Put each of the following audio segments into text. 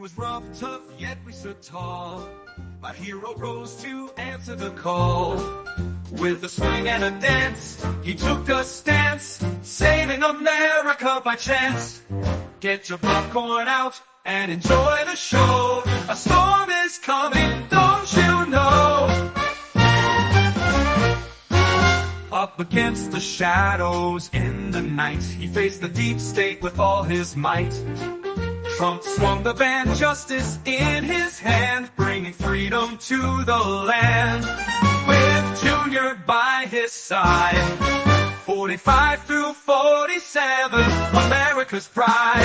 was rough, tough, yet we stood tall. My hero rose to answer the call. With a swing and a dance, he took a stance, saving America by chance. Get your popcorn out and enjoy the show. A storm is coming, don't you know? Up against the shadows in the night, he faced the deep state with all his might. Trump swung the band, justice in his hand, bringing freedom to the land. With Junior by his side, 45 through 47, America's pride.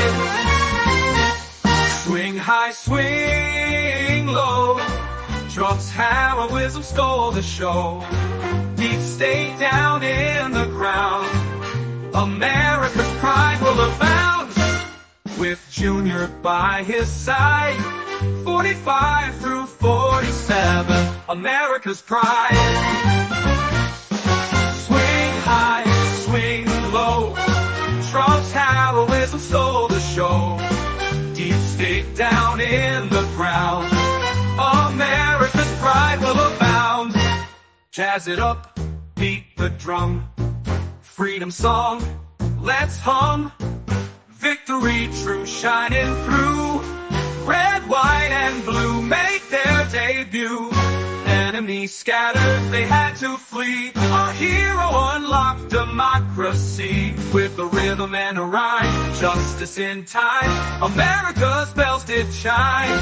Swing high, swing low, Trump's hammer wisdom stole the show. Deep state down in the ground, America's pride will abound. With Junior by his side, 45 through 47, America's pride. Swing high, swing low, Trump's hammer wisdom stole the show. Deep state down in the ground, America's pride will abound. Jazz it up, beat the drum, freedom song, let's hum. Victory true shining through, red, white, and blue make their debut. Enemies scattered, they had to flee. Our hero unlocked democracy. With a rhythm and a rhyme, justice in time, America's bells did chime.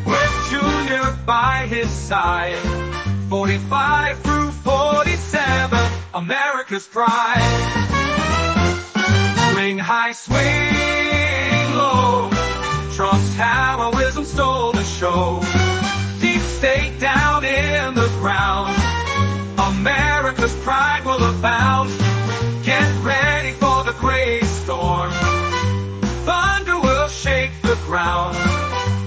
With Junior by his side, 45 through 47, America's pride. Swing high, swing low, Trump's hammer wisdom stole the show. Deep state down in the ground, America's pride will abound. Get ready for the great storm, thunder will shake the ground.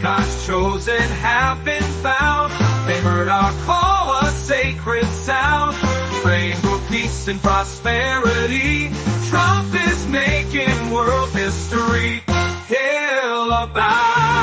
God's chosen have been found, they heard our call, a sacred sound. Pray for peace and prosperity, Trump is making world history. He'll abound.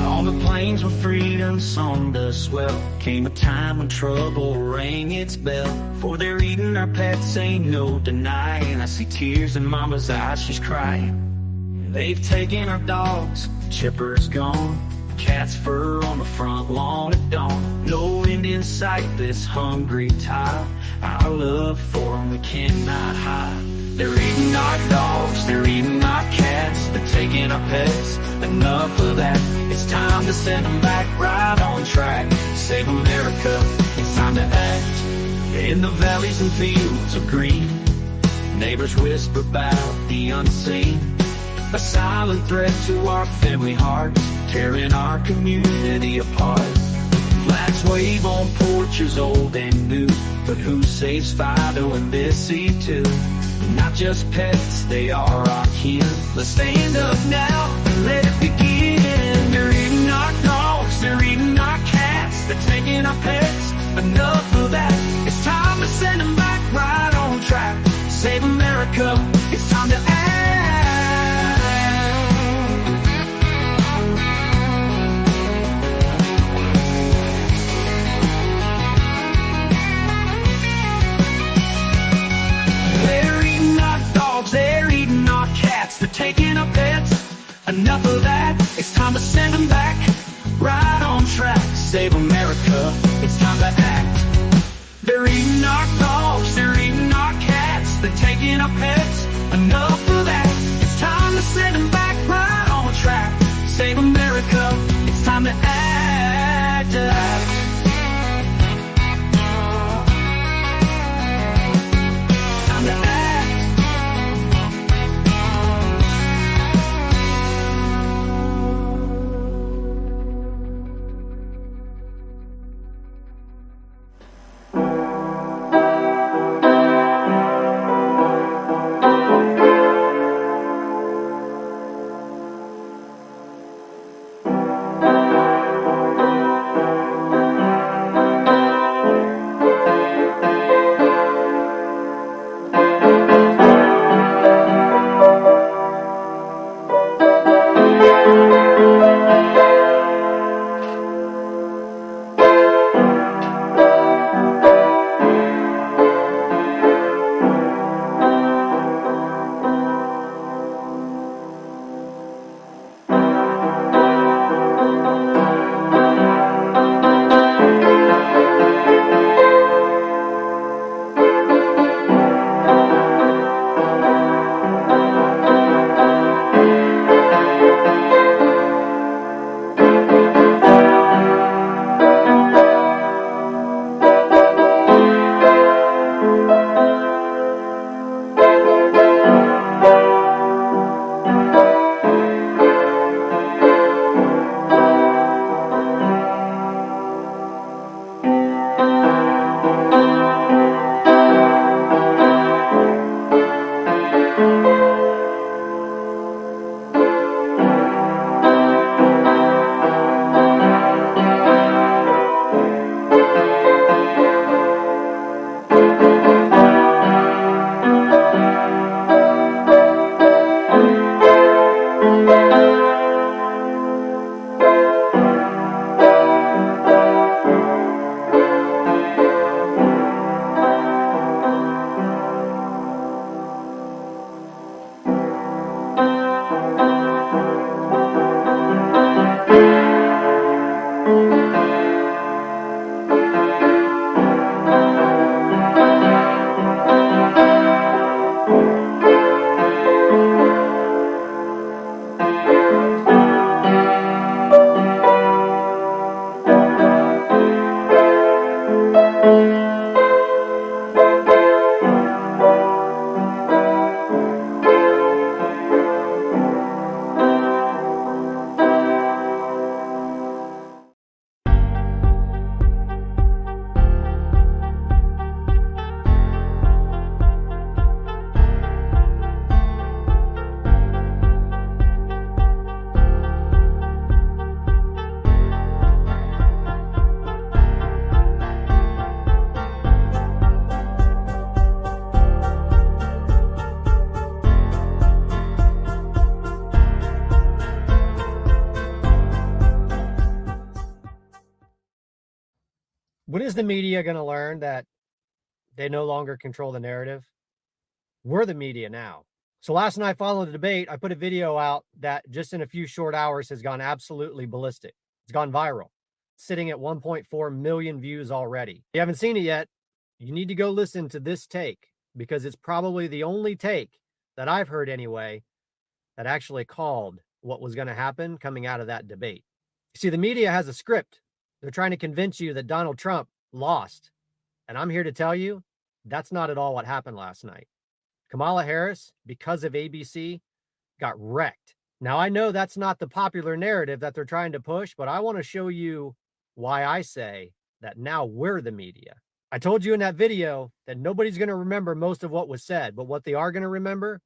On the plains where freedom's song does swell, came a time when trouble rang its bell. For they're eating our pets, ain't no denying. I see tears in mama's eyes, she's crying. They've taken our dogs, Chipper's gone, cat's fur on the front lawn at dawn. No end in sight, this hungry tide, our love for them we cannot hide. They're eating our dogs, they're eating our cats, they're taking our pets, enough of that. It's time to send them back right on track. Save America, it's time to act. In the valleys and fields of green, neighbors whisper about the unseen. A silent threat to our family hearts, tearing our community apart. Flags wave on porches old and new, but who saves Fido in this sea too? Not just pets, they are our kin. Let's stand up now and let it begin. They're eating our dogs, they're eating our cats, they're taking our pets, enough of that. It's time to send them back right on track. Save America, it's time to act. They're eating our dogs, they're eating our cats, they're taking our pets, enough of that. It's time to send them back right on track. Save America, it's time to act. They're eating our dogs, they're eating our cats, they're taking our pets, enough of that. It's time to send them back right on track. Save America, it's time to act. Time to act. When is the media going to learn that they no longer control the narrative? We're the media now. So last night following the debate, I put a video out that just in a few short hours has gone absolutely ballistic. It's gone viral, sitting at 1.4 million views already. If you haven't seen it yet, you need to go listen to this take because it's probably the only take that I've heard anyway that actually called what was going to happen coming out of that debate. You see, the media has a script. They're trying to convince you that Donald Trump lost. And I'm here to tell you that's not at all what happened last night. Kamala Harris, because of ABC, got wrecked. Now, I know that's not the popular narrative that they're trying to push, but I want to show you why I say that now we're the media. I told you in that video that nobody's going to remember most of what was said, but what they are going to remember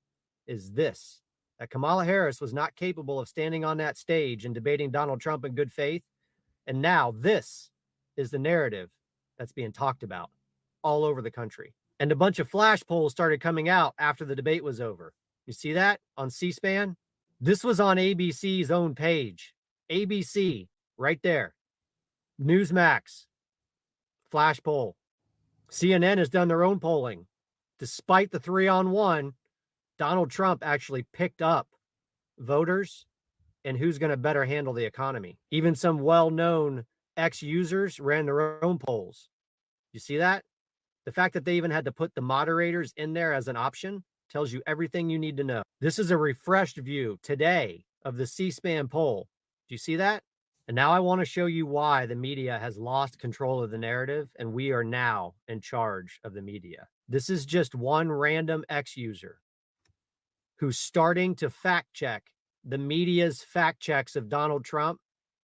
is this, that Kamala Harris was not capable of standing on that stage and debating Donald Trump in good faith. And now this is the narrative that's being talked about all over the country. And a bunch of flash polls started coming out after the debate was over. You see that on C-SPAN? This was on ABC's own page. ABC, right there. Newsmax, flash poll. CNN has done their own polling. Despite the 3-on-1, Donald Trump actually picked up voters and who's going to better handle the economy. Even some well-known ex-users ran their own polls. You see that? The fact that they even had to put the moderators in there as an option tells you everything you need to know. This is a refreshed view today of the C-SPAN poll. Do you see that? And now I want to show you why the media has lost control of the narrative and we are now in charge of the media. This is just one random ex-user who's starting to fact check the media's fact checks of Donald Trump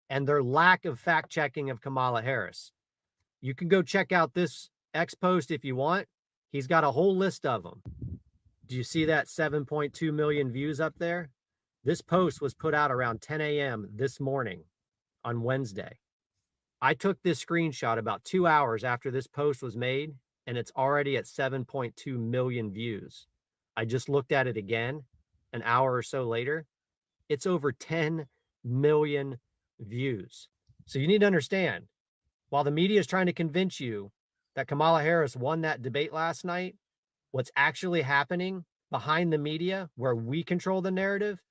and their lack of fact checking of Kamala Harris. You can go check out this X post if you want. He's got a whole list of them. Do you see that 7.2 million views up there? This post was put out around 10 a.m. this morning on Wednesday. I took this screenshot about 2 hours after this post was made, and it's already at 7.2 million views. I just looked at it again an hour or so later. It's over 10 million views. So you need to understand, while the media is trying to convince you that Kamala Harris won that debate last night, what's actually happening behind the media, where we control the narrative,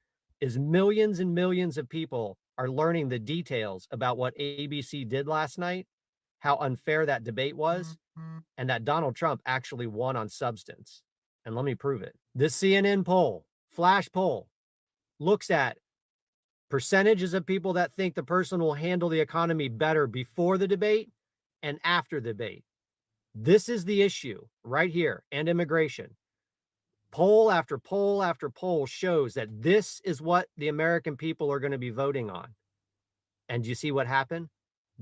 is millions and millions of people are learning the details about what ABC did last night, how unfair that debate was, and that Donald Trump actually won on substance. And let me prove it. This CNN poll, flash poll, looks at percentages of people that think the person will handle the economy better before the debate and after the debate. This is the issue right here, and immigration. Poll after poll after poll shows that this is what the American people are going to be voting on. And you see what happened?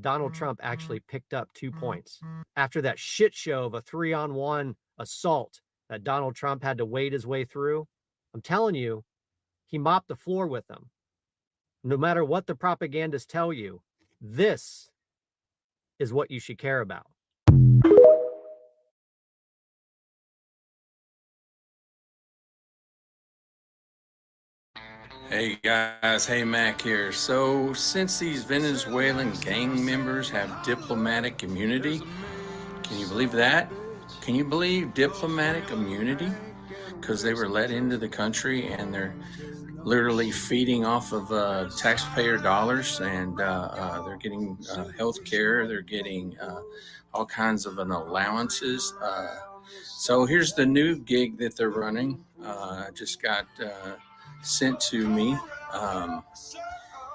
Donald Trump actually picked up 2 points. After that shit show of a 3-on-1 assault that Donald Trump had to wade his way through, I'm telling you, he mopped the floor with them. No matter what the propagandists tell you, this is what you should care about. Hey guys, hey Mac here. So since these Venezuelan gang members have diplomatic immunity, can you believe that? Can you believe diplomatic immunity? Because they were let into the country and they're literally feeding off of taxpayer dollars, and they're getting health care, they're getting all kinds of allowances. So here's the new gig that they're running. Just got sent to me.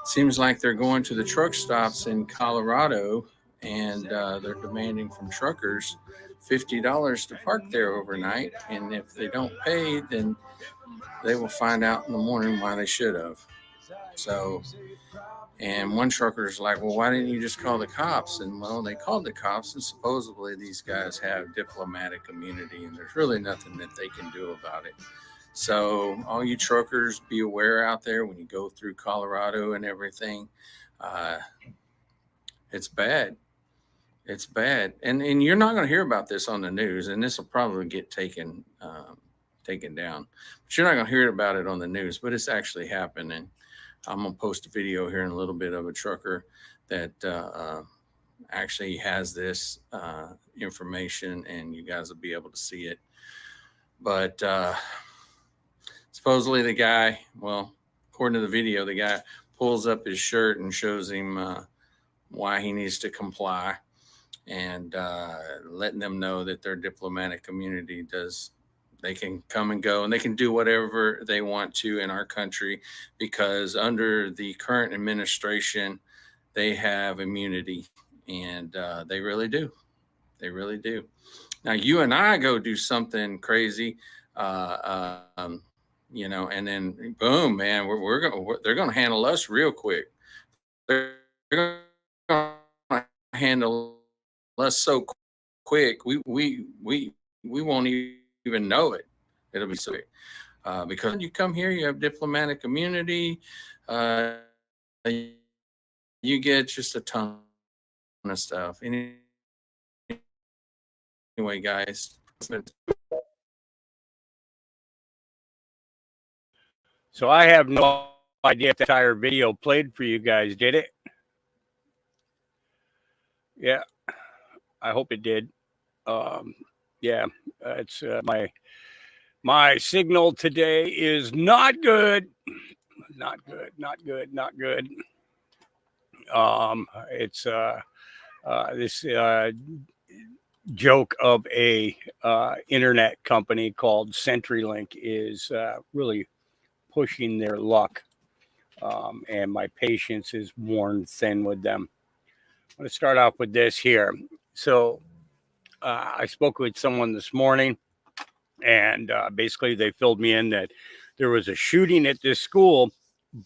Seems like they're going to the truck stops in Colorado, and they're demanding from truckers $50 to park there overnight. And if they don't pay, then they will find out in the morning why they should have. So, and one trucker's like, well, why didn't you just call the cops? And well, they called the cops, and supposedly these guys have diplomatic immunity, and there's really nothing that they can do about it. So all you truckers, be aware out there when you go through Colorado and everything. It's bad. It's bad. And you're not going to hear about this on the news, and this will probably get taken down. But you're not going to hear about it on the news, but it's actually happening. I'm going to post a video here in a little bit of a trucker that actually has this information, and you guys will be able to see it. But supposedly the guy, well, according to the video, the guy pulls up his shirt and shows him why he needs to comply, and letting them know that their diplomatic community does, they can come and go and they can do whatever they want to in our country, because under the current administration they have immunity, and they really do. They really do. Now you and I go do something crazy, and then boom, man, they're gonna handle us real quick. They're gonna handle us so quick, we won't even know it. It'll be so quick. Because when you come here, you have diplomatic immunity. Uh, you get just a ton of stuff. Anyway, guys. So I have no idea if the entire video played for you guys. Did it? Yeah, I hope it did. Yeah, it's my signal today is not good. Not good. Not good. Not good. It's this joke of a internet company called CenturyLink is really pushing their luck, and my patience is worn thin with them. I'm going to start off with this here. So I spoke with someone this morning, and basically they filled me in that there was a shooting at this school,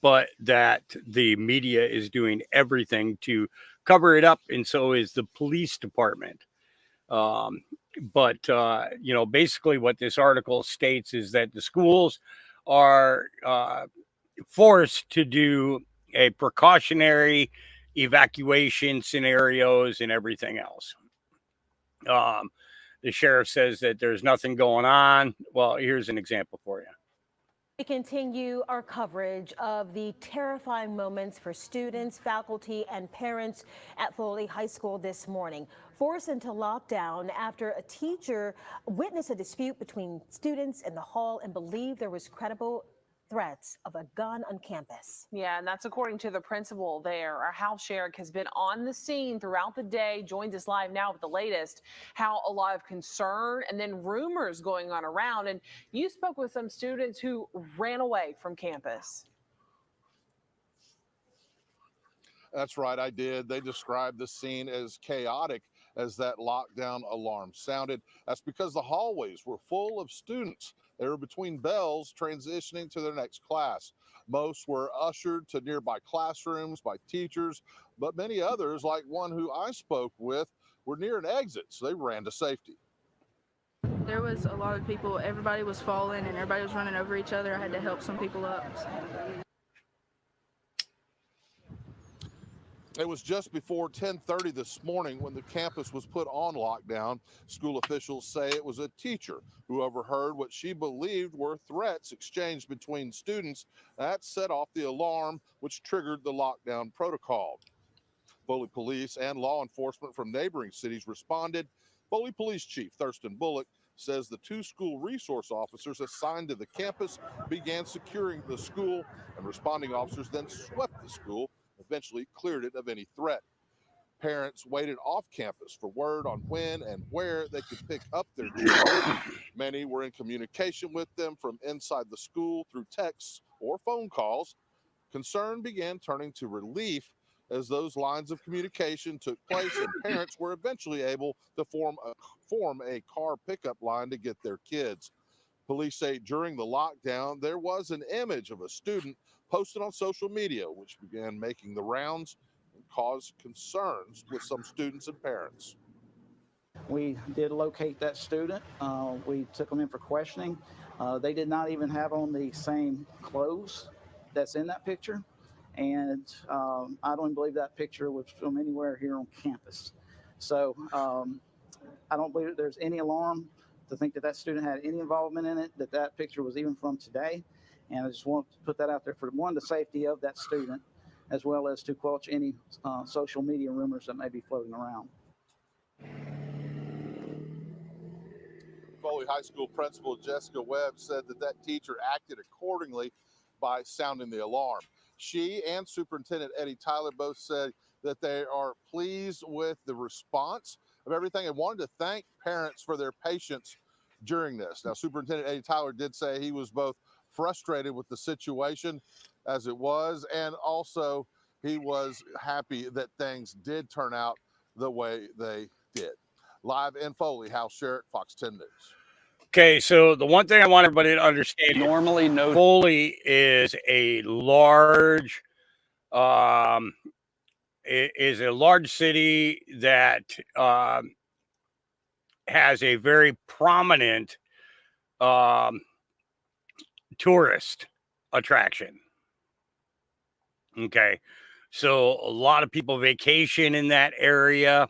but that the media is doing everything to cover it up, and so is the police department. But basically what this article states is that the schools are forced to do a precautionary evacuation scenarios and everything else. The sheriff says that there's nothing going on. Well, here's an example for you. We continue our coverage of the terrifying moments for students, faculty, and parents at Foley High School this morning. Forced into lockdown after a teacher witnessed a dispute between students in the hall and believed there was credible threats of a gun on campus. Yeah, and that's according to the principal there. Our Hal Sherrick has been on the scene throughout the day, joins us live now with the latest, how a lot of concern and then rumors going on around. And you spoke with some students who ran away from campus. That's right, I did. They described the scene as chaotic as that lockdown alarm sounded. That's because the hallways were full of students. They were between bells transitioning to their next class. Most were ushered to nearby classrooms by teachers, but many others, like one who I spoke with, were near an exit, so they ran to safety. There was a lot of people. Everybody was falling and everybody was running over each other. I had to help some people up. It was just before 10:30 this morning when the campus was put on lockdown. School officials say it was a teacher who overheard what she believed were threats exchanged between students. That set off the alarm, which triggered the lockdown protocol. Foley police and law enforcement from neighboring cities responded. Foley Police Chief Thurston Bullock says the 2 school resource officers assigned to the campus began securing the school, and responding officers then swept the school, eventually cleared it of any threat. Parents waited off campus for word on when and where they could pick up their children. Many were in communication with them from inside the school through texts or phone calls. Concern began turning to relief as those lines of communication took place, and parents were eventually able to form a car pickup line to get their kids. Police say during the lockdown, there was an image of a student posted on social media, which began making the rounds and caused concerns with some students and parents. We did locate that student. We took them in for questioning. They did not even have on the same clothes that's in that picture. And I don't believe that picture was from anywhere here on campus. So I don't believe that there's any alarm to think that that student had any involvement in it, that picture was even from today. And I just want to put that out there for one, the safety of that student, as well as to quench any social media rumors that may be floating around. Foley High School Principal Jessica Webb said that that teacher acted accordingly by sounding the alarm. She and Superintendent Eddie Tyler both said that they are pleased with the response of everything and wanted to thank parents for their patience during this. Now, Superintendent Eddie Tyler did say he was both frustrated with the situation as it was, and also he was happy that things did turn out the way they did. Live in Foley, Hal Sherritt, Fox 10 News. Okay, so the one thing I want everybody to understand, normally Foley is a large is a large city that has a very prominent tourist attraction. Okay, so a lot of people vacation in that area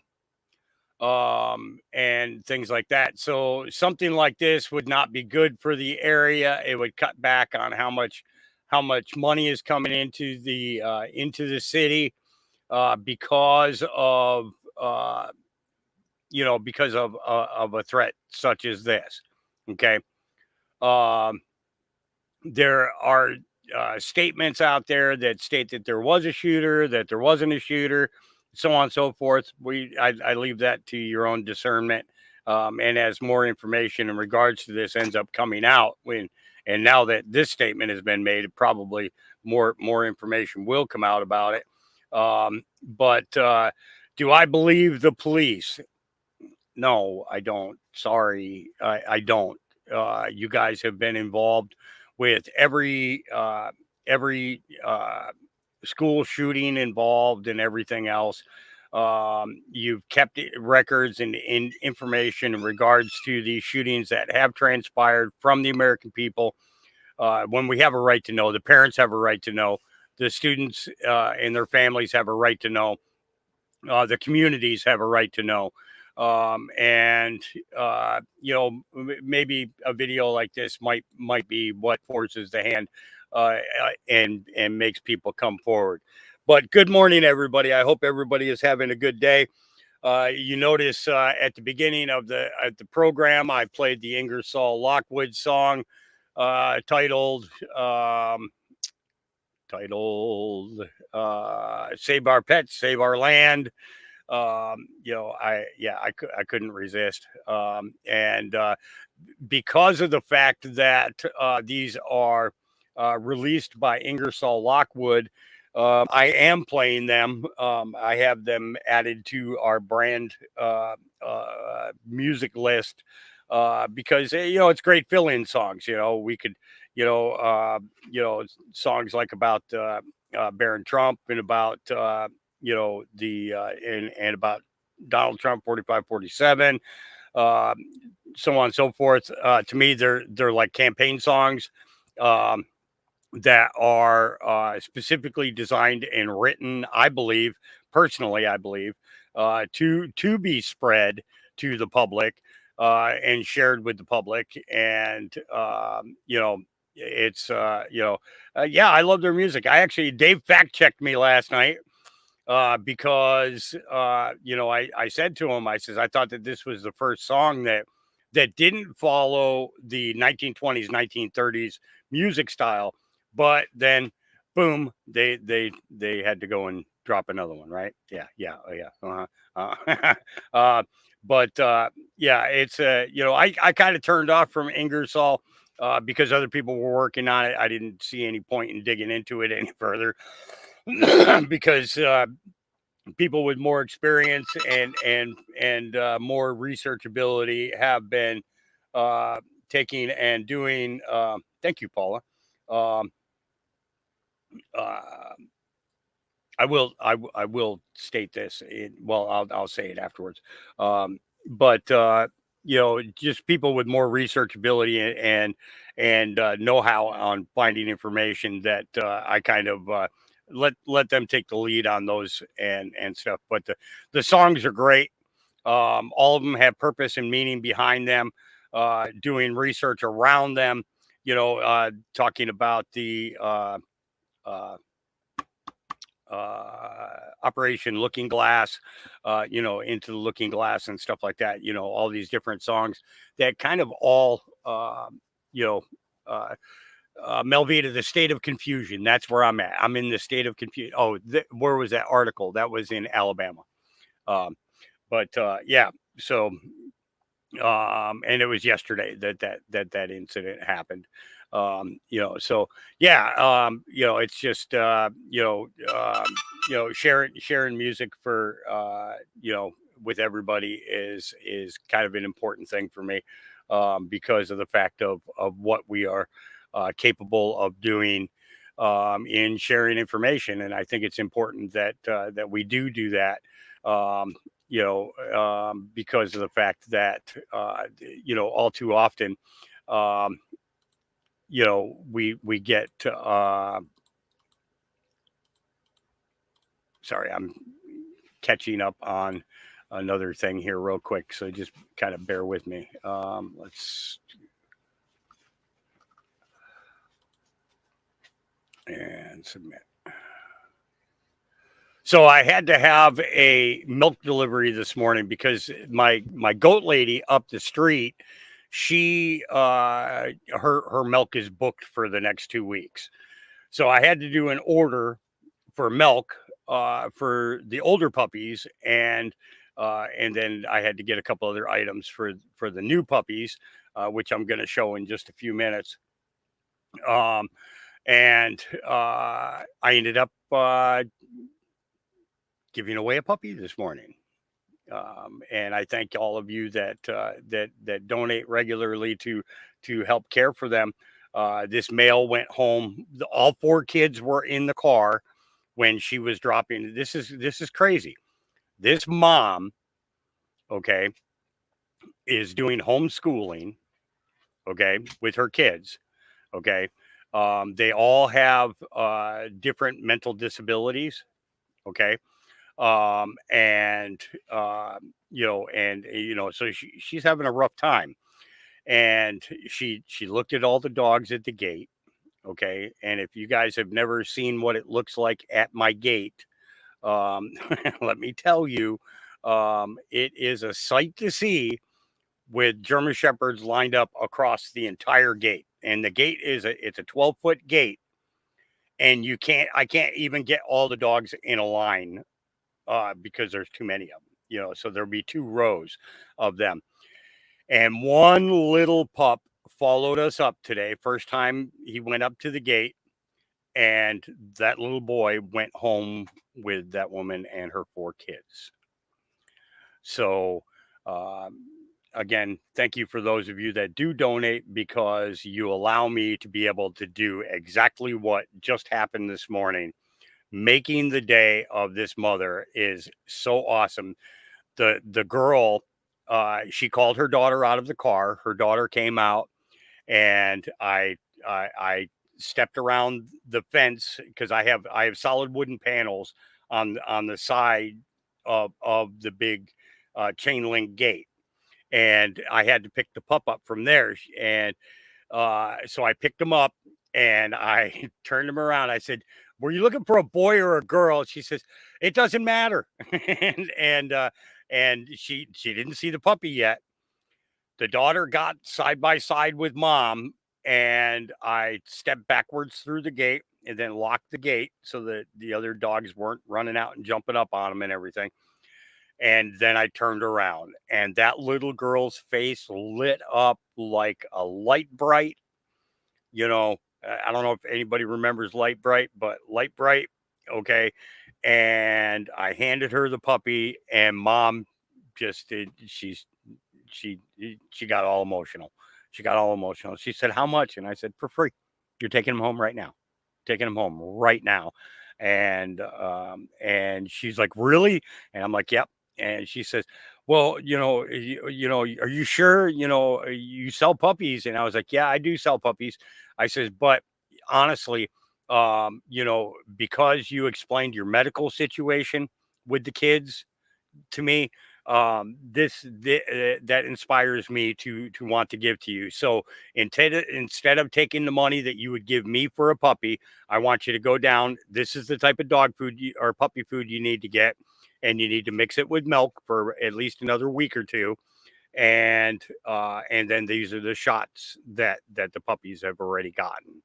and things like that. So something like this would not be good for the area. It would cut back on how much money is coming into the city because of because of a threat such as this. Okay. There are statements out there that state that there was a shooter, that there wasn't a shooter, so on and so forth. I leave that to your own discernment. And as more information in regards to this ends up coming out, and now that this statement has been made, probably more information will come out about it. But do I believe the police? No, I don't. Sorry, I don't. You guys have been involved with every school shooting involved and everything else. You've kept records and information in regards to these shootings that have transpired from the American people. When we have a right to know, the parents have a right to know, the students and their families have a right to know, the communities have a right to know. And maybe a video like this might be what forces the hand and makes people come forward. But good morning, everybody. I hope everybody is having a good day. You notice at the beginning of the program, I played the Ingersoll Lockwood song titled "Save Our Pets, Save Our Land." I couldn't resist. And because of the fact that these are released by Ingersoll Lockwood, I am playing them. I have them added to our brand music list because it's great fill-in songs. We could songs like about Barron Trump and about and about Donald Trump 45-47, so on and so forth. To me, they're like campaign songs that are specifically designed and written, I believe, to be spread to the public and shared with the public. And it's I love their music. Dave fact checked me last night because I said to him, I says, I thought that this was the first song that didn't follow the 1920s, 1930s music style, but then boom, they had to go and drop another one, right? But it's I kind of turned off from Ingersoll because other people were working on it. I didn't see any point in digging into it any further because people with more experience and more researchability have been taking and doing. Thank you, Paula. I will state this. I'll say it afterwards. But just people with more researchability and know-how on finding information that I kind of let them take the lead on those and stuff. But the songs are great. All of them have purpose and meaning behind them. Doing research around them. Talking about the Operation Looking Glass, Into the Looking Glass and stuff like that. All these different songs that kind of all, you know, uh, Melvita, the state of confusion. That's where I'm at. I'm in the state of confusion. Oh, where was that article? That was in Alabama. But yeah, so and it was yesterday that incident happened. So yeah, it's just sharing music for with everybody is kind of an important thing for me, because of the fact of what we are capable of doing in sharing information. And I think it's important that we do that. Because of the fact that, all too often, we get, sorry, I'm catching up on another thing here real quick. So just kind of bear with me. Let's, and submit. So I had to have a milk delivery this morning because my goat lady up the street, she her milk is booked for the next 2 weeks. So I had to do an order for milk for the older puppies, and then I had to get a couple other items for the new puppies, which I'm going to show in just a few minutes. And I ended up giving away a puppy this morning. And I thank all of you that donate regularly to help care for them. This male went home. All 4 kids were in the car when she was dropping. This is crazy. This mom, okay, is doing homeschooling, okay, with her kids, okay. They all have different mental disabilities, okay. So she's having a rough time, and she looked at all the dogs at the gate, okay. And if you guys have never seen what it looks like at my gate, let me tell you, it is a sight to see, with German shepherds lined up across the entire gate. And the gate it's a 12-foot gate, and I can't even get all the dogs in a line because there's too many of them, so there'll be 2 rows of them. And one little pup followed us up today. First time he went up to the gate, and that little boy went home with that woman and her 4 kids. So, again, thank you for those of you that do donate, because you allow me to be able to do exactly what just happened this morning. Making the day of this mother is so awesome. The girl, she called her daughter out of the car. Her daughter came out, and I stepped around the fence, because I have solid wooden panels on the side of the big chain link gate, and I had to pick the pup up from there. And so I picked him up, and I turned him around. I said, "Were you looking for a boy or a girl?" She says, "It doesn't matter." and she didn't see the puppy yet. The daughter got side by side with mom, and I stepped backwards through the gate and then locked the gate so that the other dogs weren't running out and jumping up on them and everything. And then I turned around, and that little girl's face lit up like a light bright. I don't know if anybody remembers Light Bright, but Light Bright, okay. And I handed her the puppy, and mom just did. She got all emotional. She got all emotional. She said, "How much?" And I said, "For free. You're taking him home right now. Taking him home right now." And she's like, "Really?" And I'm like, "Yep." And she says, "Well, are you sure, you sell puppies?" And I was like, "Yeah, I do sell puppies." I says, "But honestly, because you explained your medical situation with the kids to me, that inspires me to want to give to you. So instead of taking the money that you would give me for a puppy, I want you to go down. This is the type of dog food or puppy food you need to get, and you need to mix it with milk for at least another week or two. And then these are the shots that the puppies have already gotten.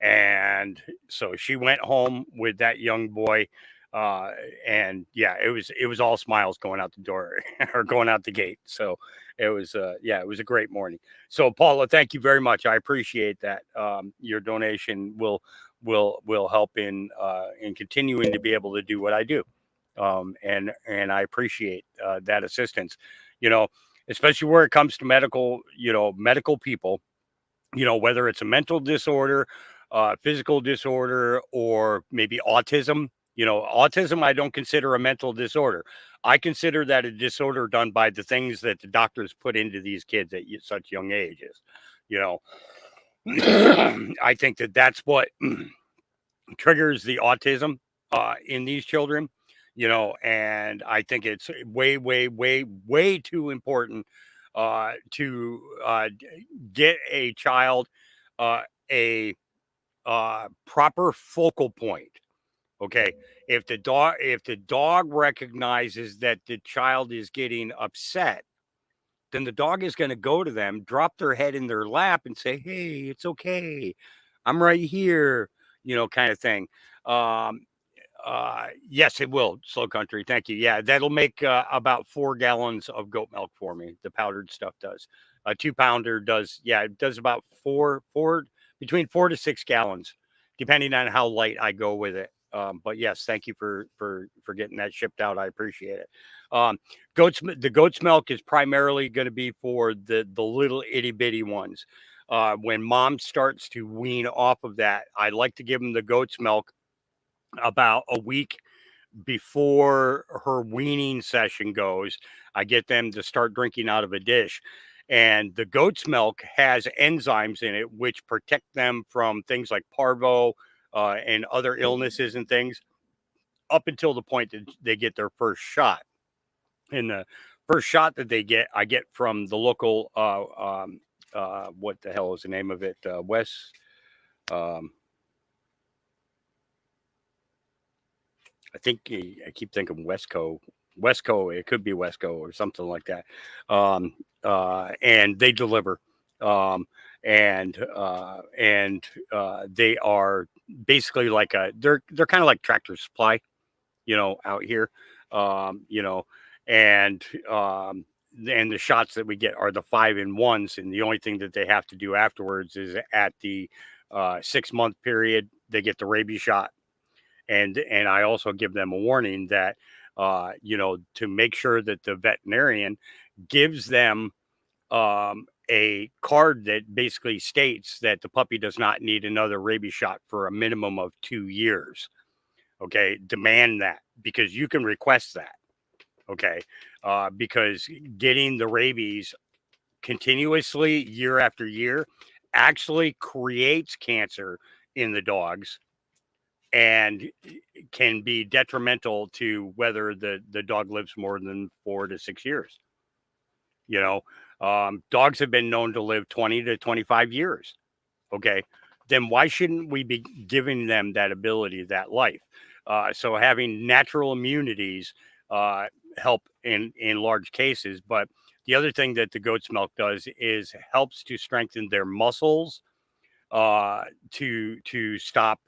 And so she went home with that young boy, uh, and yeah, it was all smiles going out the door or going out the gate. So it was yeah, it was a great morning. So Paula, thank you very much. I appreciate that. Your donation will help in continuing to be able to do what I do, and I appreciate that assistance. You know, especially where it comes to medical people, whether it's a mental disorder, physical disorder, or maybe autism. Autism, I don't consider a mental disorder. I consider that a disorder done by the things that the doctors put into these kids at such young ages. You know, I think that that's what triggers the autism in these children. And I think it's way, way, way, way too important to get a child a proper focal point. Okay, if the dog recognizes that the child is getting upset, then the dog is going to go to them, drop their head in their lap, and say, "Hey, it's okay, I'm right here," kind of thing. Um, yes, it will. Slow country. Thank you. Yeah, that'll make about 4 gallons of goat milk for me. The powdered stuff does. A 2 pounder does. Yeah, it does about between 4 to 6 gallons, depending on how light I go with it. But yes, thank you for getting that shipped out. I appreciate it. Um, the goat's milk is primarily going to be for the little itty bitty ones. When mom starts to wean off of that, I like to give them the goat's milk about a week before her weaning session goes. I get them to start drinking out of a dish. And the goat's milk has enzymes in it which protect them from things like parvo and other illnesses and things up until the point that they get their first shot. And the first shot that I get from the local, what the hell is the name of it? West. Um, I think I keep thinking Westco. Westco, it could be Westco or something like that. And they deliver. Um, and they are basically like they're kind of like Tractor Supply, out here. Um, you know, and and the shots that we get are the 5-in-1s, and the only thing that they have to do afterwards is at the 6-month period they get the rabies shot. And I also give them a warning that to make sure that the veterinarian gives them a card that basically states that the puppy does not need another rabies shot for a minimum of 2 years. Okay, demand that, because you can request that. Okay, because getting the rabies continuously year after year actually creates cancer in the dogs and can be detrimental to whether the dog lives more than 4 to 6 years. Dogs have been known to live 20 to 25 years. Okay, then why shouldn't we be giving them that ability, that life? So having natural immunities help in large cases. But the other thing that the goat's milk does is helps to strengthen their muscles, to stop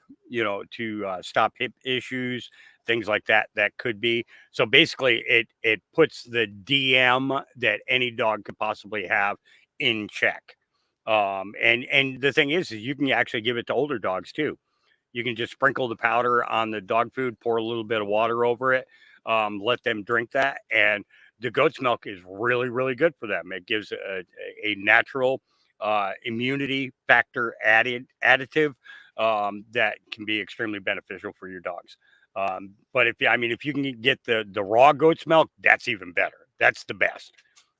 stop hip issues, things like that could be. So basically it puts the DM that any dog could possibly have in check. And the thing is you can actually give it to older dogs too. You can just sprinkle the powder on the dog food, pour a little bit of water over it, let them drink that. And the goat's milk is really, really good for them. It gives a natural immunity factor additive that can be extremely beneficial for your dogs. But if you can get the raw goat's milk, that's even better. That's the best.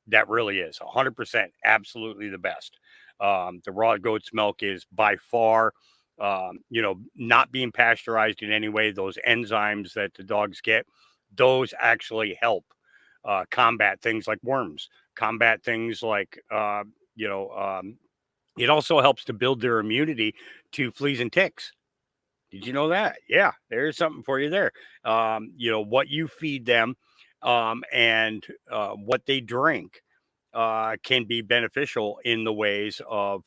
That really is 100% absolutely the best. The raw goat's milk is by far, not being pasteurized in any way. Those enzymes that the dogs get, those actually help combat things like worms, combat things like, it also helps to build their immunity to fleas and ticks. Did you know that? Yeah, there's something for you there. What you feed them, and what they drink can be beneficial in the ways of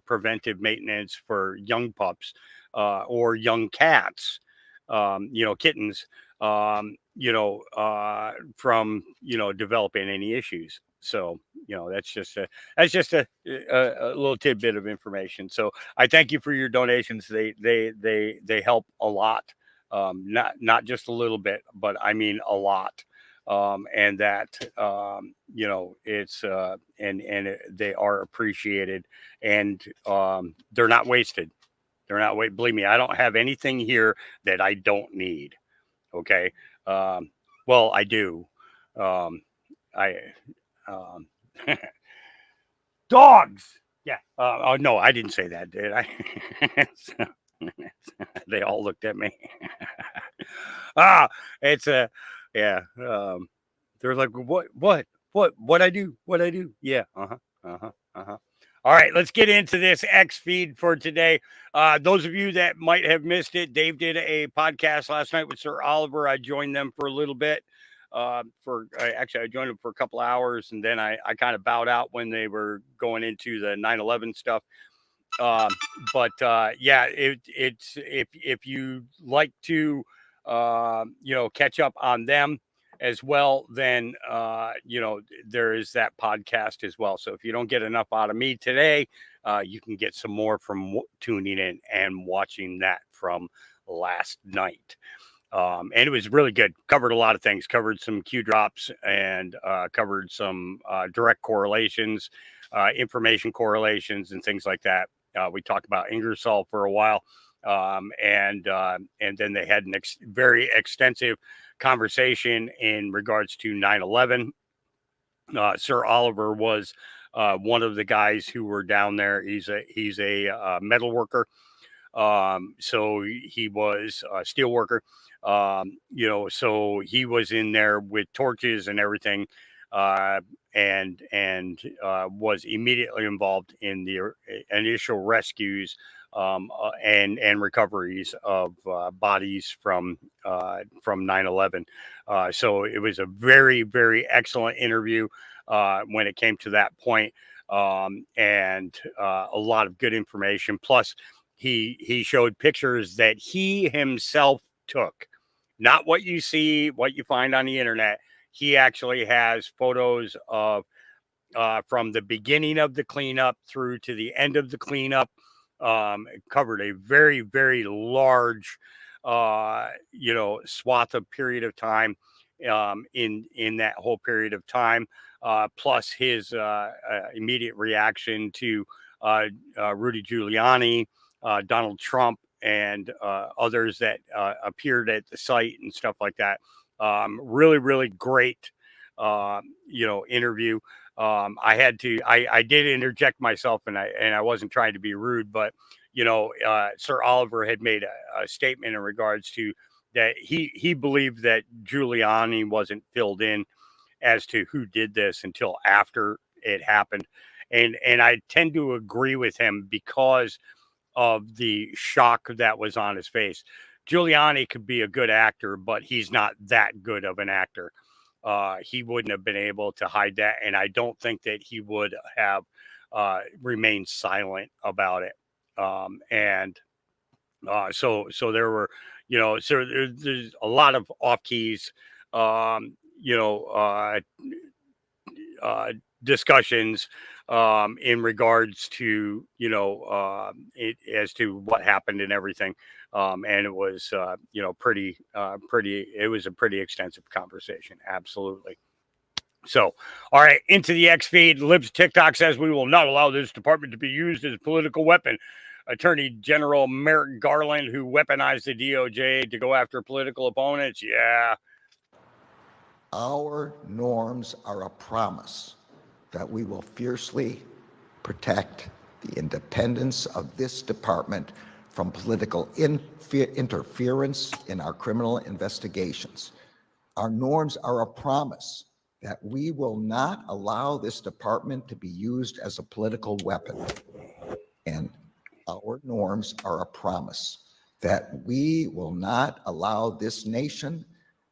preventive maintenance for young pups or young cats, kittens, from, developing any issues. So, that's just a little tidbit of information. So I thank you for your donations. They help a lot. Not just a little bit, but I mean a lot. And that, it's, they are appreciated, and they're not wasted. Believe me, I don't have anything here that I don't need. Okay. Well, I do. I, um, dogs. Yeah. Oh no, I didn't say that, did I? They all looked at me. It's a, yeah. They're like, what I do? Yeah. All right, let's get into this X feed for today. Those of you that might have missed it, Dave did a podcast last night with Sir Oliver. I joined them for a little bit. I joined them for a couple hours, and then I kind of bowed out when they were going into the 9/11 stuff. It's if you like to catch up on them as well, then there is that podcast as well. So if you don't get enough out of me today, you can get some more from tuning in and watching that from last night. And it was really good. Covered a lot of things. Covered some Q drops, and covered some direct correlations, information correlations, and things like that. We talked about Ingersoll for a while, and then they had very extensive conversation in regards to 9/11. Sir Oliver was one of the guys who were down there. He's a metal worker. So he was a steel worker. So he was in there with torches and everything, and was immediately involved in the initial rescues and recoveries of bodies from 9/11. So it was a very, very excellent interview when it came to that point, and a lot of good information. Plus, he showed pictures that he himself took, not what you see, what you find on the internet. He actually has photos of from the beginning of the cleanup through to the end of the cleanup. Covered a very, very large, swath of period of time in that whole period of time. Plus his immediate reaction to Rudy Giuliani, Donald Trump, and others that appeared at the site and stuff like that. Really, really great, interview. I did interject myself, and I wasn't trying to be rude, but Sir Oliver had made a statement in regards to that he believed that Giuliani wasn't filled in as to who did this until after it happened, and I tend to agree with him because of the shock that was on his face. Giuliani could be a good actor, but he's not that good of an actor. He wouldn't have been able to hide that, and I don't think that he would have remained silent about it. So there were, so there's a lot of off keys, discussions in regards to as to what happened and everything, and it was pretty it was a pretty extensive conversation. Absolutely. So, all right, into the X feed. Libs TikTok says we will not allow this department to be used as a political weapon. Attorney General Merrick Garland, who weaponized the DOJ to go after political opponents. Yeah. Our norms are a promise that we will fiercely protect the independence of this department from political interference in our criminal investigations. Our norms are a promise that we will not allow this department to be used as a political weapon. And our norms are a promise that we will not allow this nation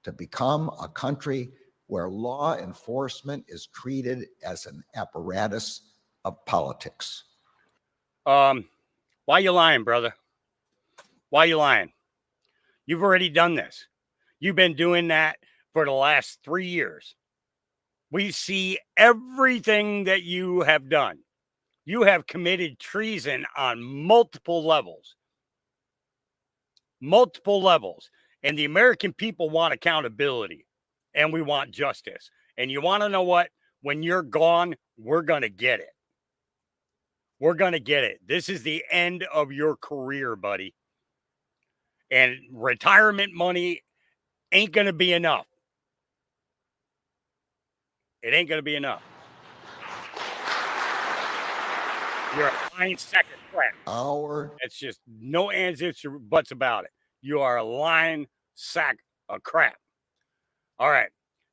to become a country where law enforcement is treated as an apparatus of politics. Why you lying, brother? Why you lying? You've already done this. You've been doing that for the last 3 years. We see everything that you have done. You have committed treason on multiple levels. Multiple levels. And the American people want accountability. And we want justice. And you want to know what? When you're gone, we're going to get it. We're going to get it. This is the end of your career, buddy. And retirement money ain't going to be enough. It ain't going to be enough. You're a lying sack of crap. It's just no ands, ifs, or buts about it. You are a lying sack of crap. All right.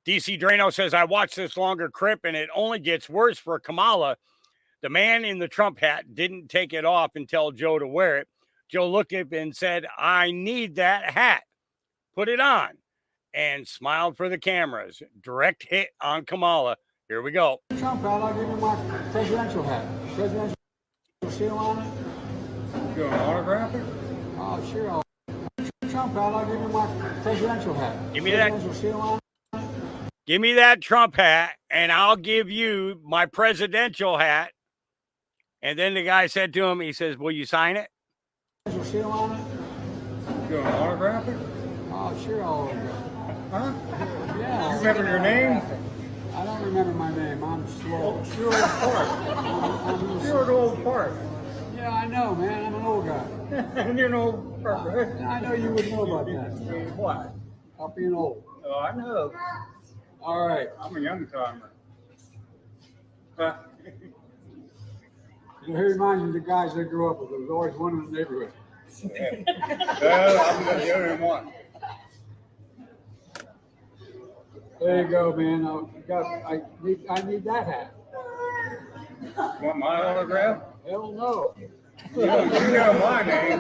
DC Drano says, I watched this longer clip and it only gets worse for Kamala. The man in the Trump hat didn't take it off and tell Joe to wear it. Joe looked at him and said, I need that hat. Put it on. And smiled for the cameras. Direct hit on Kamala. Here we go. Trump hat, I'll give you my presidential hat. Presidential seal on it. You want to autograph it? Oh, sure. Trump hat, I'll give you my presidential hat. Give me that. Seal on it. Give me that Trump hat, and I'll give you my presidential hat. And then the guy said to him, he says, will you sign it? Seal on it. You want to autograph it? Oh, sure, I'll autograph it. Huh? Yeah. You remember your name? I don't remember my name. I'm slow. You're old part. You're an old part. Yeah, I know, man. I'm an old guy. You're an old part, right? I know you would know about that. What? About being old. Oh, I know. All right. I'm a young timer. He reminds me of the guys I grew up with. There was always one in the neighborhood. Well, I'm the only one. There you go, man. I need that hat. Want my autograph? Hell no. You know my name.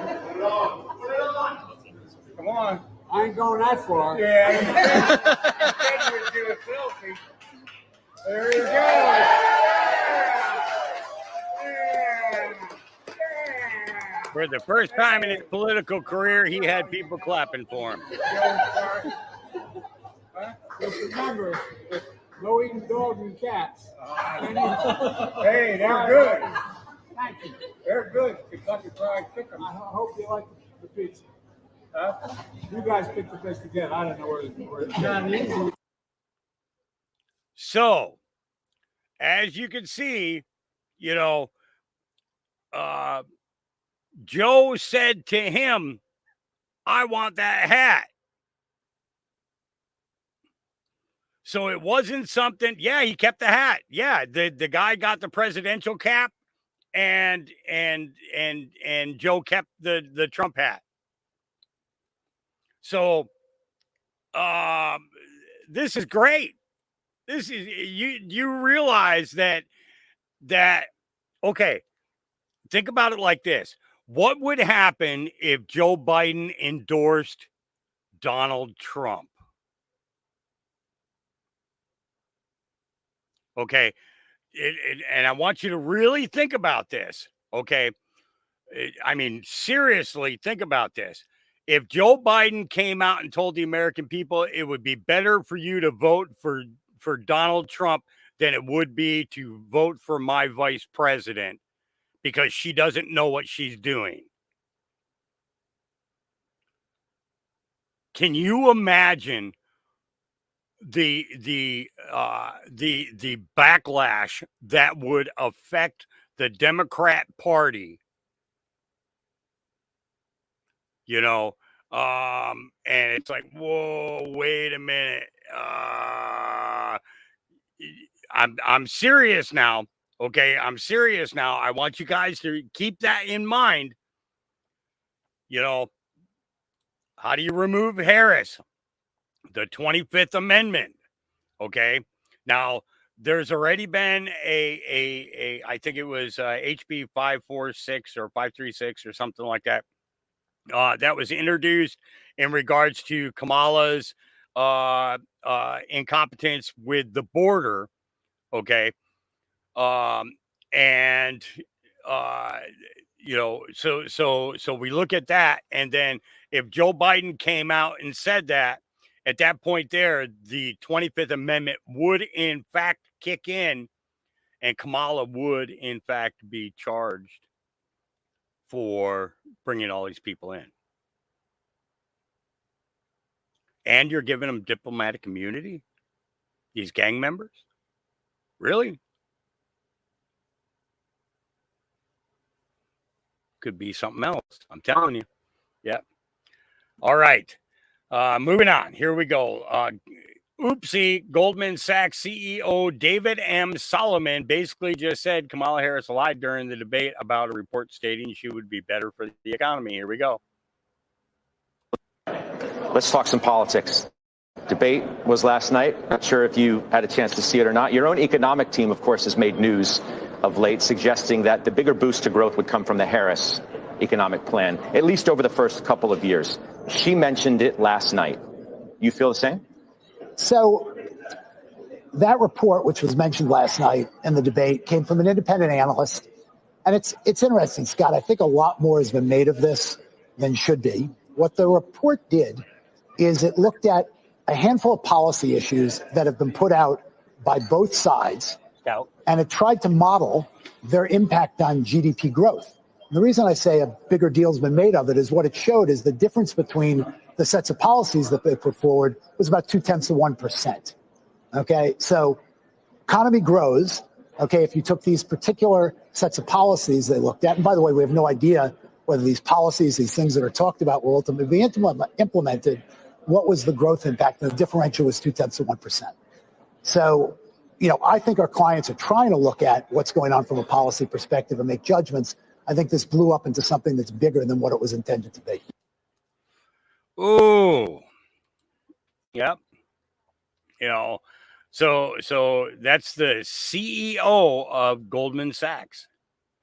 Come on. I ain't going that far. Yeah. You said you'd do a selfie. There you go. For the first time in his political career, he had people clapping for him. Just remember, no eating dogs and cats. Hey, they're good. Thank you. They're good. Kentucky Fried Chicken. I hope you like the pizza. Huh? You guys picked the place to get. I don't know where it's not easy. So, as you can see, you know, Joe said to him, I want that hat. So it wasn't something, yeah, he kept the hat. Yeah, the guy got the presidential cap and Joe kept the Trump hat. So this is great. This is you realize that okay, think about it like this. What would happen if Joe Biden endorsed Donald Trump? Okay. And I want you to really think about this. Okay. I mean, seriously, think about this. If Joe Biden came out and told the American people it would be better for you to vote for Donald Trump than it would be to vote for my vice president because she doesn't know what she's doing. Can you imagine the backlash that would affect the Democrat Party? You know, and it's like, whoa, wait a minute. I'm serious now. Okay, I'm serious now. I want you guys to keep that in mind. You know, how do you remove Harris? The 25th Amendment. Okay. Now, there's already been I think it was HB 546 or 536 or something like that. That was introduced in regards to Kamala's incompetence with the border. Okay. And so we look at that, and then if Joe Biden came out and said that, at that point there, the 25th Amendment would in fact kick in, and Kamala would in fact be charged for bringing all these people in. And you're giving them diplomatic immunity? These gang members? Really? Could be something else. I'm telling you. Yeah. All right. Moving on. Here we go. Oopsie, Goldman Sachs CEO David M. Solomon basically just said Kamala Harris lied during the debate about a report stating she would be better for the economy. Here we go. Let's talk some politics. Debate was last night. Not sure if you had a chance to see it or not. Your own economic team, of course, has made news of late, suggesting that the bigger boost to growth would come from the Harris economic plan, at least over the first couple of years. She mentioned it last night. You feel the same? So that report, which was mentioned last night in the debate, came from an independent analyst. And it's interesting, Scott. I think a lot more has been made of this than should be. What the report did is it looked at a handful of policy issues that have been put out by both sides, and it tried to model their impact on GDP growth. And the reason I say a bigger deal's been made of it is what it showed is the difference between the sets of policies that they put forward was about 0.2%. Okay, so economy grows. Okay, if you took these particular sets of policies they looked at, and by the way, we have no idea whether these policies, these things that are talked about will ultimately be implemented. What was the growth impact? The differential was 0.2%. So, I think our clients are trying to look at what's going on from a policy perspective and make judgments. I think this blew up into something that's bigger than what it was intended to be. Ooh. Yep. So that's the CEO of Goldman Sachs.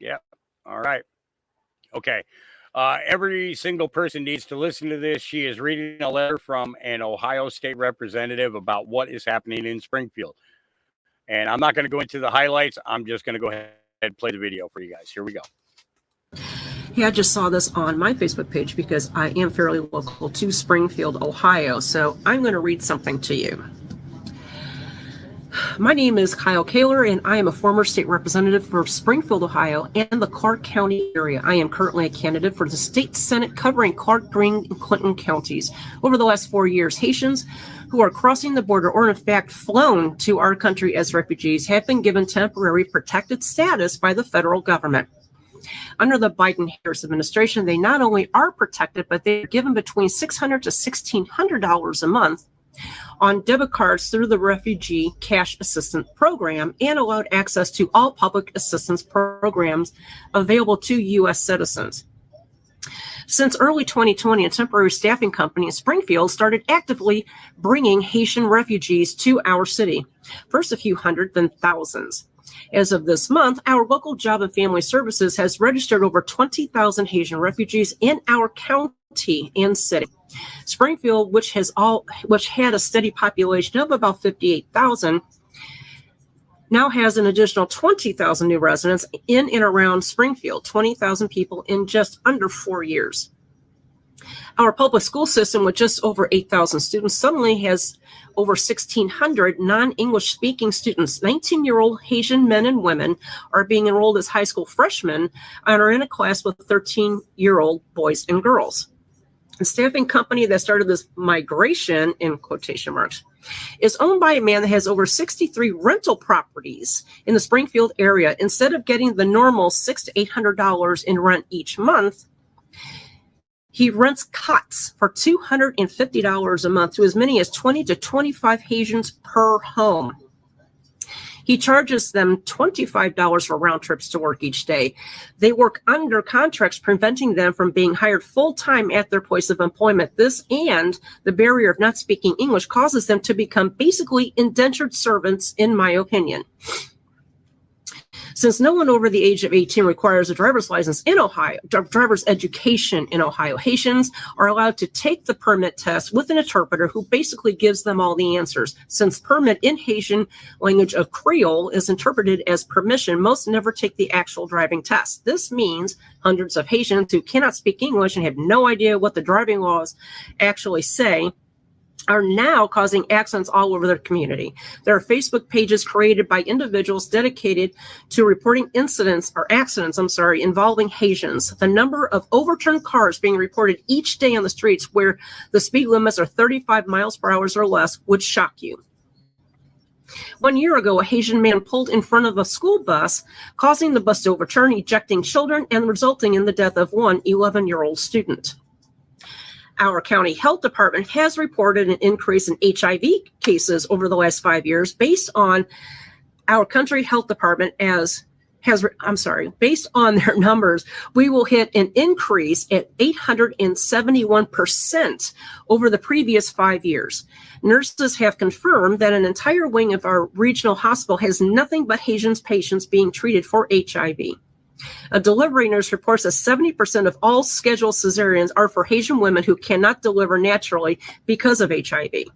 Yep. All right. Okay. Every single person needs to listen to this. She is reading a letter from an Ohio state representative about what is happening in Springfield. And I'm not going to go into the highlights. I'm just going to go ahead and play the video for you guys. Here we go. Hey, I just saw this on my Facebook page because I am fairly local to Springfield, Ohio. So I'm going to read something to you. My name is Kyle Kaler, and I am a former state representative for Springfield, Ohio, and the Clark County area. I am currently a candidate for the state Senate covering Clark, Greene, and Clinton counties. Over the last 4 years, Haitians who are crossing the border or in fact flown to our country as refugees have been given temporary protected status by the federal government. Under the Biden-Harris administration, they not only are protected, but they're given between $600 to $1,600 a month on debit cards through the Refugee Cash Assistance Program and allowed access to all public assistance programs available to U.S. citizens. Since early 2020, a temporary staffing company in Springfield started actively bringing Haitian refugees to our city. First a few hundred, then thousands. As of this month, our local Job and Family Services has registered over 20,000 Haitian refugees in our county and city. Springfield, which had a steady population of about 58,000, now has an additional 20,000 new residents in and around Springfield, 20,000 people in just under 4 years. Our public school system, with just over 8,000 students, suddenly has over 1,600 non-English speaking students. 19-year-old Haitian men and women are being enrolled as high school freshmen and are in a class with 13-year-old boys and girls. The staffing company that started this migration, in quotation marks, is owned by a man that has over 63 rental properties in the Springfield area. Instead of getting the normal $600 to $800 in rent each month, he rents cots for $250 a month to as many as 20 to 25 Haitians per home. He charges them $25 for round trips to work each day. They work under contracts preventing them from being hired full-time at their place of employment. This and the barrier of not speaking English causes them to become basically indentured servants, in my opinion. Since no one over the age of 18 requires a driver's license in Ohio, driver's education in Ohio, Haitians are allowed to take the permit test with an interpreter who basically gives them all the answers. Since permit in Haitian language of Creole is interpreted as permission, most never take the actual driving test. This means hundreds of Haitians who cannot speak English and have no idea what the driving laws actually say are now causing accidents all over their community. There are Facebook pages created by individuals dedicated to reporting accidents involving Haitians. The number of overturned cars being reported each day on the streets where the speed limits are 35 miles per hour or less would shock you. 1 year ago, a Haitian man pulled in front of a school bus, causing the bus to overturn, ejecting children, and resulting in the death of one 11-year-old student. Our county health department has reported an increase in HIV cases over the last 5 years based on our country health department based on their numbers, we will hit an increase at 871% over the previous 5 years. Nurses have confirmed that an entire wing of our regional hospital has nothing but Haitian patients being treated for HIV. A delivery nurse reports that 70% of all scheduled cesareans are for Haitian women who cannot deliver naturally because of HIV.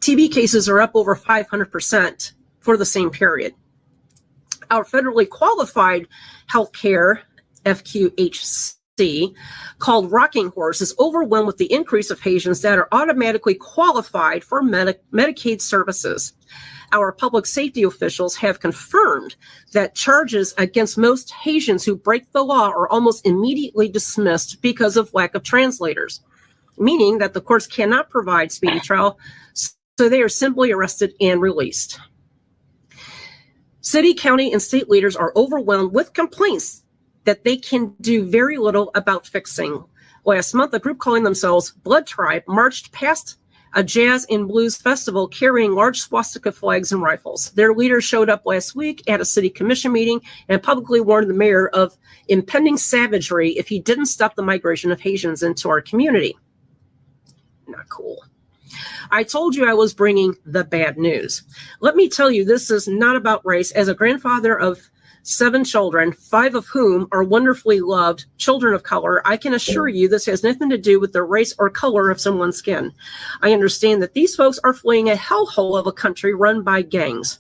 TB cases are up over 500% for the same period. Our federally qualified healthcare, FQHC, called Rocking Horse, is overwhelmed with the increase of Haitians that are automatically qualified for Medicaid services. Our public safety officials have confirmed that charges against most Haitians who break the law are almost immediately dismissed because of lack of translators, meaning that the courts cannot provide speedy trial, so they are simply arrested and released. City, county, and state leaders are overwhelmed with complaints that they can do very little about fixing. Last month, a group calling themselves Blood Tribe marched past a jazz and blues festival carrying large swastika flags and rifles. Their leader showed up last week at a city commission meeting and publicly warned the mayor of impending savagery if he didn't stop the migration of Haitians into our community. Not cool. I told you I was bringing the bad news. Let me tell you, this is not about race. As a grandfather of 7 children, 5 of whom are wonderfully loved children of color, I can assure you this has nothing to do with the race or color of someone's skin. I understand that these folks are fleeing a hellhole of a country run by gangs.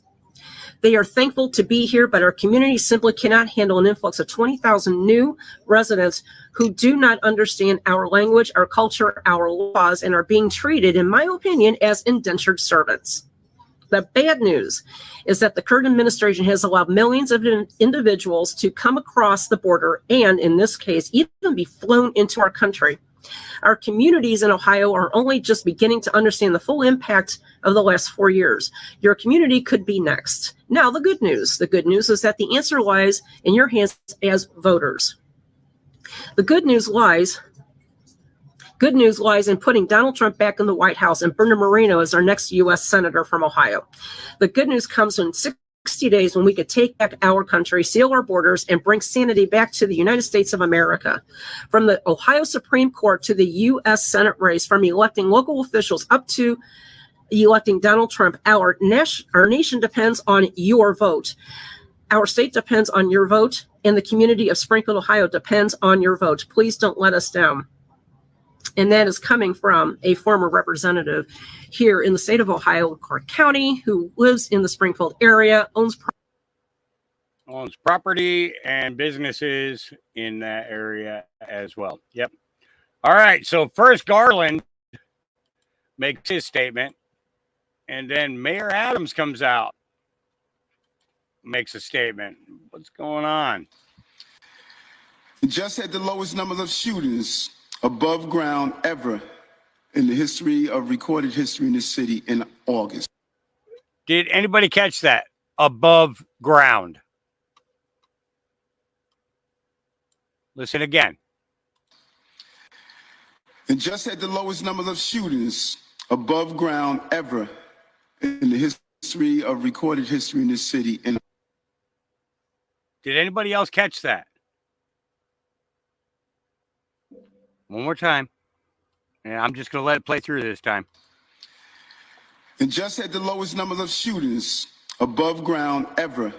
They are thankful to be here, but our community simply cannot handle an influx of 20,000 new residents who do not understand our language, our culture, our laws, and are being treated, in my opinion, as indentured servants. The bad news is that the current administration has allowed millions of individuals to come across the border and, in this case, even be flown into our country. Our communities in Ohio are only just beginning to understand the full impact of the last 4 years. Your community could be next. Now, the good news is that the answer lies in your hands as voters. The good news lies in putting Donald Trump back in the White House and Bernie Moreno as our next U.S. Senator from Ohio. The good news comes in 60 days when we could take back our country, seal our borders, and bring sanity back to the United States of America. From the Ohio Supreme Court to the U.S. Senate race, from electing local officials up to electing Donald Trump, our nation depends on your vote. Our state depends on your vote, and the community of Springfield, Ohio depends on your vote. Please don't let us down. And that is coming from a former representative here in the state of Ohio, Clark County, who lives in the Springfield area, owns property and businesses in that area as well. Yep. All right. So first Garland makes his statement, and then Mayor Adams comes out, makes a statement. What's going on? We just had the lowest number of shootings above ground ever in the history of recorded history in this city in August. Did anybody catch that? Above ground. Listen again. And just had the lowest number of shootings above ground ever in the history history of recorded history in this city. And did anybody else catch that? One more time. And I'm just going to let it play through this time. And just had the lowest number of shootings above ground ever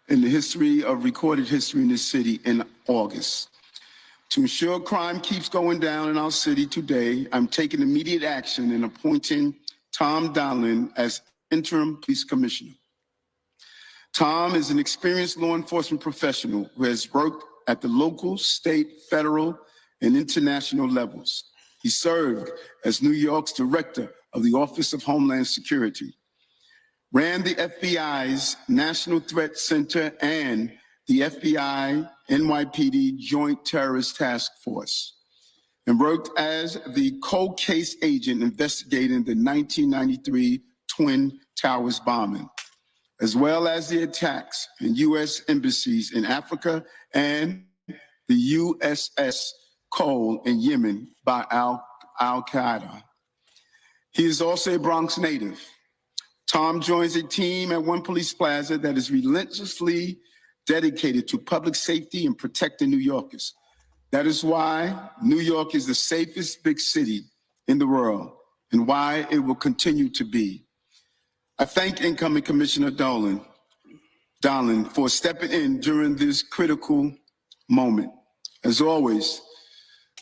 in the history of recorded history in this city in August. To ensure crime keeps going down in our city today, I'm taking immediate action in appointing Tom Donlin as interim police commissioner. Tom is an experienced law enforcement professional who has worked at the local, state, federal, and international levels. He served as New York's director of the Office of Homeland Security, ran the FBI's National Threat Center and the FBI NYPD Joint Terrorist Task Force, and worked as the cold case agent investigating the 1993 Twin Towers bombing, as well as the attacks in U.S. embassies in Africa and the USS Cole in Yemen by Al-Qaeda. He is also a Bronx native. Tom joins a team at One Police Plaza that is relentlessly dedicated to public safety and protecting New Yorkers. That is why New York is the safest big city in the world and why it will continue to be. I thank incoming Commissioner Donlin for stepping in during this critical moment. As always,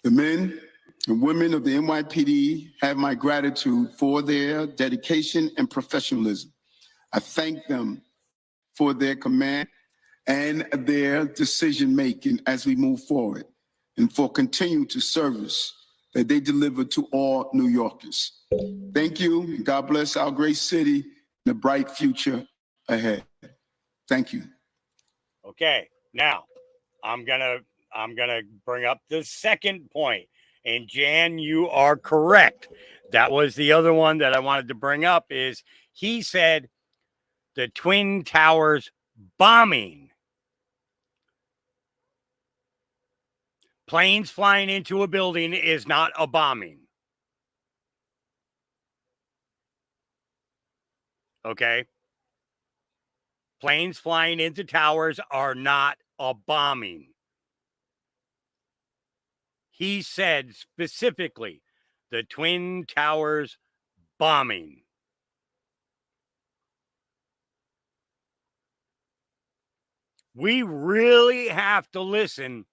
the men and women of the NYPD have my gratitude for their dedication and professionalism. I thank them for their command and their decision-making as we move forward, and for continuing to service that they deliver to all New Yorkers. Thank you, and God bless our great city and the bright future ahead. Thank you. Okay, now I'm gonna bring up the second point. And Jan, you are correct. That was the other one that I wanted to bring up. Is he said the Twin Towers bombing, planes flying into a building is not a bombing. Okay, planes flying into towers are not a bombing. He said specifically the Twin Towers bombing. We really have to listen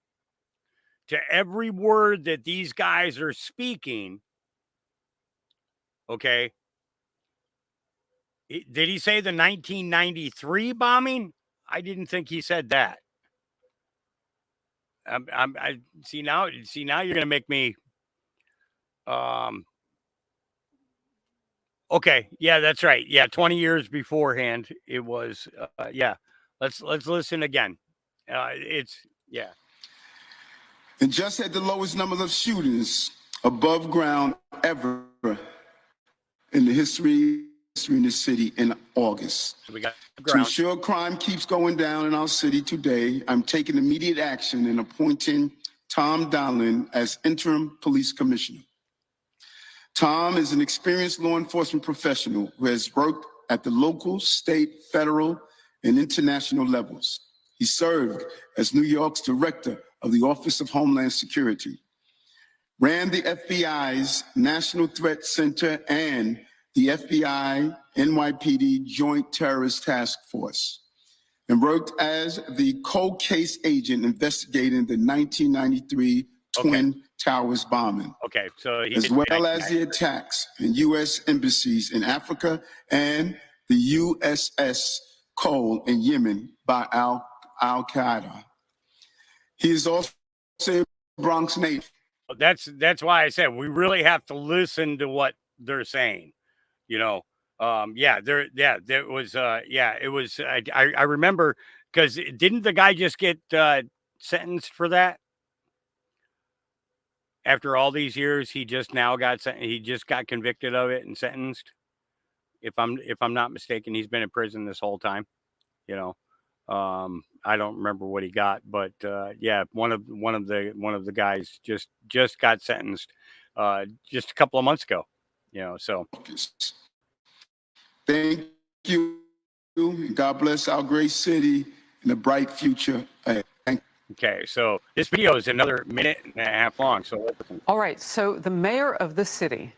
to every word that these guys are speaking. Okay. Did he say the 1993 bombing? I didn't think he said that. I see now you're going to make me okay, yeah, that's right. Yeah, 20 years beforehand it was yeah. Let's listen again. It's yeah. And just had the lowest number of shootings above ground ever in the history in this city in August. We got to ensure crime keeps going down in our city today, I'm taking immediate action in appointing Tom Donlin as interim police commissioner. Tom is an experienced law enforcement professional who has worked at the local, state, federal, and international levels. He served as New York's director of the Office of Homeland Security, ran the FBI's National Threat Center and the FBI NYPD Joint Terrorist Task Force, and worked as the cold case agent investigating the 1993 Twin Towers bombing. Okay, so as well as the attacks in U.S. embassies in Africa and the USS Cole in Yemen by Al-Qaeda. He is also a Bronx native. That's why I said we really have to listen to what they're saying. You know, there was it was I remember, because didn't the guy just get sentenced for that? After all these years, he just got convicted of it and sentenced. If I'm not mistaken, he's been in prison this whole time. You know, I don't remember what he got, but yeah, one of the guys just got sentenced just a couple of months ago. You know, so thank you. God bless our great city and a bright future ahead. Thank you. Okay, so this video is another minute and a half long. So listen. All right, so the mayor of the city,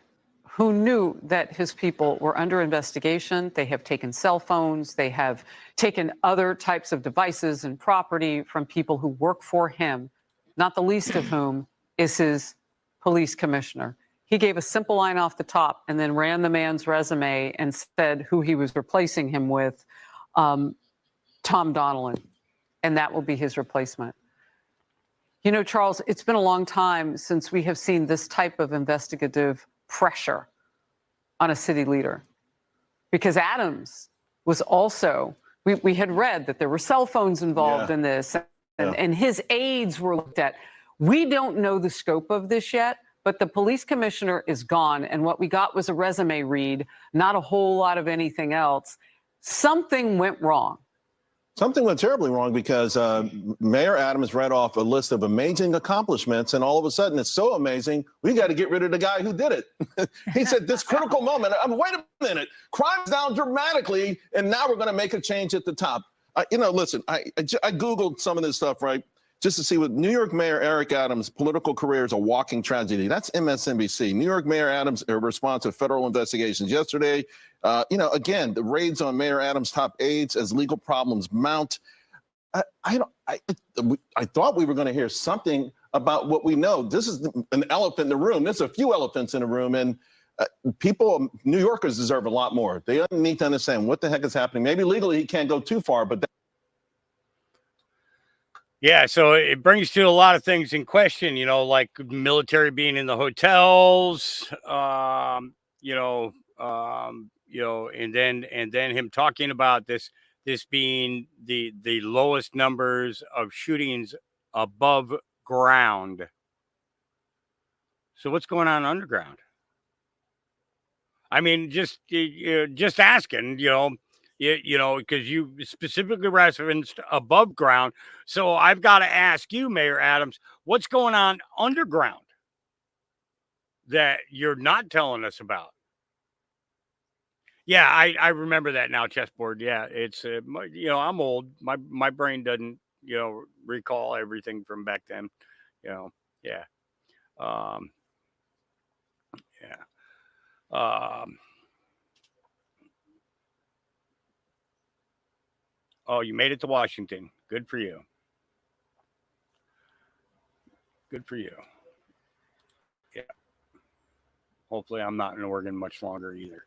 who knew that his people were under investigation, they have taken cell phones, they have taken other types of devices and property from people who work for him, not the least of whom is his police commissioner. He gave a simple line off the top and then ran the man's resume and said who he was replacing him with, Tom Donnellan, and that will be his replacement. You know, Charles, it's been a long time since we have seen this type of investigative pressure on a city leader, because Adams was also, we had read that there were cell phones involved in this, and his aides were looked at. We don't know the scope of this yet, but the police commissioner is gone, and what we got was a resume read, not a whole lot of anything else. Something went wrong. Something went terribly wrong because Mayor Adams read off a list of amazing accomplishments, and all of a sudden it's so amazing, we got to get rid of the guy who did it. He said, this critical moment, wait a minute, crime's down dramatically, and now we're going to make a change at the top. You know, listen, I Googled some of this stuff, right, just to see what New York Mayor Eric Adams' political career is a walking tragedy. That's MSNBC. New York Mayor Adams' response to federal investigations yesterday. You know, again, the raids on Mayor Adams' top aides as legal problems mount. I thought we were going to hear something about what we know. This is an elephant in the room. There's a few elephants in the room, and people, New Yorkers deserve a lot more. They need to understand what the heck is happening. Maybe legally he can't go too far, but Yeah, so it brings to a lot of things in question, you know, like military being in the hotels, you know, and then him talking about this being the lowest numbers of shootings above ground. So what's going on underground? I mean, just asking, you know, because you specifically referenced above ground. So I've got to ask you, Mayor Adams, what's going on underground that you're not telling us about? Yeah, I remember that now, chessboard. Yeah, it's, you know, I'm old. My brain doesn't, you know, recall everything from back then, you know. Yeah. Oh, you made it to Washington. Good for you. Good for you. Yeah. Hopefully I'm not in Oregon much longer either.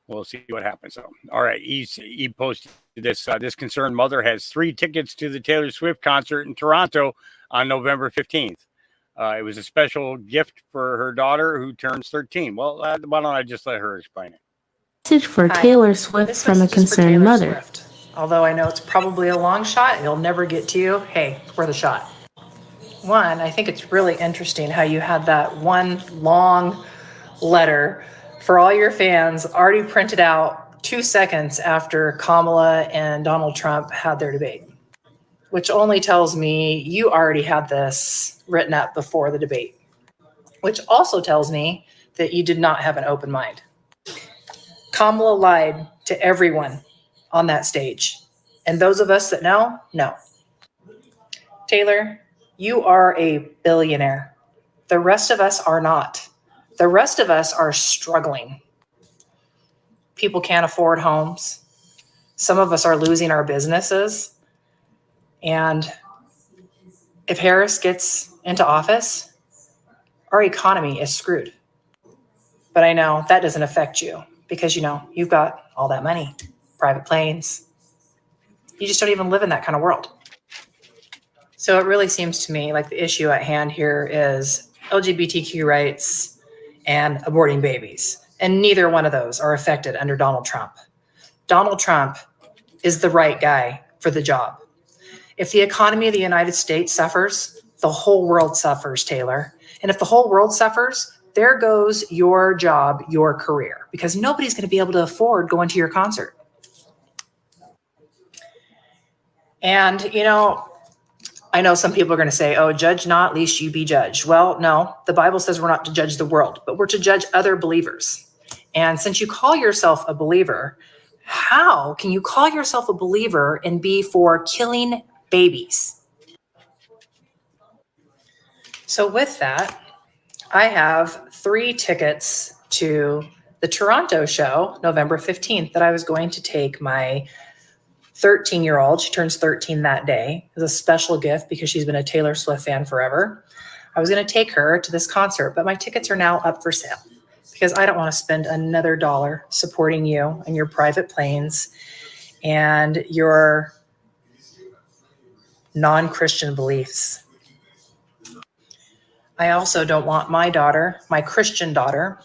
We'll see what happens. So, all right. He posted this. This concerned mother has 3 tickets to the Taylor Swift concert in Toronto on November 15th. It was a special gift for her daughter who turns 13. Well, why don't I just let her explain it? Message for Taylor Swift from a concerned mother. Swift. Although I know it's probably a long shot, it'll never get to you. Hey, worth a shot. One, I think it's really interesting how you had that one long letter for all your fans already printed out 2 seconds after Kamala and Donald Trump had their debate, which only tells me you already had this written up before the debate, which also tells me that you did not have an open mind. Kamala lied to everyone on that stage. And those of us that know. Taylor, you are a billionaire. The rest of us are not. The rest of us are struggling. People can't afford homes. Some of us are losing our businesses. And if Harris gets into office, our economy is screwed. But I know that doesn't affect you because, you know, you've got all that money, private planes. You just don't even live in that kind of world. So it really seems to me like the issue at hand here is LGBTQ rights and aborting babies. And neither one of those are affected under Donald Trump. Donald Trump is the right guy for the job. If the economy of the United States suffers, the whole world suffers, Taylor. And if the whole world suffers, there goes your job, your career, because nobody's going to be able to afford going to your concert. And, you know, I know some people are going to say, oh, judge not, lest you be judged. Well, no, the Bible says we're not to judge the world, but we're to judge other believers. And since you call yourself a believer, How can you call yourself a believer and be for killing babies? So with that, I have 3 tickets to the Toronto show, November 15th, that I was going to take my 13-year-old. She turns 13 that day. As a special gift because she's been a Taylor Swift fan forever. I was going to take her to this concert, but my tickets are now up for sale because I don't want to spend another dollar supporting you and your private planes and your non-Christian beliefs. I also don't want my daughter, my Christian daughter,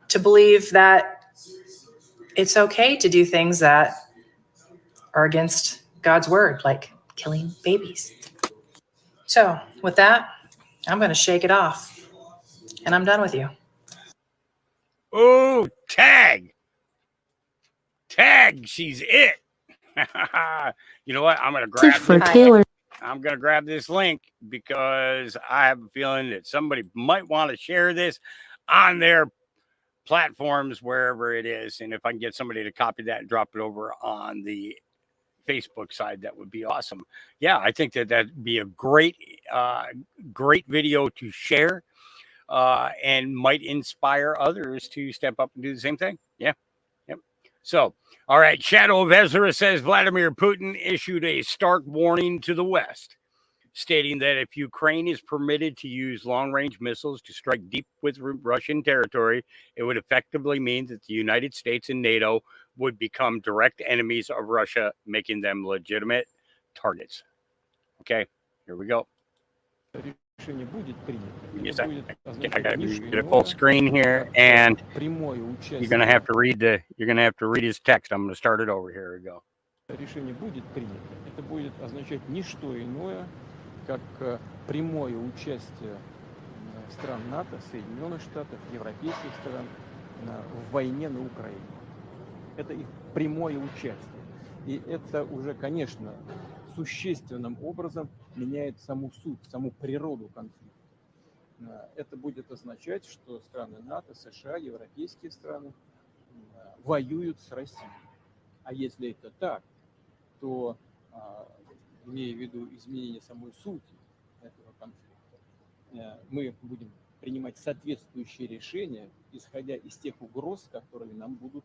to believe that it's okay to do things that are against God's word, like killing babies. So with that, I'm going to shake it off and I'm done with you. Oh, tag. She's it. You know what? I'm going to grab for this. Taylor. I'm going to grab this link because I have a feeling that somebody might want to share this on their platforms, wherever it is. And if I can get somebody to copy that and drop it over on the Facebook side, that would be awesome. Yeah, I think that'd be a great video to share and might inspire others to step up and do the same thing. Yeah. Yep. So, all right. Shadow of Ezra says Vladimir Putin issued a stark warning to the West, stating that if Ukraine is permitted to use long-range missiles to strike deep with Russian territory, it would effectively mean that the United States and NATO would become direct enemies of Russia, making them legitimate targets. Okay, here we go. Yes, I got to get a full screen here, and you're going to have to read his text. I'm going to start it over. Here we go. Решение будет принято. Это будет означать не что иное, как прямое участие стран НАТО, Соединенных Штатов, европейских стран в войне на Украине. Это их прямое участие. И это уже, конечно, существенным образом меняет саму суть, саму природу конфликта. Это будет означать, что страны НАТО, США, европейские страны воюют с Россией. А если это так, то, имея в виду изменение самой сути этого конфликта, мы будем принимать соответствующие решения, исходя из тех угроз, которые нам будут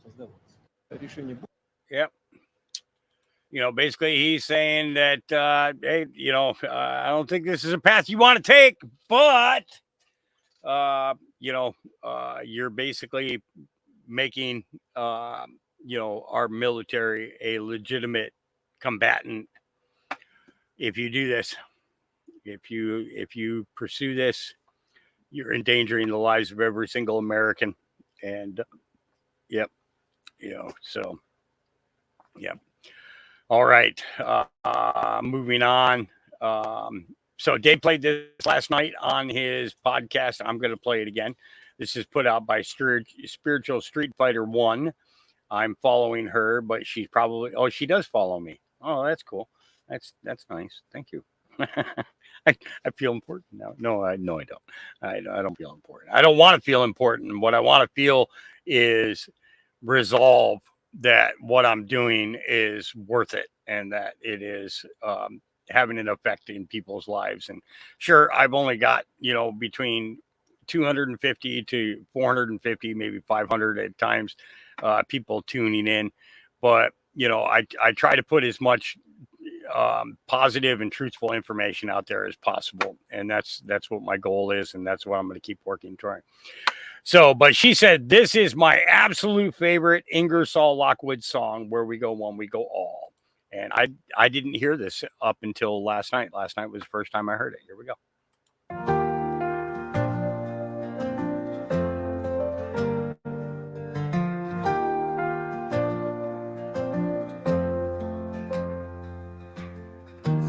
создаваться. Решение будет. Yep. You know, basically he's saying that, hey, you know, I don't think this is a path you want to take, but, you know, you're basically making, you know, our military a legitimate combatant. If you do this, if you pursue this, you're endangering the lives of every single American. And yep, you know, so yep. All right. Moving on. So Dave played this last night on his podcast. I'm going to play it again. This is put out by Spiritual Street Fighter 1. I'm following her, but she's probably, oh, she does follow me. Oh, that's cool. That's nice. Thank you. I feel important now. No, I don't. I don't feel important. I don't want to feel important. What I want to feel is resolve that what I'm doing is worth it and that it is having an effect in people's lives. And sure, I've only got, you know, between 250 to 450, maybe 500 at times, people tuning in. But, you know, I try to put as much positive and truthful information out there as possible. And that's what my goal is. And that's what I'm going to keep working, trying. So, but she said, this is my absolute favorite Ingersoll Lockwood song, Where We Go One, We Go All. And I didn't hear this up until last night. Last night was the first time I heard it. Here we go.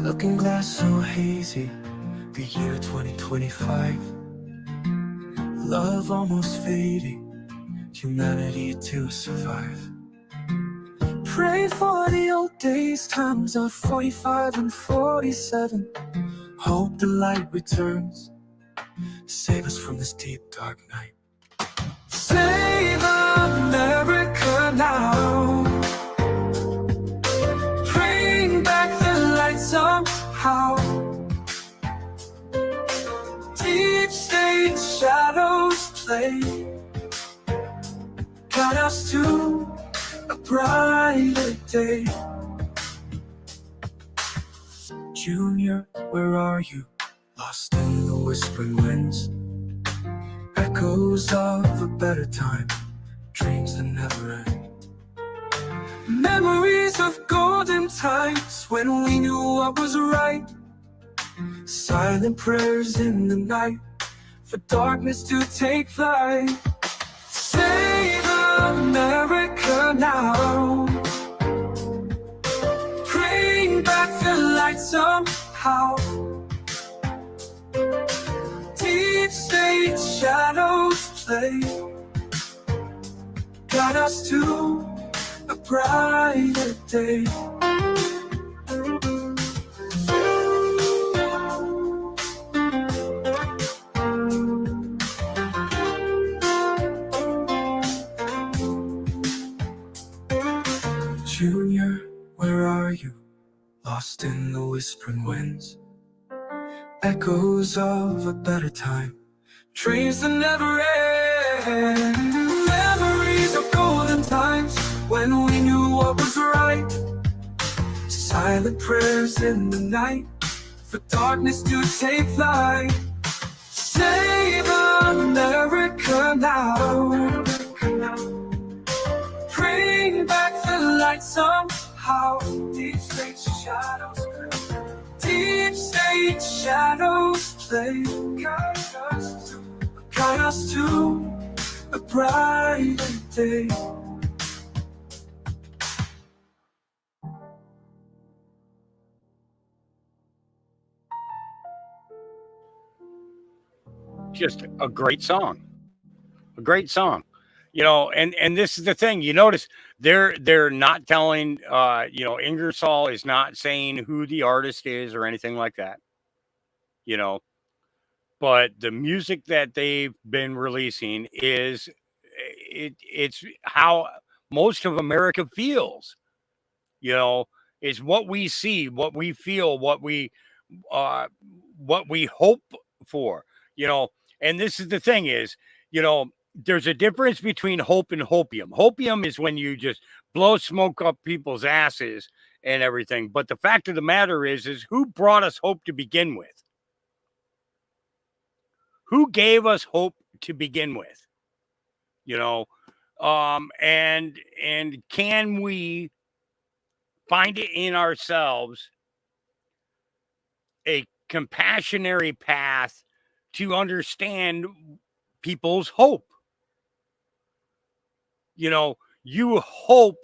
Looking glass so hazy, the year 2025. Love almost fading, humanity to survive. Pray for the old days, times of 45 and 47. Hope the light returns, save us from this deep dark night. Save America now. Bring back the light somehow. Deep state shadows play, got us to a brighter day. Junior, where are you? Lost in the whispering winds, echoes of a better time, dreams that never end. Memories of golden times when we knew what was right. Silent prayers in the night for darkness to take flight. Save America now. Bring back the light somehow. Deep state shadows play, got us to a brighter day. Junior, where are you? Lost in the whispering winds, echoes of a better time, dreams that never end. Memories of golden times when we knew what was right. Silent prayers in the night for darkness to take flight. Save America now. Bring back the light somehow. Deep state shadows play. Deep state shadows play. Guide us to a brighter day. Just a great song. A great song. You know, and this is the thing. You notice they're not telling Ingersoll is not saying who the artist is or anything like that. You know, but the music that they've been releasing is it's how most of America feels. You know, it's what we see, what we feel, what we hope for. You know, and this is the thing is, you know, there's a difference between hope and hopium. Hopium is when you just blow smoke up people's asses and everything. But the fact of the matter is who brought us hope to begin with? Who gave us hope to begin with? You know, and can we find it in ourselves a compassionary path to understand people's hope? You know, you hope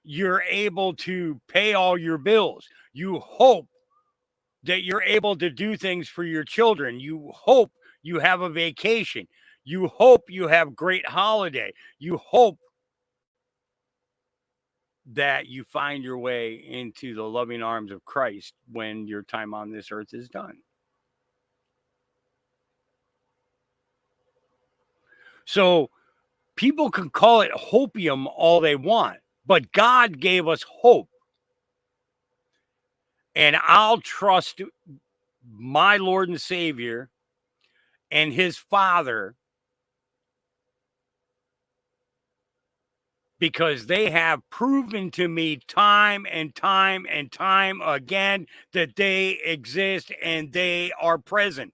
you're able to pay all your bills. You hope that you're able to do things for your children. You hope you have a vacation. You hope you have great holiday. You hope that you find your way into the loving arms of Christ when your time on this earth is done. So people can call it hopium all they want, but God gave us hope. And I'll trust my Lord and Savior and his Father because they have proven to me time and time and time again that they exist and they are present.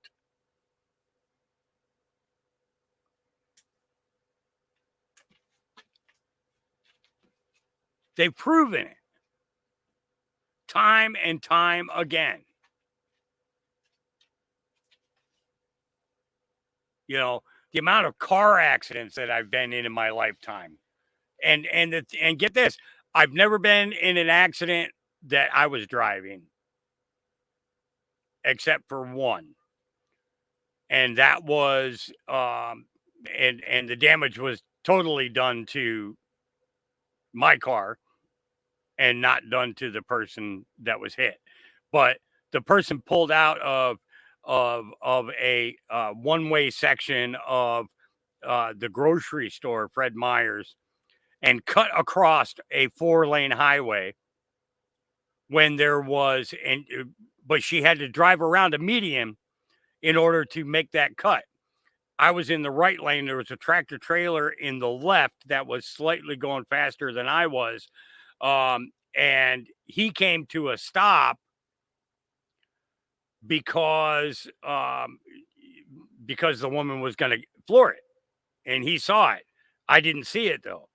They've proven it time and time again. You know, the amount of car accidents that I've been in my lifetime. And get this, I've never been in an accident that I was driving except for one. And that was and the damage was totally done to my car and not done to the person that was hit. But the person pulled out of a one-way section of the grocery store, Fred Meyer's, and cut across a 4-lane highway when there was, but she had to drive around a median in order to make that cut. I was in the right lane. There was a tractor trailer in the left that was slightly going faster than I was. And he came to a stop because the woman was going to floor it, and he saw it. I didn't see it though.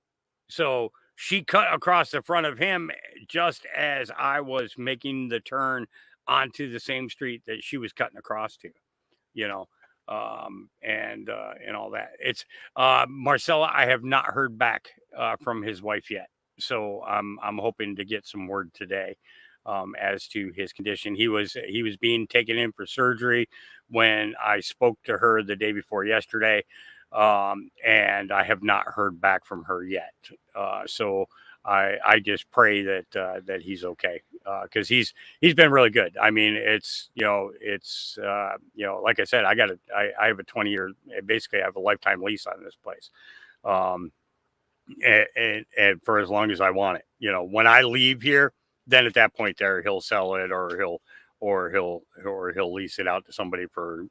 So she cut across the front of him just as I was making the turn onto the same street that she was cutting across to, you know, and all that. It's Marcella. I have not heard back from his wife yet, so I'm hoping to get some word today as to his condition. He was being taken in for surgery when I spoke to her the day before yesterday. And I have not heard back from her yet. So I just pray that he's okay. Cause he's been really good. I mean, it's like I said, I have a 20-year, basically I have a lifetime lease on this place. And for as long as I want it, when I leave here, then at that point there, he'll sell it or he'll lease it out to somebody for,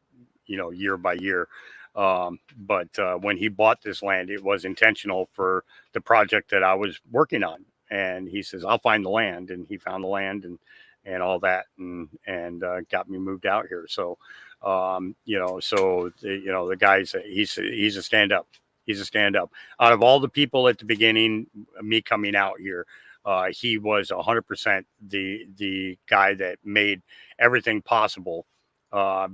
year by year. But when he bought this land, it was intentional for the project that I was working on. And he says, I'll find the land. And he found the land and all that and got me moved out here. So, the guy's, he's a stand up. He's a stand up. Out of all the people at the beginning, me coming out here, he was 100% the guy that made everything possible.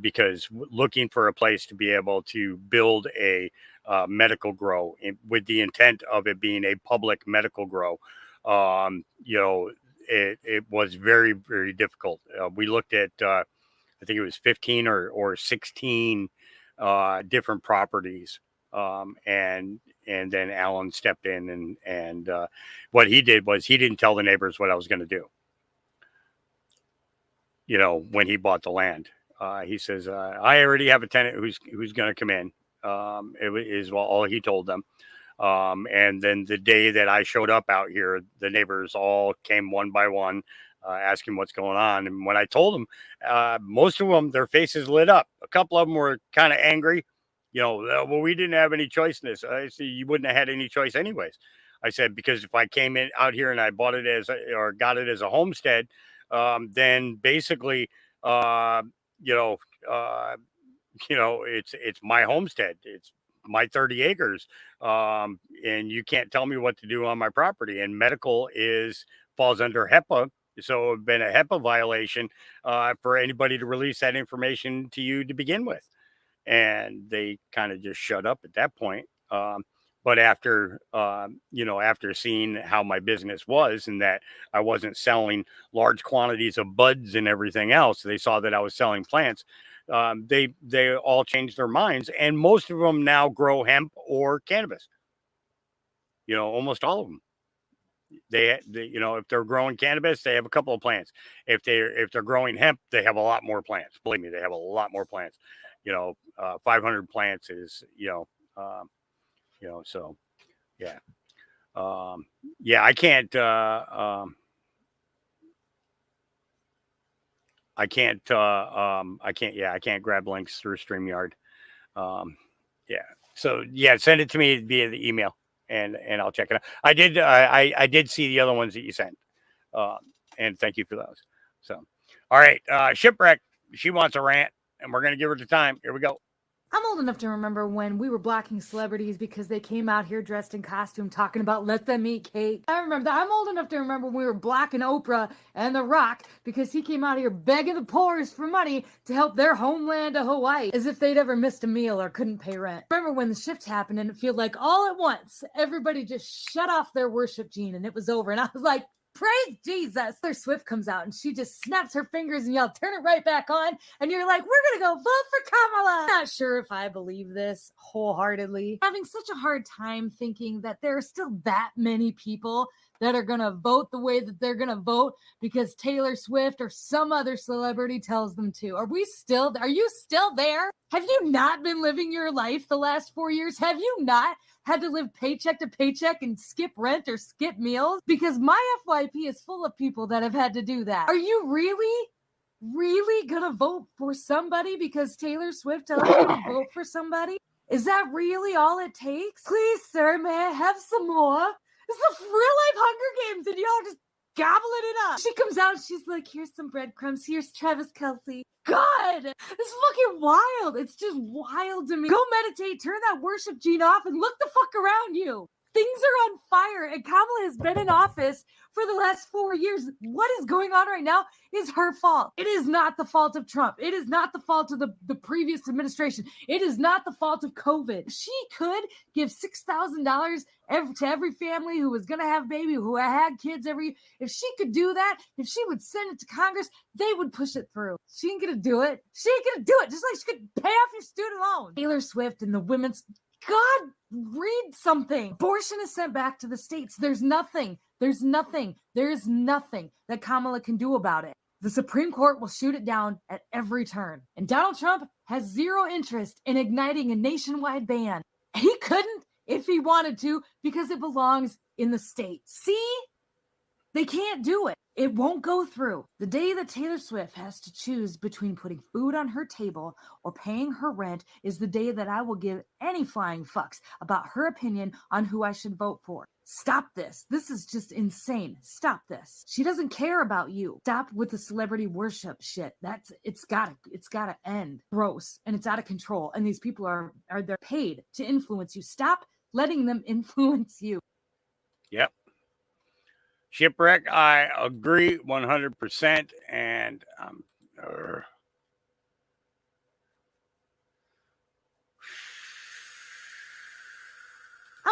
Because looking for a place to be able to build a medical grow with the intent of it being a public medical grow, it was very, very difficult. We looked at, I think it was 15 or 16 different properties. And then Alan stepped in and what he did was he didn't tell the neighbors what I was going to do, when he bought the land. He says, I already have a tenant who's going to come in. It is all he told them. And then the day that I showed up out here, the neighbors all came one by one, asking what's going on. And when I told them, most of them, their faces lit up. A couple of them were kind of angry. Well, we didn't have any choice in this. I said, you wouldn't have had any choice anyways. I said, because if I came in out here and I bought it or got it as a homestead, then basically, it's my homestead. It's my 30 acres. And you can't tell me what to do on my property. And medical falls under HEPA. So it's been a HEPA violation for anybody to release that information to you to begin with. And they kind of just shut up at that point. But after seeing how my business was and that I wasn't selling large quantities of buds and everything else, they saw that I was selling plants. They all changed their minds, and most of them now grow hemp or cannabis. Almost all of them. They if they're growing cannabis, they have a couple of plants. If they're growing hemp, they have a lot more plants. Believe me, they have a lot more plants. 500 plants is so yeah. I can't I can't grab links through StreamYard. So send it to me via the email and I'll check it out. I did see the other ones that you sent. And thank you for those. So, all right. Shipwreck, she wants a rant and we're going to give her the time. Here we go. I'm old enough to remember when we were blocking celebrities because they came out here dressed in costume talking about let them eat cake. I remember that. I'm old enough to remember when we were blocking Oprah and The Rock because he came out here begging the poorest for money to help their homeland of Hawaii as if they'd ever missed a meal or couldn't pay rent. Remember when the shift happened and it felt like all at once, everybody just shut off their worship gene and it was over. And I was like, praise Jesus. Taylor Swift comes out and she just snaps her fingers and y'all turn it right back on. And you're like, we're going to go vote for Kamala. I'm not sure if I believe this wholeheartedly. Having such a hard time thinking that there are still that many people that are going to vote the way that they're going to vote because Taylor Swift or some other celebrity tells them to. Are you still there? Have you not been living your life the last 4 years? Have you not had to live paycheck to paycheck and skip rent or skip meals? Because my FYP is full of people that have had to do that. Are you really gonna vote for somebody because Taylor Swift tells you to vote for somebody? Is that really all it takes? Please, sir, may I have some more? This is real life Hunger Games and y'all just gobbling it up. She comes out, she's like, here's some breadcrumbs, here's Travis Kelce. God, this is fucking wild. It's just wild to me. Go meditate, turn that worship gene off, and look the fuck around you. Things are on fire, and Kamala has been in office for the last 4 years. What is going on right now is her fault. It is not the fault of Trump. It is not the fault of the previous administration. It is not the fault of COVID. She could give $6,000 to every family who was going to have a baby, who had kids if she could do that, if she would send it to Congress, they would push it through. She ain't going to do it. She ain't going to do it. Just like she could pay off your student loan. Taylor Swift and the women's, God, read something. Abortion is sent back to the states. There's nothing that Kamala can do about it. The Supreme Court will shoot it down at every turn. And Donald Trump has zero interest in igniting a nationwide ban. He couldn't if he wanted to because it belongs in the states. See? They can't do it. It won't go through. The day that Taylor Swift has to choose between putting food on her table or paying her rent is the day that I will give any flying fucks about her opinion on who I should vote for. Stop this. This is just insane. Stop this. She doesn't care about you. Stop with the celebrity worship shit. It's gotta end. Gross. And it's out of control. And these people they're paid to influence you. Stop letting them influence you. Yep. Shipwreck, I agree 100%. And I'm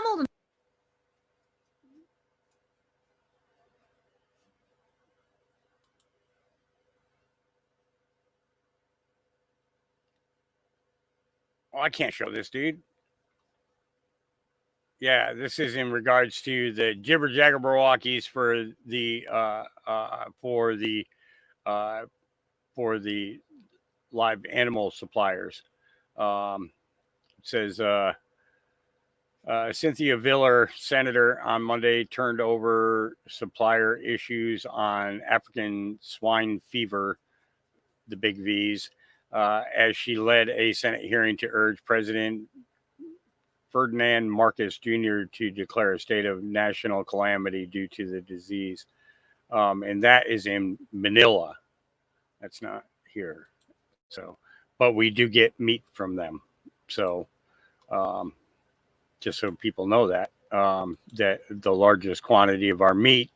old enough. Oh, I can't show this, dude. Yeah, this is in regards to the jibber jabberwockies for the live animal suppliers. It says Cynthia Viller, senator, on Monday turned over supplier issues on African swine fever, the big V's, as she led a Senate hearing to urge President Ferdinand Marcos Jr. to declare a state of national calamity due to the disease. And that is in Manila. That's not here. So, but we do get meat from them. So, just so people know that, that the largest quantity of our meat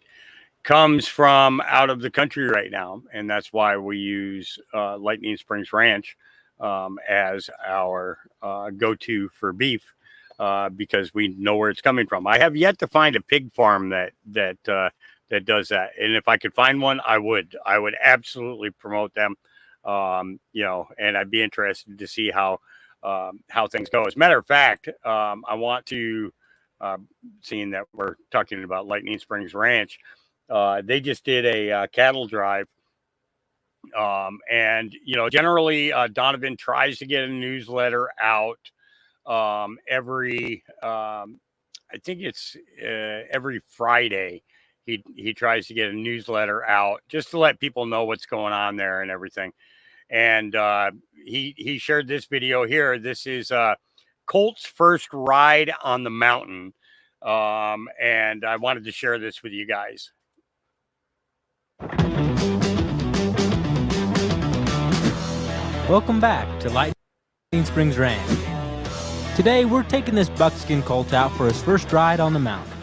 comes from out of the country right now. And that's why we use Lightning Springs Ranch as our go-to for beef. Because we know where it's coming from. I have yet to find a pig farm that does that. And if I could find one, I would absolutely promote them. And I'd be interested to see how things go. As a matter of fact, I want to, seeing that we're talking about Lightning Springs Ranch, they just did a cattle drive. And generally Donovan tries to get a newsletter out every I think it's every Friday he tries to get a newsletter out just to let people know what's going on there and everything. And he shared this video here. This is Colt's first ride on the mountain. And I wanted to share this with you guys. Welcome back to Lightning Springs Ranch. Today, we're taking this buckskin colt out for his first ride on the mountain.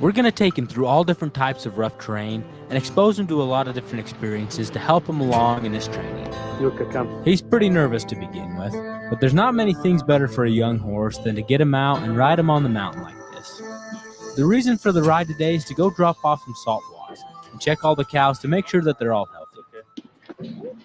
We're going to take him through all different types of rough terrain and expose him to a lot of different experiences to help him along in his training. He's pretty nervous to begin with, but there's not many things better for a young horse than to get him out and ride him on the mountain like this. The reason for the ride today is to go drop off some salt walks and check all the cows to make sure that they're all healthy.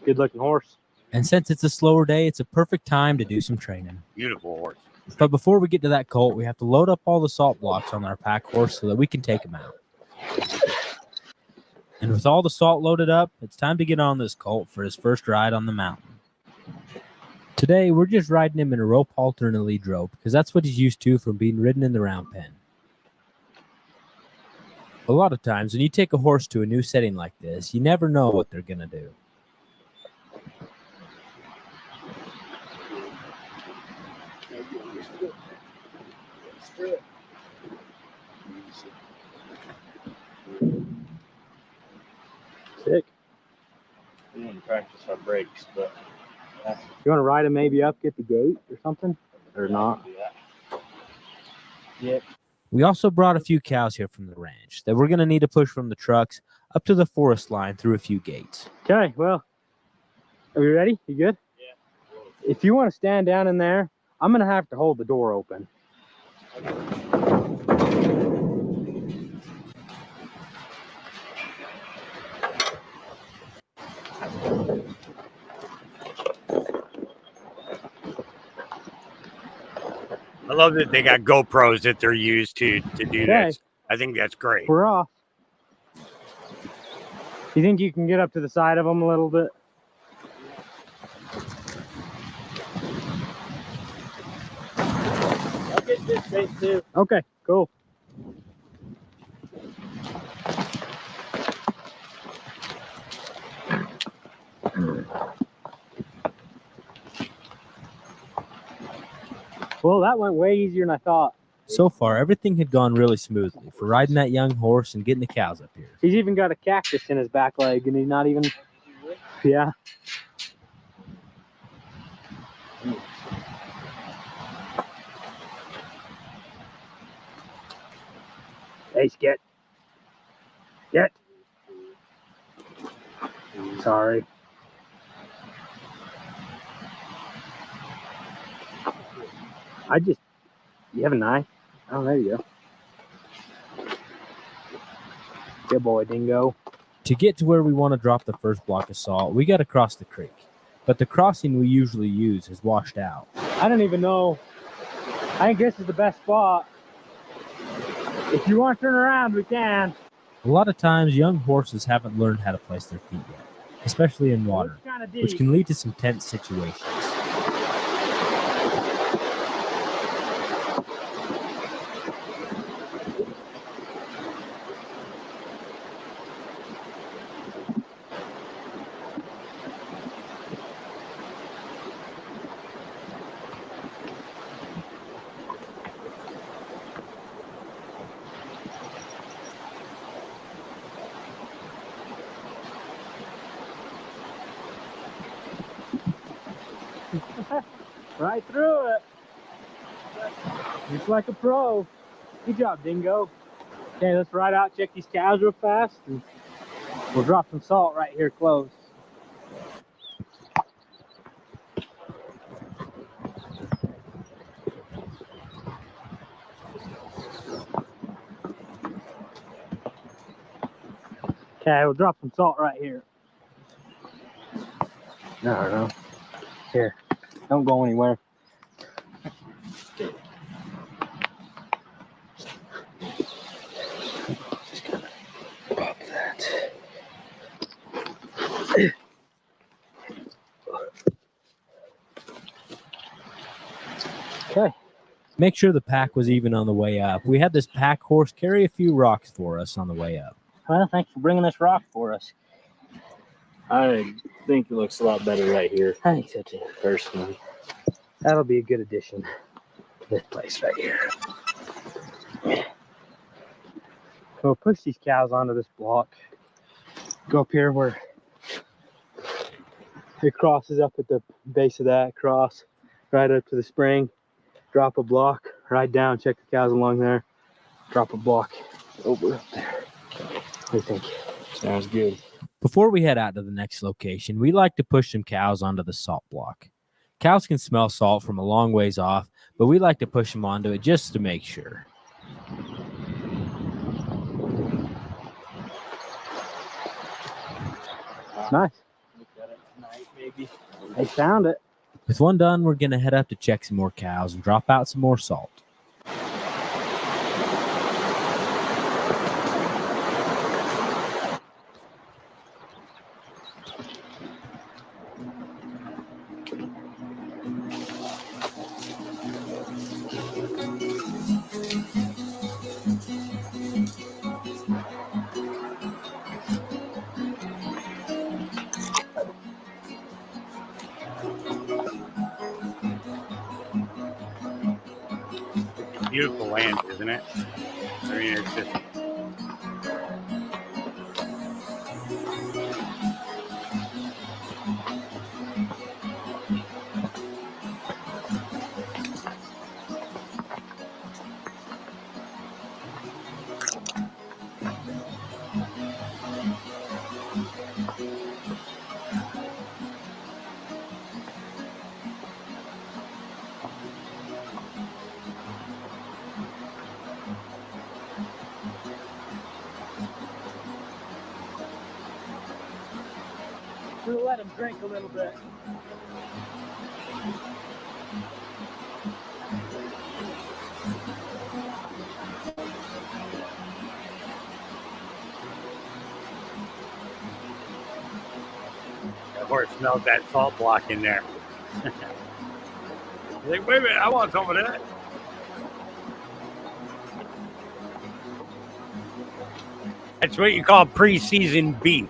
Good looking horse. And since it's a slower day, it's a perfect time to do some training. Beautiful horse. But before we get to that colt, we have to load up all the salt blocks on our pack horse so that we can take him out. And with all the salt loaded up, it's time to get on this colt for his first ride on the mountain. Today, we're just riding him in a rope halter and a lead rope because that's what he's used to from being ridden in the round pen. A lot of times, when you take a horse to a new setting like this, you never know what they're going to do. Sick. We want to practice our brakes, but you want to ride him maybe up, get the gate or something, or not? Yep. We also brought a few cows here from the ranch that we're going to need to push from the trucks up to the forest line through a few gates. Okay, well, are we ready? You good? Yeah. If you want to stand down in there, I'm going to have to hold the door open. I love that they got GoPros that they're used to do this. I think that's great. We're off. You think you can get up to the side of them a little bit? I'll get this bait too. Okay, cool. Well, that went way easier than I thought. So far, everything had gone really smoothly for riding that young horse and getting the cows up here. He's even got a cactus in his back leg, and he's not even... Yeah. Hey, Skit. Get. Sorry. You have a knife? Oh, there you go. Good boy, Dingo. To get to where we want to drop the first block of salt, we got to cross the creek. But the crossing we usually use has washed out. I don't even know. I think this is the best spot. If you want to turn around, we can. A lot of times, young horses haven't learned how to place their feet yet, especially in water, which can lead to some tense situations. Right through it. Just like a pro. Good job, Dingo. Okay, let's ride out, check these cows real fast, and we'll drop some salt right here close. Okay, we'll drop some salt right here. No. Here, don't go anywhere. Just gonna pop that. Okay. Make sure the pack was even on the way up. We had this pack horse carry a few rocks for us on the way up. Well, thanks for bringing this rock for us. I think it looks a lot better right here. I think so too. Personally. That'll be a good addition to this place right here. We'll push these cows onto this block. Go up here where it crosses up at the base of that, cross right up to the spring, drop a block, ride down, check the cows along there, drop a block over up there. What do you think? Sounds good. Before we head out to the next location, we like to push some cows onto the salt block. Cows can smell salt from a long ways off, but we like to push them onto it just to make sure. Nice. They found it. With one done, we're going to head up to check some more cows and drop out some more salt. Beautiful land, isn't it? I mean, it's just. We'll let him drink a little bit. The horse smells that salt block in there. Like, wait a minute, I want some of that. That's what you call pre-seasoned beef.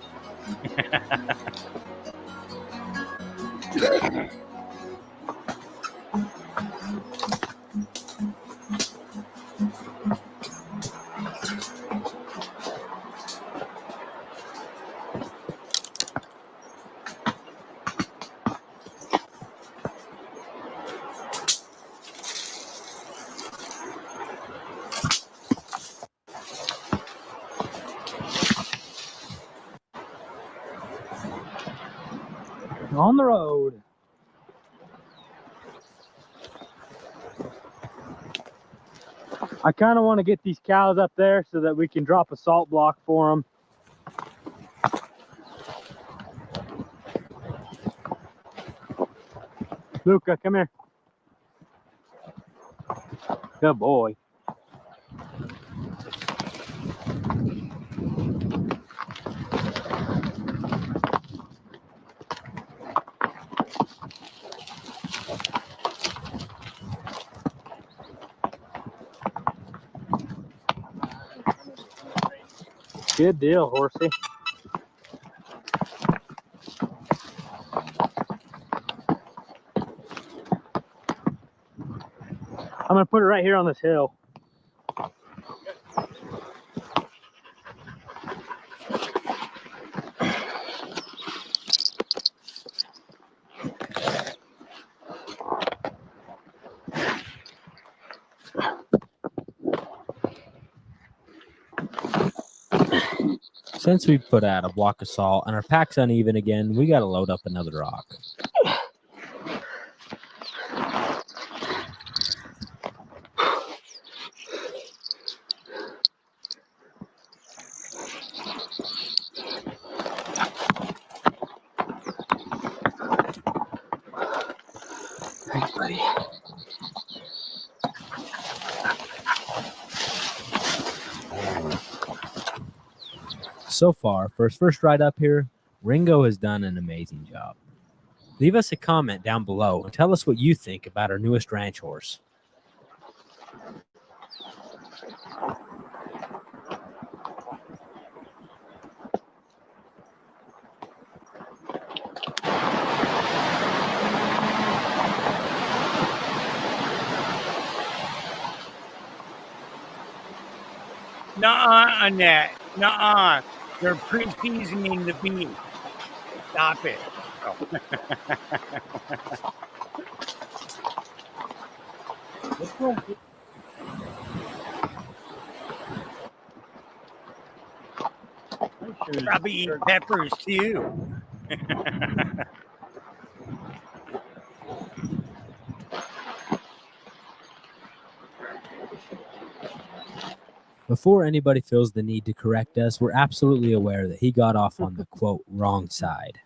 On the road. I kind of want to get these cows up there so that we can drop a salt block for them. Luca, come here. Good boy. Good deal, horsey. I'm gonna put it right here on this hill. Since we put out a block of salt and our pack's uneven again, we gotta load up another rock. Thanks, buddy. So far, for his first ride up here, Ringo has done an amazing job. Leave us a comment down below and tell us what you think about our newest ranch horse. Nuh-uh, Annette. Nuh-uh. They're pre-seasoning the beef. Stop it. Oh. Probably eat peppers too. Before anybody feels the need to correct us, we're absolutely aware that he got off on the, quote, wrong side.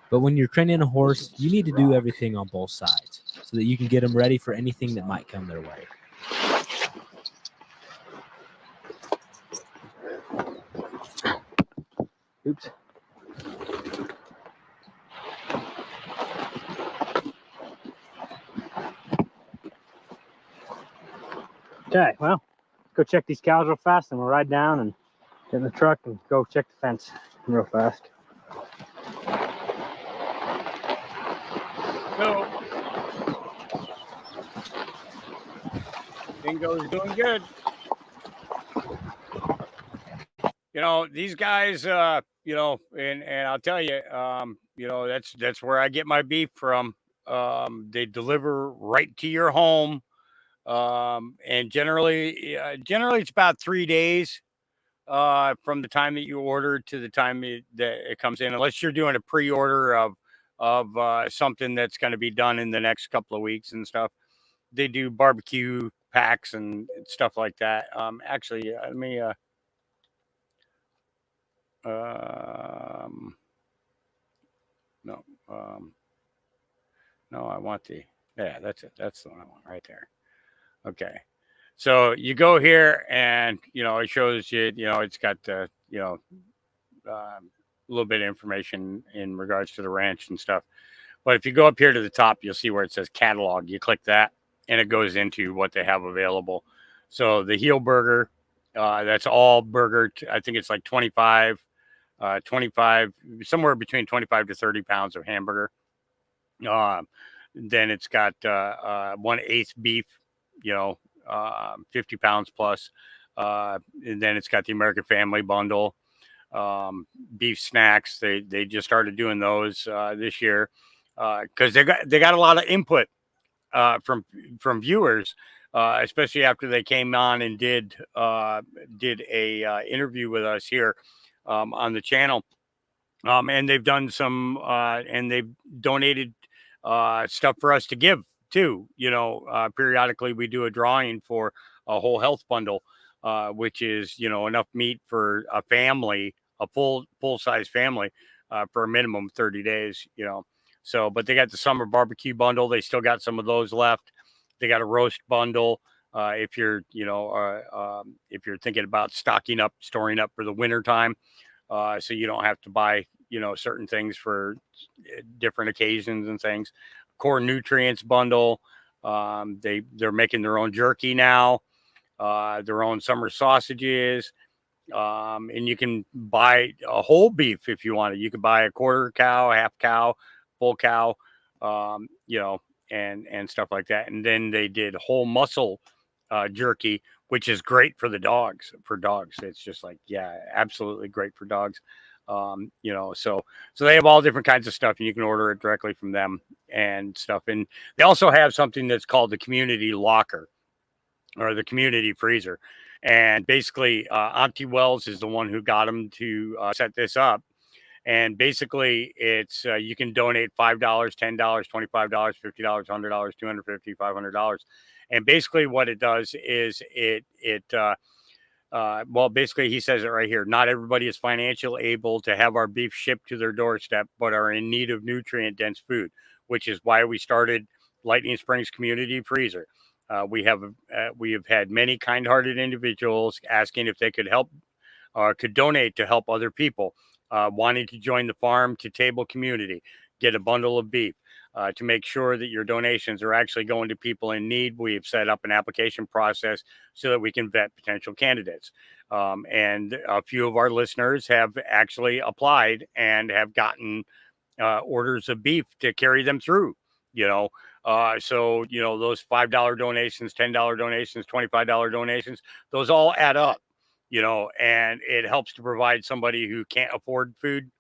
But when you're training a horse, you need to do everything on both sides so that you can get them ready for anything that might come their way. Oops. Okay, well, go check these cows real fast and we'll ride down and get in the truck and go check the fence real fast. So, then Dingo's doing good. You know, these guys, you know, and I'll tell you, you know, that's where I get my beef from. They deliver right to your home. And generally it's about 3 days from the time that you order to the time that it comes in, unless you're doing a pre-order of something that's going to be done in the next couple of weeks and stuff. They do barbecue packs and stuff like that. Actually, let me no, no, I want yeah, that's it. That's the one I want right there. Okay. So you go here and, you know, it shows you, you know, it's got, you know, a little bit of information in regards to the ranch and stuff. But if you go up here to the top, you'll see where it says catalog. You click that and it goes into what they have available. So the heel burger, that's all burger. I think it's like 25, somewhere between 25 to 30 pounds of hamburger. Then it's got 1/8 beef, you know, 50 pounds plus. And then it's got the American Family Bundle, beef snacks. They just started doing those this year because they got a lot of input from viewers, especially after they came on and did a interview with us here on the channel. And they've done some and they've donated stuff for us to give too. You know, periodically we do a drawing for a whole health bundle, which is, you know, enough meat for a family, a full size family, for a minimum of 30 days, you know. So, but they got the summer barbecue bundle. They still got some of those left. They got a roast bundle. If you're, you know, if you're thinking about storing up for the winter time, so you don't have to buy, you know, certain things for different occasions and things. Core nutrients bundle. They're making their own jerky now, their own summer sausages. And you can buy a whole beef if you want it. You can buy a quarter cow, half cow, full cow, you know, and stuff like that. And then they did whole muscle jerky, which is great for the dogs. For dogs, it's just like, yeah, absolutely great for dogs. You know, so they have all different kinds of stuff, and you can order it directly from them and stuff. And they also have something that's called the community locker or the community freezer. And basically, Auntie Wells is the one who got them to set this up. And basically, it's you can donate $5, $10, $25, $50, $100, $250, $500. And basically, what it does is well, basically, he says it right here. Not everybody is financially able to have our beef shipped to their doorstep, but are in need of nutrient-dense food, which is why we started Lightning Springs Community Freezer. We have had many kind-hearted individuals asking if they could help or could donate to help other people wanting to join the farm to table community, get a bundle of beef. To make sure that your donations are actually going to people in need, we've set up an application process so that we can vet potential candidates. And a few of our listeners have actually applied and have gotten orders of beef to carry them through, you know. So, you know, those $5 donations, $10 donations, $25 donations, those all add up, you know, and it helps to provide somebody who can't afford food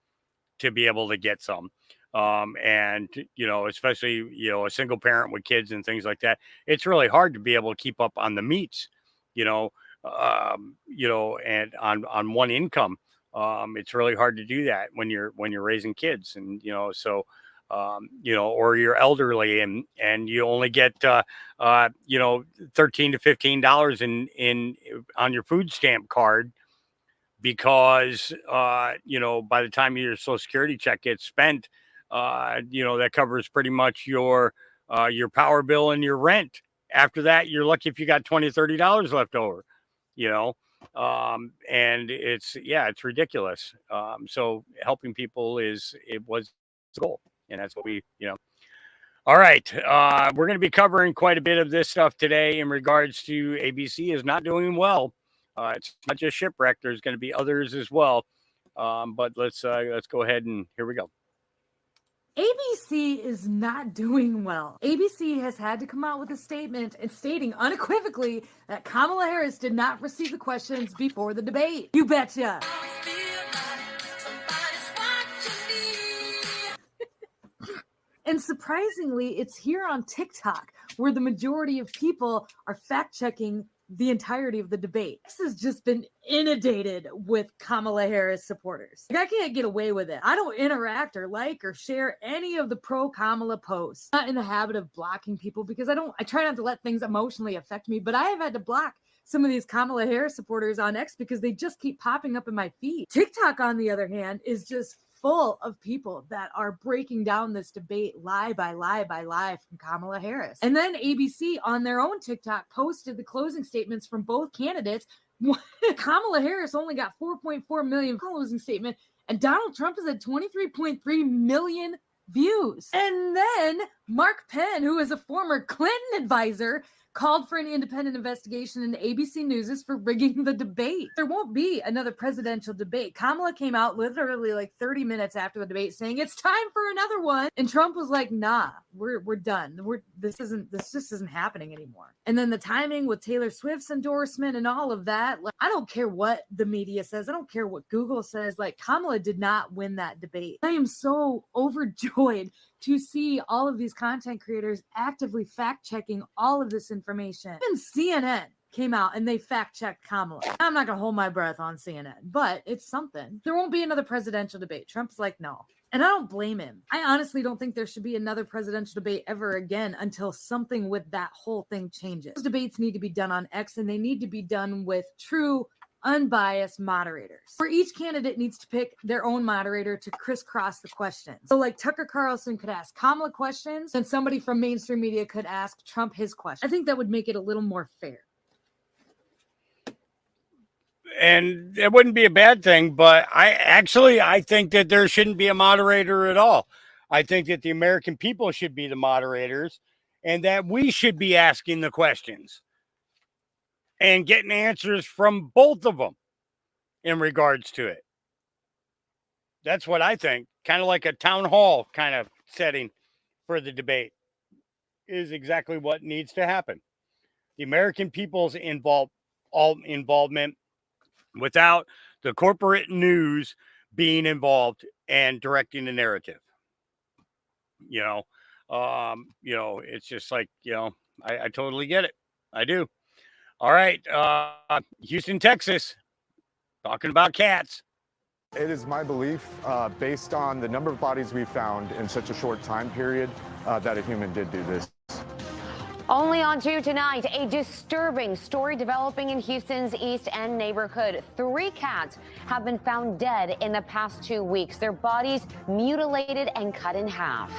to be able to get some. And, you know, especially, you know, a single parent with kids and things like that, it's really hard to be able to keep up on the meats, you know, and on one income. It's really hard to do that when you're raising kids, and, you know, so, you know, or you're elderly and you only get, you know, $13 to $15 in on your food stamp card, because, you know, by the time your Social Security check gets spent, you know, that covers pretty much your power bill and your rent. After that, you're lucky if you got $20, $30 left over, you know. And it's ridiculous. So helping people was the goal, and that's what we, you know. All right. We're going to be covering quite a bit of this stuff today in regards to ABC is not doing well. It's not just shipwreck. There's going to be others as well. But let's go ahead and here we go. ABC is not doing well. ABC has had to come out with a statement and stating unequivocally that Kamala Harris did not receive the questions before the debate. You betcha. And surprisingly, it's here on TikTok where the majority of people are fact-checking the entirety of the debate. This has just been inundated with Kamala Harris supporters. Like, I can't get away with it. I don't interact or like or share any of the pro-Kamala posts. I'm not in the habit of blocking people because I try not to let things emotionally affect me, but I have had to block some of these Kamala Harris supporters on X because they just keep popping up in my feed. TikTok, on the other hand, is just full of people that are breaking down this debate lie by lie by lie from Kamala Harris. And then ABC on their own TikTok posted the closing statements from both candidates. Kamala Harris only got 4.4 million closing statement, and Donald Trump is at 23.3 million views. And then Mark Penn, who is a former Clinton advisor, called for an independent investigation into ABC News for rigging the debate. There won't be another presidential debate. Kamala came out literally like 30 minutes after the debate saying it's time for another one. And Trump was like, nah, we're done. This just isn't happening anymore. And then the timing with Taylor Swift's endorsement and all of that, like, I don't care what the media says. I don't care what Google says. Like, Kamala did not win that debate. I am so overjoyed to see all of these content creators actively fact-checking all of this information. Even CNN came out and they fact-checked Kamala. I'm not going to hold my breath on CNN, but it's something. There won't be another presidential debate. Trump's like, no. And I don't blame him. I honestly don't think there should be another presidential debate ever again until something with that whole thing changes. Those debates need to be done on X, and they need to be done with true unbiased moderators, where each candidate needs to pick their own moderator to crisscross the questions. So like Tucker Carlson could ask Kamala questions and somebody from mainstream media could ask Trump his question. I think that would make it a little more fair. And it wouldn't be a bad thing, but I think that there shouldn't be a moderator at all. I think that the American people should be the moderators and that we should be asking the questions and getting answers from both of them in regards to it. That's what I think. Kind of like a town hall kind of setting for the debate is exactly what needs to happen. The American people's involvement without the corporate news being involved and directing the narrative. It's just like, I totally get it. I do. All right. Houston, Texas, talking about cats. It is my belief, based on the number of bodies we found in such a short time period, that a human did do this. Only on 2 tonight, a disturbing story developing in Houston's East End neighborhood. 3 cats have been found dead in the past 2 weeks, their bodies mutilated and cut in half.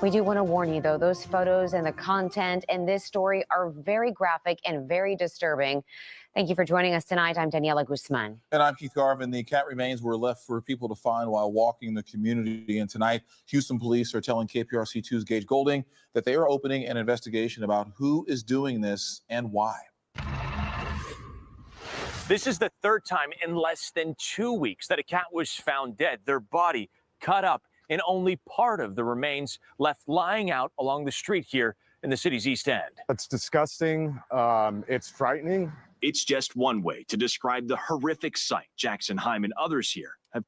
We do want to warn you, though, those photos and the content in this story are very graphic and very disturbing. Thank you for joining us tonight. I'm Daniela Guzman. And I'm Keith Garvin. The cat remains were left for people to find while walking the community. And tonight, Houston police are telling KPRC2's Gage Golding that they are opening an investigation about who is doing this and why. This is the 3rd time in less than 2 weeks that a cat was found dead, their body cut up, and only part of the remains left lying out along the street here in the city's East End. It's disgusting. It's frightening. It's just one way to describe the horrific sight Jackson Heim and others here have.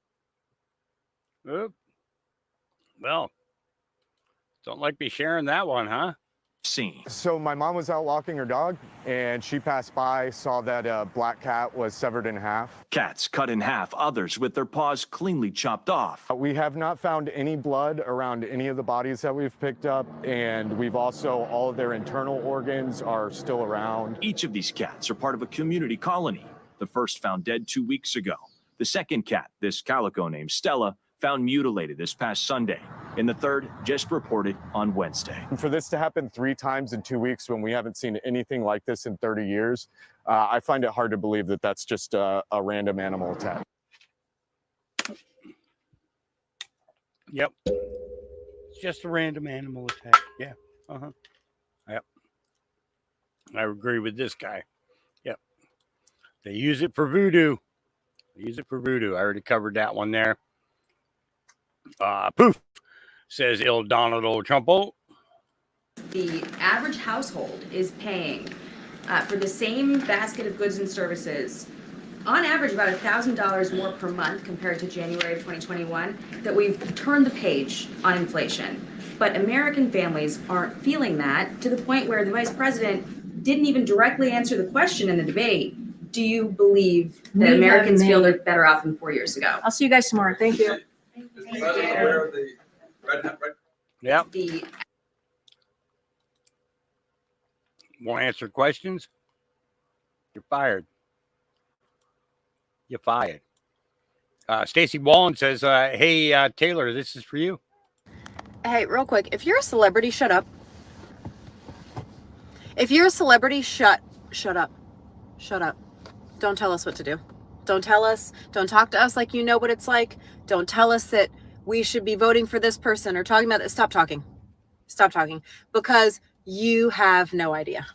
Well, don't like me sharing that one, huh? Seen. So my mom was out walking her dog, and she passed by, saw that a black cat was severed in half. Cats cut in half, others with their paws cleanly chopped off. We have not found any blood around any of the bodies that we've picked up, and we've also, all of their internal organs are still around. Each of these cats are part of a community colony. The first found dead 2 weeks ago. The second cat, this calico named Stella, found mutilated this past Sunday. And the third just reported on Wednesday. And for this to happen 3 times in 2 weeks when we haven't seen anything like this in 30 years, I find it hard to believe that that's just a random animal attack. Yep. It's just a random animal attack. Yeah. Yep. I agree with this guy. Yep. They use it for voodoo. I already covered that one there. Poof. says Il Donaldo Trumpo. The average household is paying for the same basket of goods and services, on average, about $1,000 more per month compared to January of 2021, that we've turned the page on inflation. But American families aren't feeling that, to the point where the vice president didn't even directly answer the question in the debate. Do you believe that Americans feel they're better off than 4 years ago? I'll see you guys tomorrow. Thank you. Yeah. Won't answer questions? You're fired. You're fired. Stacey Wallen says, hey, Taylor, this is for you. Hey, real quick, if you're a celebrity, shut up. If you're a celebrity, shut up. Shut up. Don't tell us what to do. Don't tell us. Don't talk to us like you know what it's like. Don't tell us that we should be voting for this person or talking about this. Stop talking. Stop talking. Because you have no idea.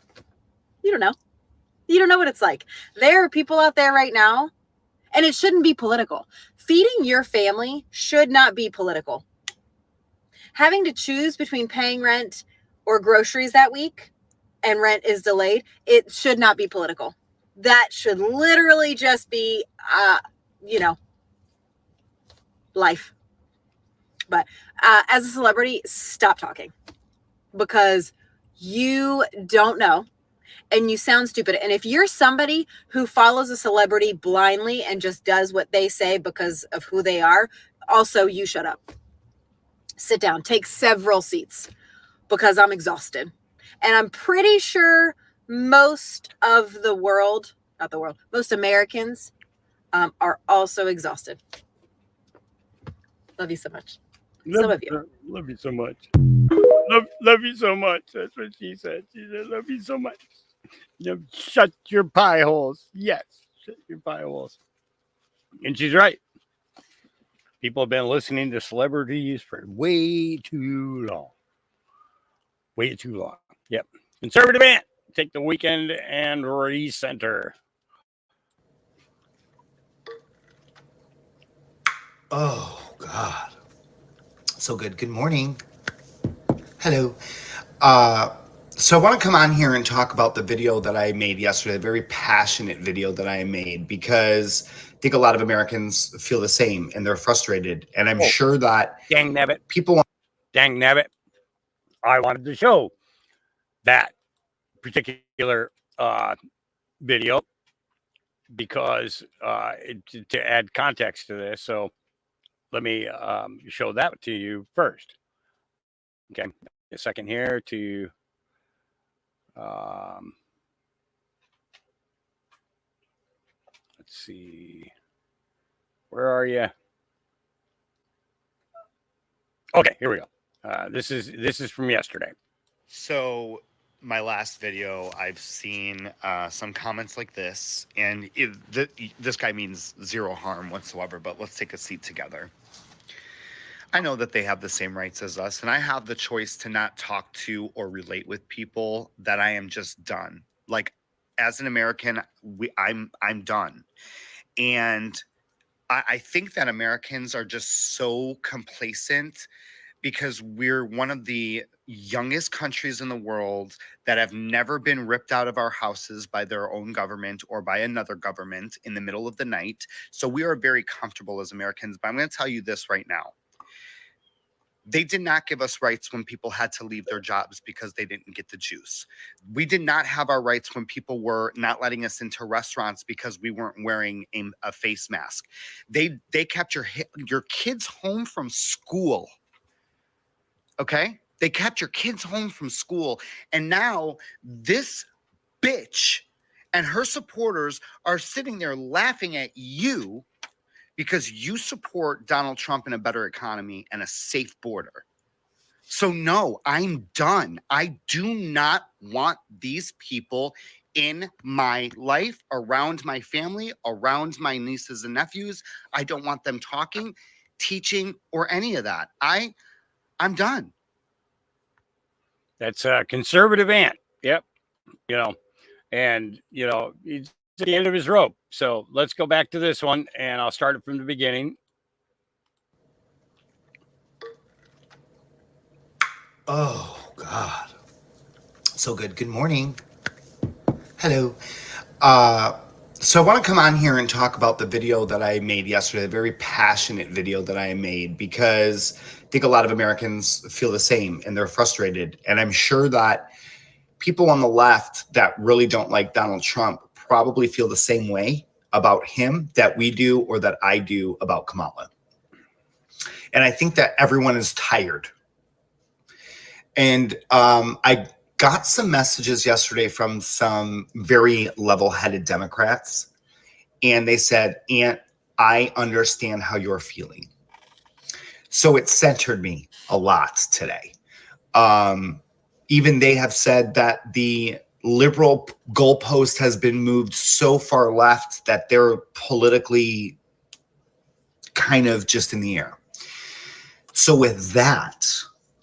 You don't know. You don't know what it's like. There are people out there right now, and it shouldn't be political. Feeding your family should not be political. Having to choose between paying rent or groceries that week and rent is delayed, it should not be political. That should literally just be, life. But as a celebrity, stop talking because you don't know and you sound stupid. And if you're somebody who follows a celebrity blindly and just does what they say because of who they are, also you shut up. Sit down, take several seats because I'm exhausted. And I'm pretty sure most of the world, most Americans are also exhausted. Love you so much. Some of you. Love you so much. Love you so much. That's what she said. She said, love you so much. Shut your pie holes. Yes, shut your pie holes. And she's right. People have been listening to celebrities for way too long. Way too long. Yep. Conservative Ant. Take the weekend and recenter. Oh, God. So good. Good morning. Hello. So I want to come on here and talk about the video that I made yesterday, a very passionate video that I made, because I think a lot of Americans feel the same and they're frustrated. And I'm sure that Dang nabbit. people... Dang nabbit. I wanted to show that particular video because to add context to this. So let me show that to you first. Okay, a second here to let's see. Where are you? Okay, here we go. This is from yesterday. So my last video, I've seen some comments like this, and this guy means zero harm whatsoever, but let's take a seat together. I know that they have the same rights as us, and I have the choice to not talk to or relate with people that I am just done. Like, as an American, I'm done. And I think that Americans are just so complacent because we're one of the youngest countries in the world that have never been ripped out of our houses by their own government or by another government in the middle of the night. So we are very comfortable as Americans. But I'm going to tell you this right now. They did not give us rights when people had to leave their jobs because they didn't get the juice. We did not have our rights when people were not letting us into restaurants because we weren't wearing a face mask. They kept your kids home from school. Okay? They kept your kids home from school. And now this bitch and her supporters are sitting there laughing at you because you support Donald Trump and a better economy and a safe border. So no, I'm done. I do not want these people in my life, around my family, around my nieces and nephews. I don't want them talking, teaching, or any of that. I'm done. That's a conservative Ant. Yep. And he's at the end of his rope. So let's go back to this one, and I'll start it from the beginning. Oh, God. So good. Good morning. Hello. So I want to come on here and talk about the video that I made yesterday, the very passionate video that I made, because I think a lot of Americans feel the same and they're frustrated. And I'm sure that people on the left that really don't like Donald Trump probably feel the same way about him that we do or that I do about Kamala. And I think that everyone is tired. And I got some messages yesterday from some very level-headed Democrats, and they said, "Aunt, I understand how you're feeling." So it centered me a lot today. Even they have said that the liberal goalpost has been moved so far left that they're politically kind of just in the air. So with that,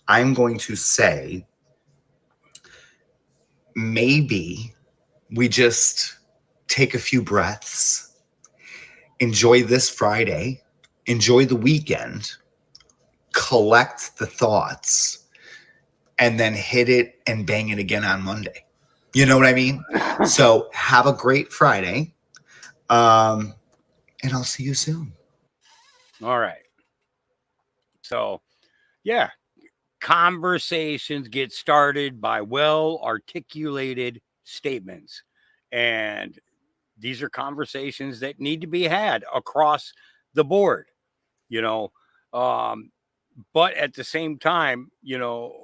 I'm going to say maybe we just take a few breaths, enjoy this Friday, enjoy the weekend, collect the thoughts, and then hit it and bang it again on Monday. You know what I mean? So have a great Friday. And I'll see you soon. All right. So, yeah, conversations get started by well articulated statements. And these are conversations that need to be had across the board, you know. But at the same time, you know,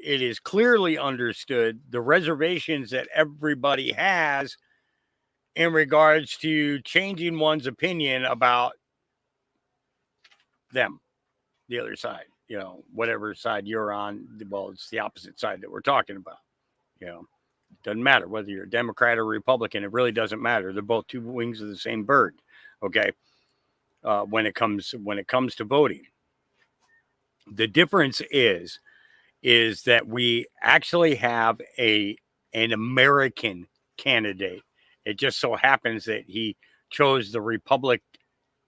it is clearly understood the reservations that everybody has in regards to changing one's opinion about them, the other side, you know, whatever side you're on. Well, it's the opposite side that we're talking about. You know, it doesn't matter whether you're a Democrat or Republican. It really doesn't matter. They're both two wings of the same bird. Okay. When it comes to voting, the difference is that we actually have an American candidate. It just so happens that he chose the Republic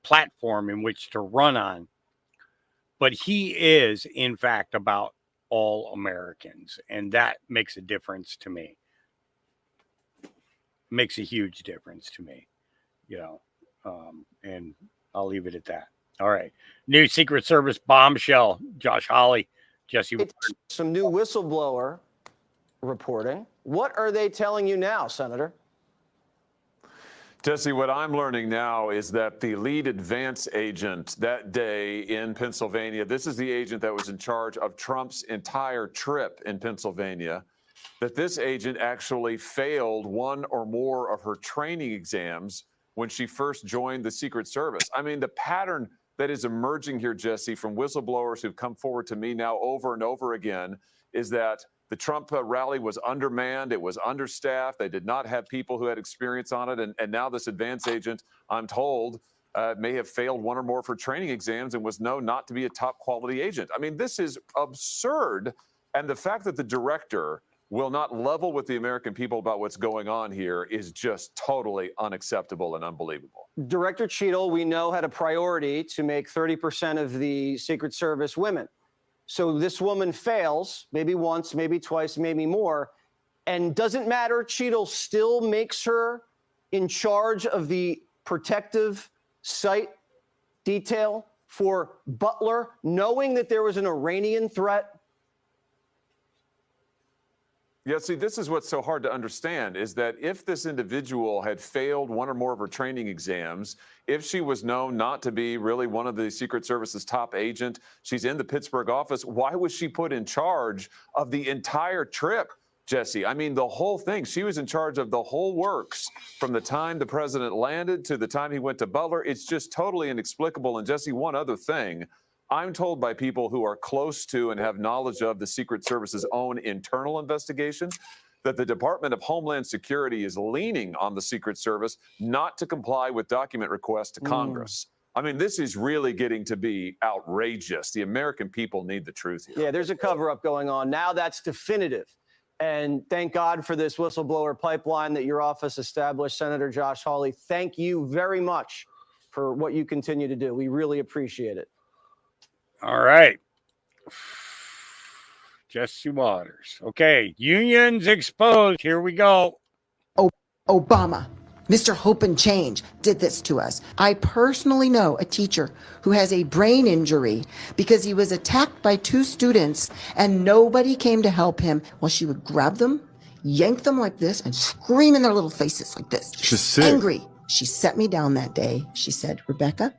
platform in which to run on. But he is, in fact, about all Americans. And that makes a difference to me. Makes a huge difference to me, you know. And I'll leave it at that. All right. New Secret Service bombshell. Josh Hawley, Jesse. Some new whistleblower reporting. What are they telling you now, Senator? Jesse, what I'm learning now is that the lead advance agent that day in Pennsylvania, this is the agent that was in charge of Trump's entire trip in Pennsylvania, that this agent actually failed one or more of her training exams when she first joined the Secret Service. I mean, the pattern that is emerging here, Jesse, from whistleblowers who've come forward to me now over and over again is that the Trump rally was undermanned. It was understaffed. They did not have people who had experience on it. And now this advance agent, I'm told, may have failed one or more of her training exams and was known not to be a top quality agent. I mean, this is absurd. And the fact that the director will not level with the American people about what's going on here is just totally unacceptable and unbelievable. Director Cheadle, we know, had a priority to make 30% of the Secret Service women. So this woman fails, maybe once, maybe twice, maybe more, and doesn't matter. Cheadle still makes her in charge of the protective site detail for Butler, knowing that there was an Iranian threat. Yeah, see, this is what's so hard to understand is that if this individual had failed one or more of her training exams, if she was known not to be really one of the Secret Service's top agent, she's in the Pittsburgh office, why was she put in charge of the entire trip, Jesse? I mean, the whole thing. She was in charge of the whole works from the time the president landed to the time he went to Butler. It's just totally inexplicable. And Jesse, one other thing. I'm told by people who are close to and have knowledge of the Secret Service's own internal investigation that the Department of Homeland Security is leaning on the Secret Service not to comply with document requests to Congress. I mean, this is really getting to be outrageous. The American people need the truth here. Yeah, there's a cover-up going on. Now that's definitive. And thank God for this whistleblower pipeline that your office established, Senator Josh Hawley. Thank you very much for what you continue to do. We really appreciate it. All right. Jesse Waters. Okay, unions exposed. Here we go. Obama, Mr. Hope and Change, did this to us. I personally know a teacher who has a brain injury because he was attacked by two students and nobody came to help him. Well, she would grab them, yank them like this, and scream in their little faces like this. She's sick. Angry. She set me down that day. She said, Rebecca,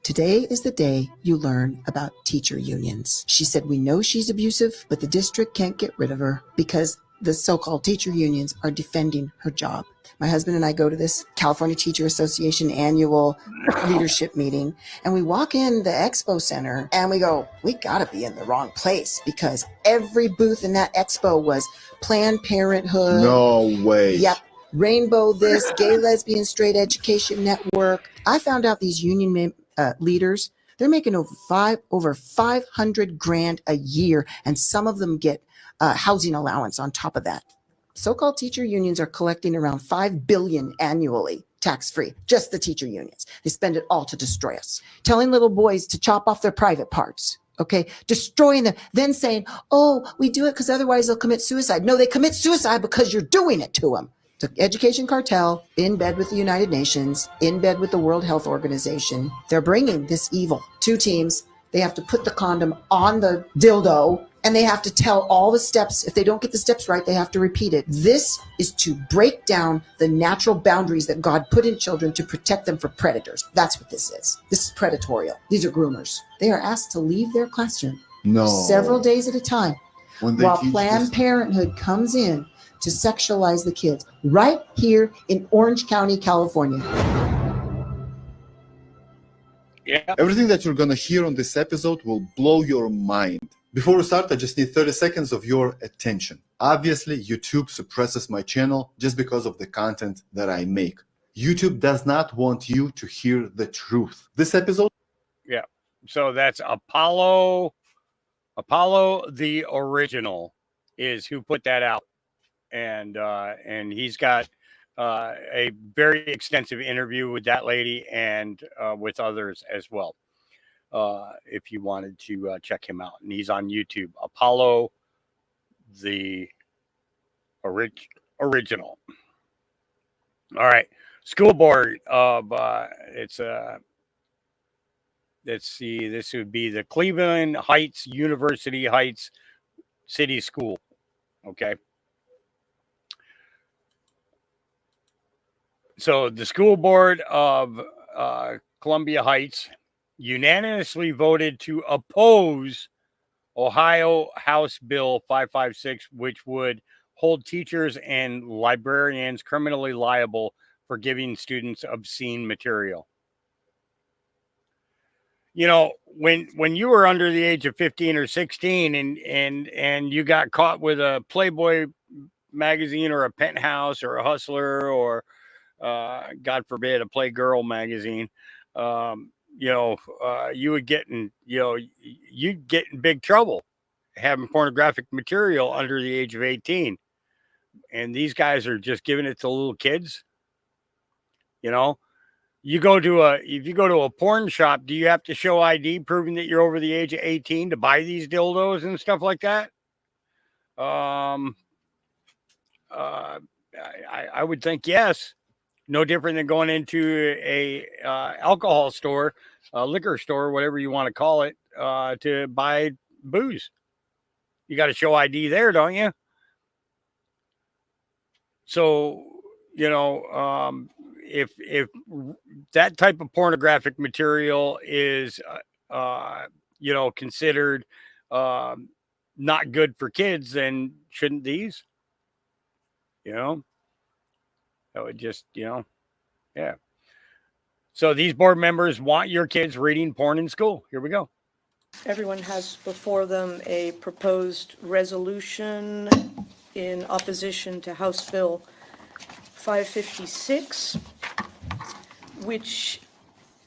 today is the day you learn about teacher unions. She said, we know she's abusive, but the district can't get rid of her because the so-called teacher unions are defending her job. My husband and I go to this California Teacher Association annual leadership meeting, and we walk in the expo center and we go, we gotta be in the wrong place, because every booth in that expo was Planned Parenthood. No way. Yep. Rainbow this, Gay, Lesbian, Straight Education Network. I found out these union leaders, they're making over 500 grand a year, and some of them get housing allowance on top of that. So-called teacher unions are collecting around $5 billion annually, tax-free, just the teacher unions. They spend it all to destroy us, telling little boys to chop off their private parts, okay? Destroying them, then saying, oh, we do it because otherwise they'll commit suicide. No, they commit suicide because you're doing it to them. The education cartel, in bed with the United Nations, in bed with the World Health Organization. They're bringing this evil. Two teams. They have to put the condom on the dildo, and they have to tell all the steps. If they don't get the steps right, they have to repeat it. This is to break down the natural boundaries that God put in children to protect them from predators. That's what this is. This is predatorial. These are groomers. They are asked to leave their classroom several days at a time while Planned Parenthood comes in to sexualize the kids right here in Orange County, California. Yeah. Everything that you're going to hear on this episode will blow your mind. Before we start, I just need 30 seconds of your attention. Obviously, YouTube suppresses my channel just because of the content that I make. YouTube does not want you to hear the truth. This episode... Yeah. So that's Apollo the Original is who put that out. And he's got a very extensive interview with that lady and with others as well. If you wanted to check him out, and he's on YouTube, Apollo the Original. All right, school board of let's see, this would be the Cleveland Heights University Heights City School. Okay. So the school board of Columbia Heights unanimously voted to oppose Ohio House Bill 556, which would hold teachers and librarians criminally liable for giving students obscene material. You know, when you were under the age of 15 or 16 and you got caught with a Playboy magazine or a Penthouse or a Hustler or God forbid, a Playgirl magazine, you would get in, you'd get in big trouble having pornographic material under the age of 18. And these guys are just giving it to little kids. You know, if you go to a porn shop, do you have to show ID proving that you're over the age of 18 to buy these dildos and stuff like that? I would think yes. No different than going into a alcohol store, a liquor store, whatever you want to call it, to buy booze. You got to show ID there, don't you? So, if that type of pornographic material is, considered not good for kids, then shouldn't these? That would just, yeah. So these board members want your kids reading porn in school. Here we go. Everyone has before them a proposed resolution in opposition to House Bill 556, which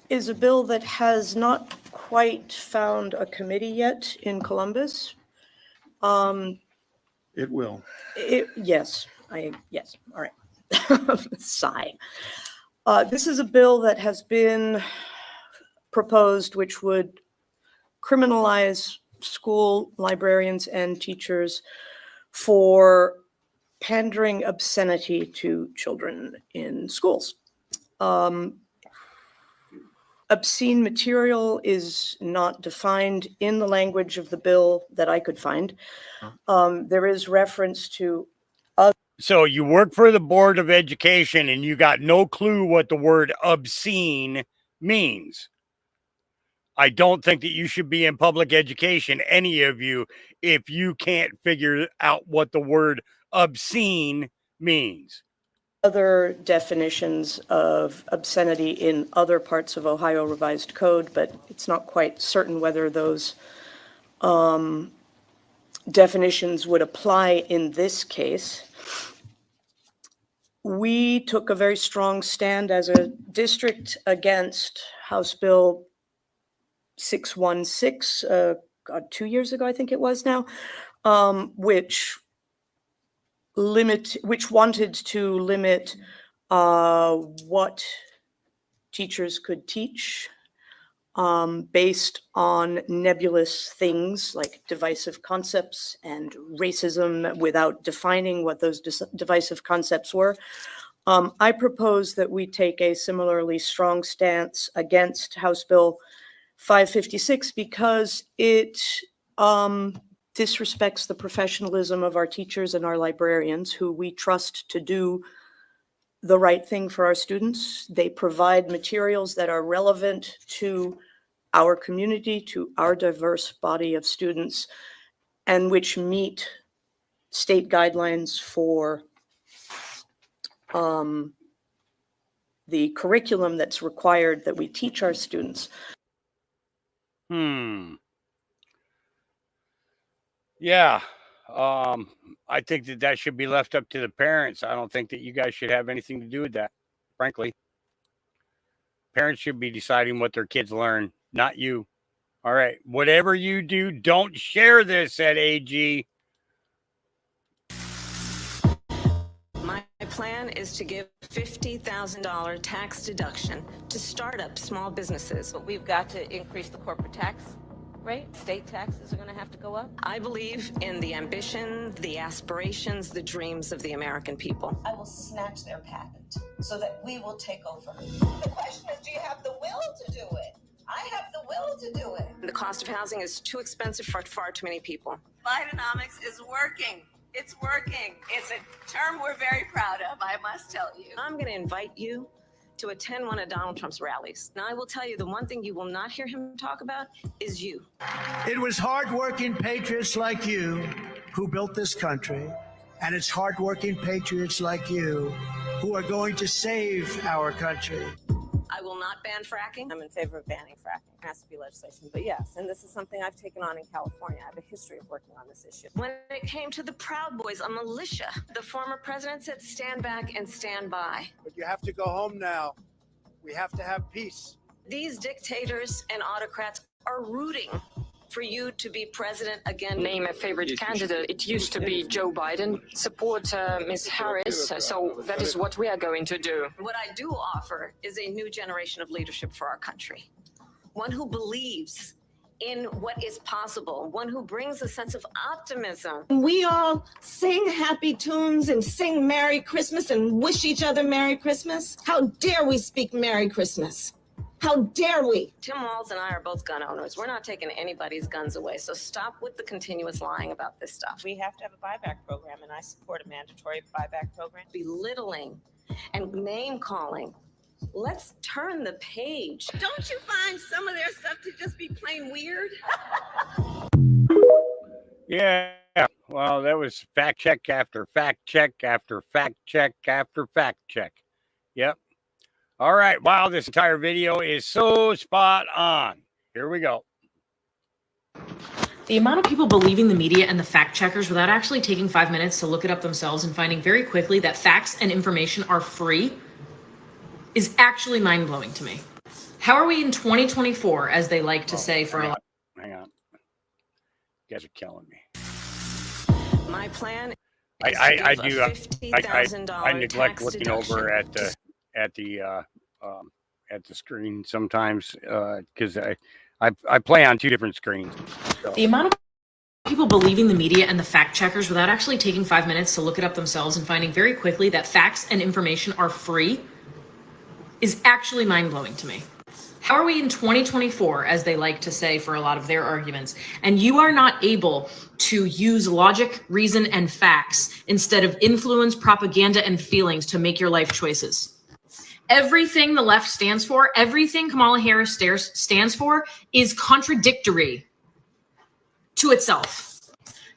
is a bill that has not quite found a committee yet in Columbus. It will. Yes, all right. Sigh. This is a bill that has been proposed which would criminalize school librarians and teachers for pandering obscenity to children in schools. Obscene material is not defined in the language of the bill that I could find. There is reference to So you work for the Board of Education and you got no clue what the word obscene means. I don't think that you should be in public education, any of you, if you can't figure out what the word obscene means. other definitions of obscenity in other parts of Ohio Revised Code, but it's not quite certain whether those definitions would apply in this case. We took a very strong stand as a district against House Bill 616, 2 years ago, I think it was now, which wanted to limit what teachers could teach based on nebulous things like divisive concepts and racism without defining what those divisive concepts were. I propose that we take a similarly strong stance against House Bill 556 because it disrespects the professionalism of our teachers and our librarians, who we trust to do the right thing for our students. They provide materials that are relevant to our community, to our diverse body of students, and which meet state guidelines for the curriculum that's required that we teach our students. Yeah. I think that should be left up to the parents. I don't think that you guys should have anything to do with that, frankly. Parents should be deciding what their kids learn, not you. All right. Whatever you do, don't share this at AG. My plan is to give $50,000 tax deduction to startup small businesses. But we've got to increase the corporate tax rate. State taxes are going to have to go up. I believe in the ambition, the aspirations, the dreams of the American people. I will snatch their patent so that we will take over. The question is, do you have the will to do it? I have the will to do it. The cost of housing is too expensive for far too many people. Bidenomics is working. It's working. It's a term we're very proud of, I must tell you. I'm going to invite you to attend one of Donald Trump's rallies. Now, I will tell you the one thing you will not hear him talk about is you. It was hardworking patriots like you who built this country, and it's hardworking patriots like you who are going to save our country. I will not ban fracking. I'm in favor of banning fracking. It has to be legislation, but yes, and this is something I've taken on in California. I have a history of working on this issue. When it came to the Proud Boys, a militia, the former president said, stand back and stand by. But you have to go home now. We have to have peace. These dictators and autocrats are rooting for you to be president again. Name a favorite candidate. It used to be Joe Biden. Support Ms. Harris. So that is what we are going to do. What I do offer is a new generation of leadership for our country. One who believes in what is possible, one who brings a sense of optimism. We all sing happy tunes and sing Merry Christmas and wish each other Merry Christmas. How dare we speak Merry Christmas? How dare we? Tim Walz and I are both gun owners. We're not taking anybody's guns away, so stop with the continuous lying about this stuff. We have to have a buyback program, and I support a mandatory buyback program. Belittling and name calling. Let's turn the page. Don't you find some of their stuff to just be plain weird? Yeah. Well, that was fact check after fact check after fact check after fact check. Yep. All right. Wow, this entire video is so spot on. Here we go. The amount of people believing the media and the fact checkers without actually taking 5 minutes to look it up themselves and finding very quickly that facts and information are free is actually mind-blowing to me. How are we in 2024, as they like to say for a lot? Hang on. You guys are killing me. My plan I is to do. give a $50,000 I neglect tax looking deduction over at the screen sometimes because I play on 2 different screens. So. The amount of people believing the media and the fact checkers without actually taking 5 minutes to look it up themselves and finding very quickly that facts and information are free is actually mind-blowing to me. How are we in 2024, as they like to say for a lot of their arguments, and you are not able to use logic, reason, and facts instead of influence, propaganda, and feelings to make your life choices? Everything the left stands for, everything Kamala Harris stands for, is contradictory to itself.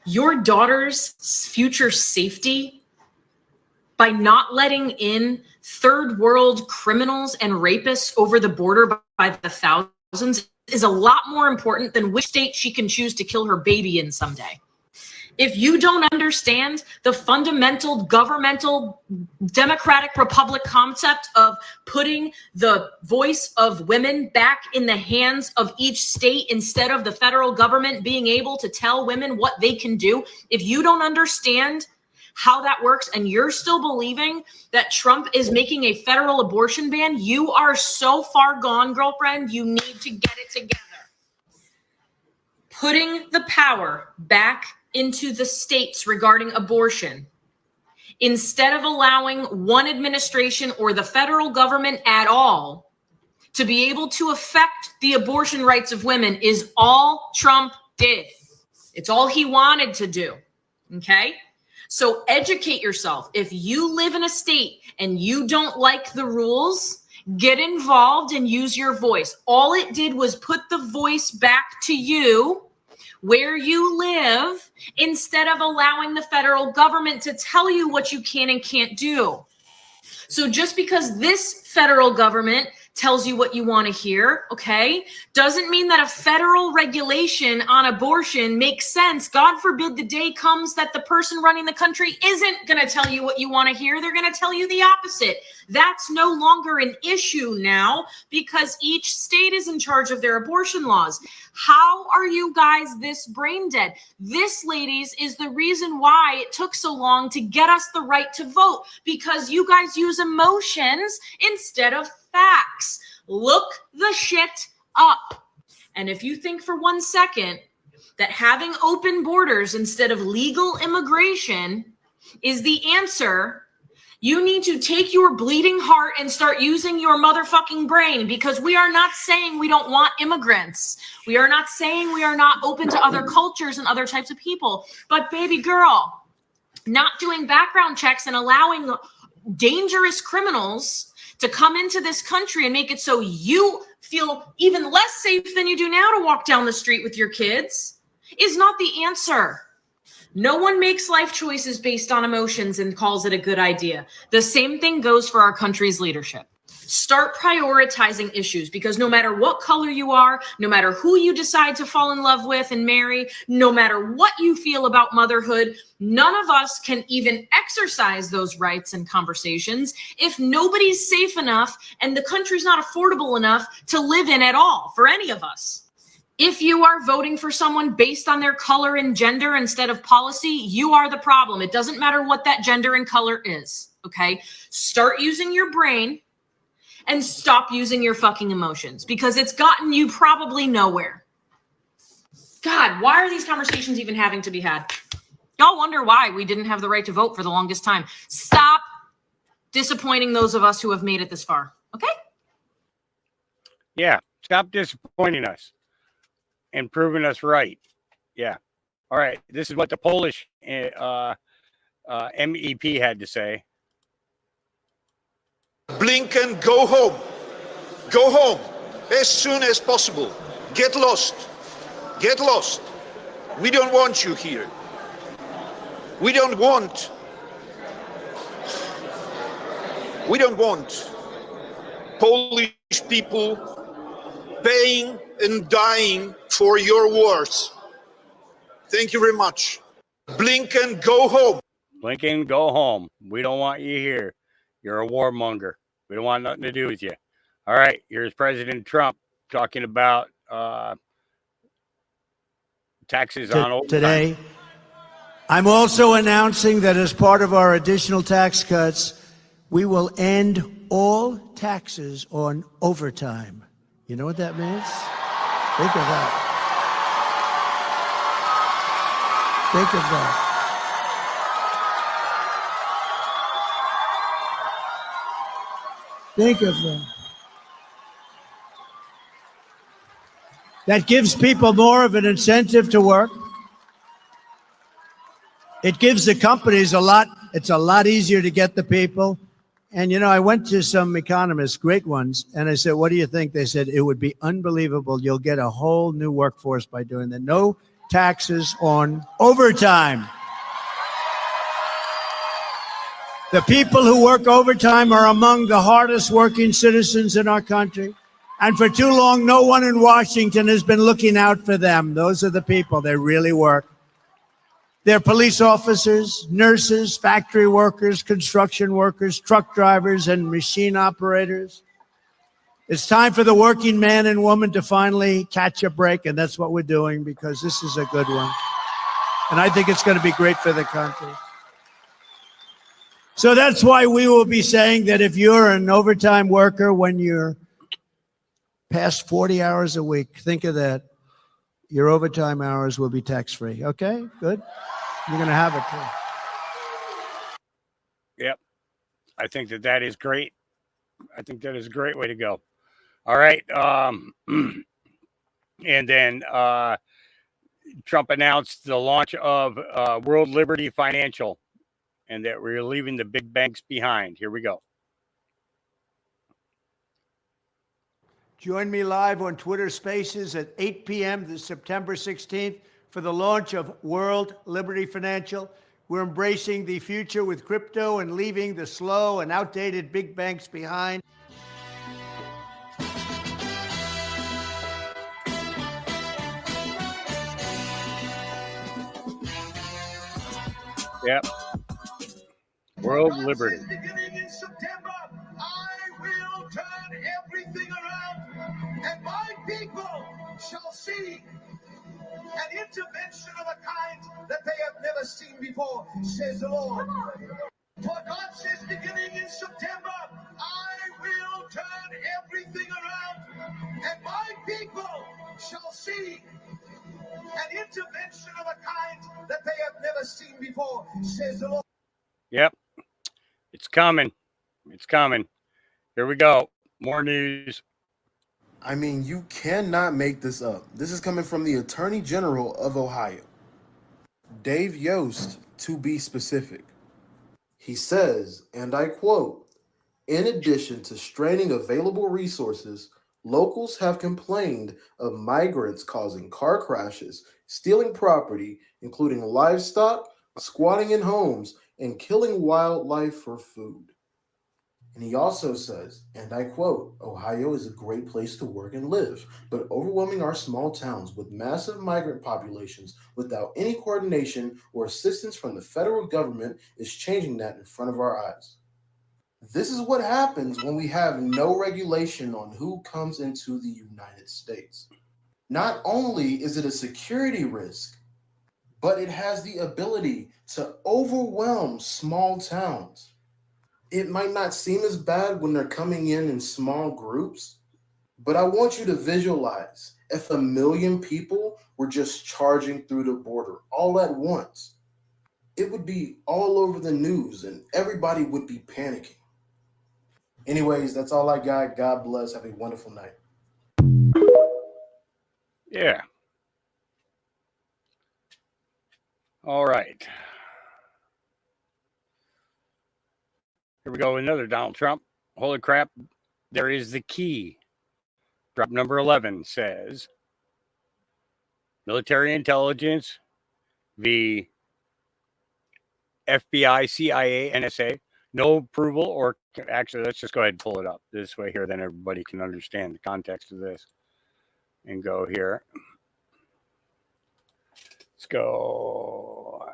Your daughter's future safety by not letting in third world criminals and rapists over the border by the thousands is a lot more important than which state she can choose to kill her baby in someday. If you don't understand the fundamental governmental democratic republic concept of putting the voice of women back in the hands of each state instead of the federal government being able to tell women what they can do, if you don't understand how that works and you're still believing that Trump is making a federal abortion ban, you are so far gone, girlfriend. You need to get it together. Putting the power back into the states regarding abortion, instead of allowing one administration or the federal government at all to be able to affect the abortion rights of women, is all Trump did. It's all he wanted to do. Okay? So educate yourself. If you live in a state and you don't like the rules, get involved and use your voice. All it did was put the voice back to you where you live, instead of allowing the federal government to tell you what you can and can't do. So just because this federal government tells you what you want to hear, okay, doesn't mean that a federal regulation on abortion makes sense. God forbid the day comes that the person running the country isn't going to tell you what you want to hear. They're going to tell you the opposite. That's no longer an issue now because each state is in charge of their abortion laws. How are you guys this brain dead? This, ladies, is the reason why it took so long to get us the right to vote, because you guys use emotions instead of facts. Look the shit up. And if you think for 1 second that having open borders instead of legal immigration is the answer, you need to take your bleeding heart and start using your motherfucking brain, because we are not saying we don't want immigrants. We are not saying we are not open to other cultures and other types of people. But baby girl, not doing background checks and allowing dangerous criminals to come into this country and make it so you feel even less safe than you do now to walk down the street with your kids is not the answer. No one makes life choices based on emotions and calls it a good idea. The same thing goes for our country's leadership. Start prioritizing issues, because no matter what color you are, no matter who you decide to fall in love with and marry, no matter what you feel about motherhood, none of us can even exercise those rights and conversations if nobody's safe enough and the country's not affordable enough to live in at all for any of us. If you are voting for someone based on their color and gender instead of policy, you are the problem. It doesn't matter what that gender and color is, okay? Start using your brain and stop using your fucking emotions, because it's gotten you probably nowhere. God, why are these conversations even having to be had? Y'all wonder why we didn't have the right to vote for the longest time. Stop disappointing those of us who have made it this far, okay? Yeah, stop disappointing us and proving us right. Yeah. All right. This is what the Polish MEP had to say. Blinken, go home. Go home as soon as possible. Get lost. Get lost. We don't want you here. We don't want Polish people paying and dying for your wars. Thank you very much. Blinken, go home. Blinken, go home. We don't want you here. You're a warmonger. We don't want nothing to do with you. All right. Here's President Trump talking about taxes on overtime. Today, I'm also announcing that as part of our additional tax cuts, we will end all taxes on overtime. You know what that means? Think of that. Think of that. Think of that. That gives people more of an incentive to work. It gives the companies it's a lot easier to get the people. And, you know, I went to some economists, great ones, and I said, what do you think? They said, it would be unbelievable. You'll get a whole new workforce by doing that. No taxes on overtime. The people who work overtime are among the hardest working citizens in our country. And for too long, no one in Washington has been looking out for them. Those are the people. They really work. They're police officers, nurses, factory workers, construction workers, truck drivers, and machine operators. It's time for the working man and woman to finally catch a break, and that's what we're doing because this is a good one. And I think it's going to be great for the country. So that's why we will be saying that if you're an overtime worker, when you're past 40 hours a week, think of that. Your overtime hours will be tax-free. Okay, good. You're going to have it too. Yep. I think that is great. I think that is a great way to go. All right. And then Trump announced the launch of World Liberty Financial and that we're leaving the big banks behind. Here we go. Join me live on Twitter Spaces at 8 p.m. this September 16th for the launch of World Liberty Financial. We're embracing the future with crypto and leaving the slow and outdated big banks behind. Yep. World Liberty. Beginning in September, I will turn everything around, and my people shall see an intervention of a kind that they have never seen before, says the Lord. For God says, beginning in September, I will turn everything around, and my people shall see an intervention of a kind that they have never seen before, says the Lord. Yep. It's coming. It's coming. Here we go. More news. I mean, you cannot make this up. This is coming from the Attorney General of Ohio, Dave Yost, to be specific. He says, and I quote, "In addition to straining available resources, locals have complained of migrants causing car crashes, stealing property, including livestock, squatting in homes, and killing wildlife for food." And he also says, and I quote, "Ohio is a great place to work and live, but overwhelming our small towns with massive migrant populations without any coordination or assistance from the federal government is changing that in front of our eyes." This is what happens when we have no regulation on who comes into the United States. Not only is it a security risk, but it has the ability to overwhelm small towns. It might not seem as bad when they're coming in small groups, but I want you to visualize if 1 million people were just charging through the border all at once. It would be all over the news and everybody would be panicking. Anyways, that's all I got. God bless. Have a wonderful night. Yeah. All right. Here we go. Another Donald Trump. Holy crap. There is the key. Drop number 11 says military intelligence, the FBI, CIA, NSA, no approval or actually, let's just go ahead and pull it up this way here. Then everybody can understand the context of this and go here. Let's go.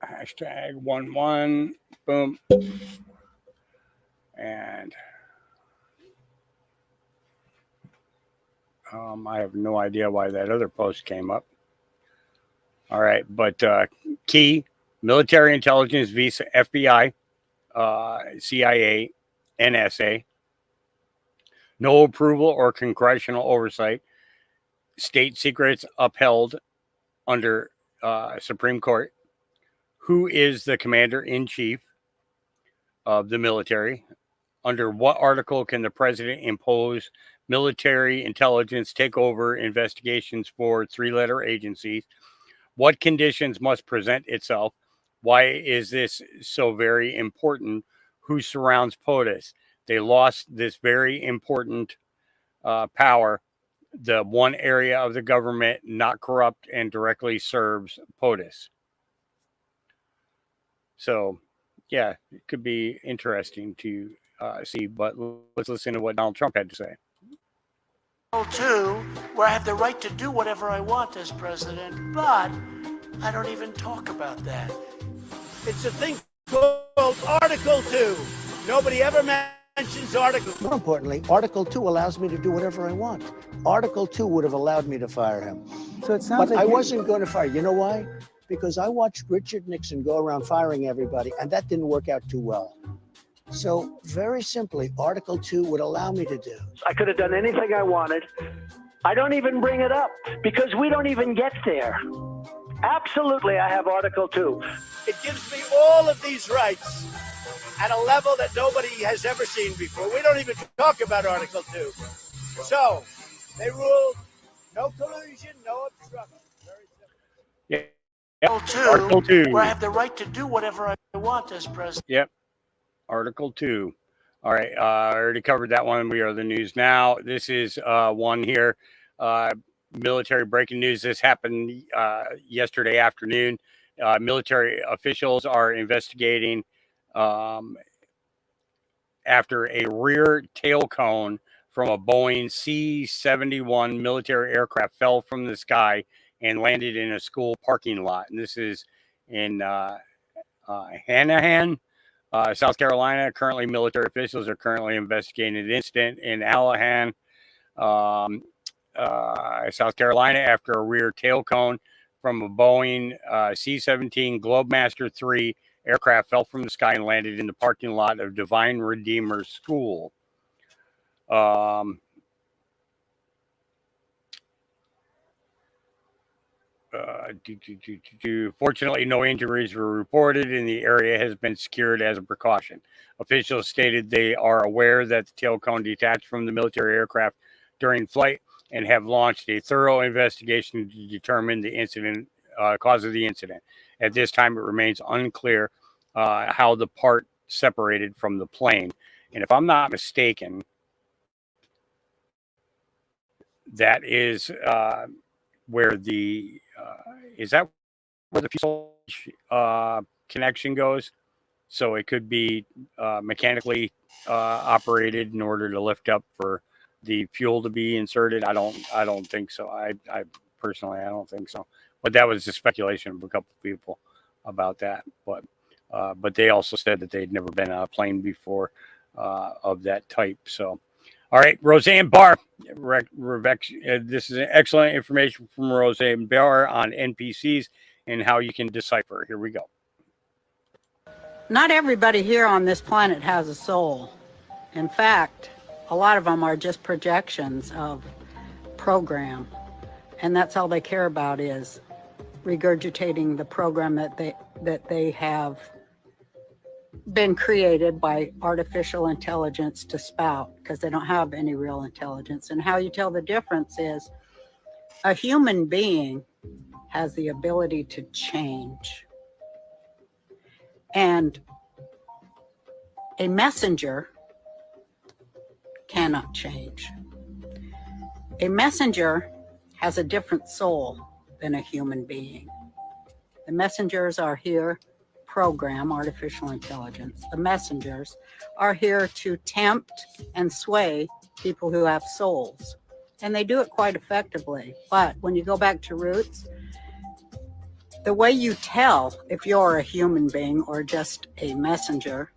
Hashtag 11. Boom. And I have no idea why that other post came up. All right, but key military intelligence, visa, FBI, CIA, NSA, no approval or congressional oversight, state secrets upheld under Supreme Court. Who is the commander-in-chief of the military? Under what article can the president impose military intelligence takeover investigations for three-letter agencies? What conditions must present itself? Why is this so very important? Who surrounds POTUS? They lost this very important power, the one area of the government not corrupt and directly serves POTUS. So, yeah, it could be interesting to see, but let's listen to what Donald Trump had to say. Two, where I have the right to do whatever I want as president, but I don't even talk about that. It's a thing called Article 2. Nobody ever mentions Article. More importantly, Article 2 allows me to do whatever I want. Article 2 would have allowed me to fire him. So it sounds but like I wasn't going to fire. You know why? Because I watched Richard Nixon go around firing everybody, and that didn't work out too well. So very simply, Article 2 would allow me to do. I could have done anything I wanted. I don't even bring it up because we don't even get there. Absolutely, I have Article 2. It gives me all of these rights at a level that nobody has ever seen before. We don't even talk about Article 2. So they ruled no collusion, no obstruction. Very simple. Yeah. Article 2. Where I have the right to do whatever I want as president. Yep. Article 2. All right. I already covered that one. We are the news now. This is one here. Military breaking news. This happened yesterday afternoon. Military officials are investigating after a rear tail cone from a Boeing C-71 military aircraft fell from the sky and landed in a school parking lot. And this is in Hanahan, South Carolina. Currently, military officials are currently investigating the incident in Allahan, South Carolina, after a rear tail cone from a Boeing C-17 Globemaster III aircraft fell from the sky and landed in the parking lot of Divine Redeemer School. Fortunately, no injuries were reported, and the area has been secured as a precaution. Officials stated they are aware that the tail cone detached from the military aircraft during flight and have launched a thorough investigation to determine the incident cause of the incident. At this time, it remains unclear how the part separated from the plane. And if I'm not mistaken, that is where the is that where the fuselage connection goes? So it could be mechanically operated in order to lift up for the fuel to be inserted. I don't think so. I personally, I don't think so. But that was the speculation of a couple of people about that. But they also said that they'd never been on a plane before of that type. So, all right, Roseanne Barr. This is excellent information from Roseanne Barr on NPCs and how you can decipher. Here we go. Not everybody here on this planet has a soul. In fact, a lot of them are just projections of program. And that's all they care about is regurgitating the program that they have been created by artificial intelligence to spout, because they don't have any real intelligence. And how you tell the difference is a human being has the ability to change. And a messenger cannot change. A messenger has a different soul than a human being. The messengers are here, program, artificial intelligence. The messengers are here to tempt and sway people who have souls. And they do it quite effectively. But when you go back to roots, the way you tell if you're a human being or just a messenger,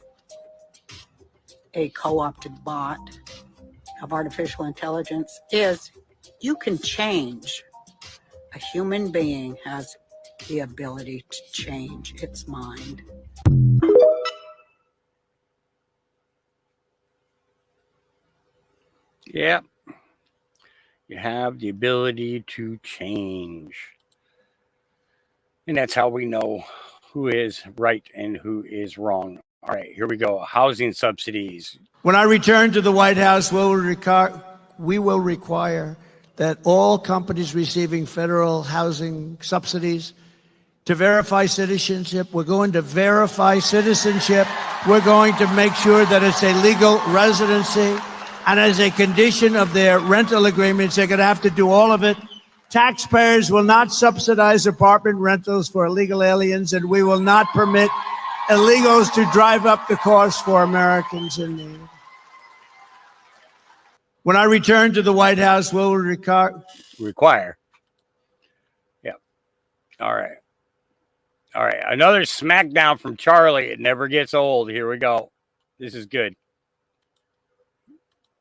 a co-opted bot of artificial intelligence, is you can change. A human being has the ability to change its mind. Yeah. You have the ability to change. And that's how we know who is right and who is wrong. All right, here we go. Housing subsidies. When I return to the White House, we will require that all companies receiving federal housing subsidies to verify citizenship. We're going to verify citizenship. We're going to make sure that it's a legal residency. And as a condition of their rental agreements, they're going to have to do all of it. Taxpayers will not subsidize apartment rentals for illegal aliens, and we will not permit illegals to drive up the cost for Americans in need. When I return to the White House, we'll require. Yeah. All right. All right. Another smackdown from Charlie. It never gets old. Here we go. This is good.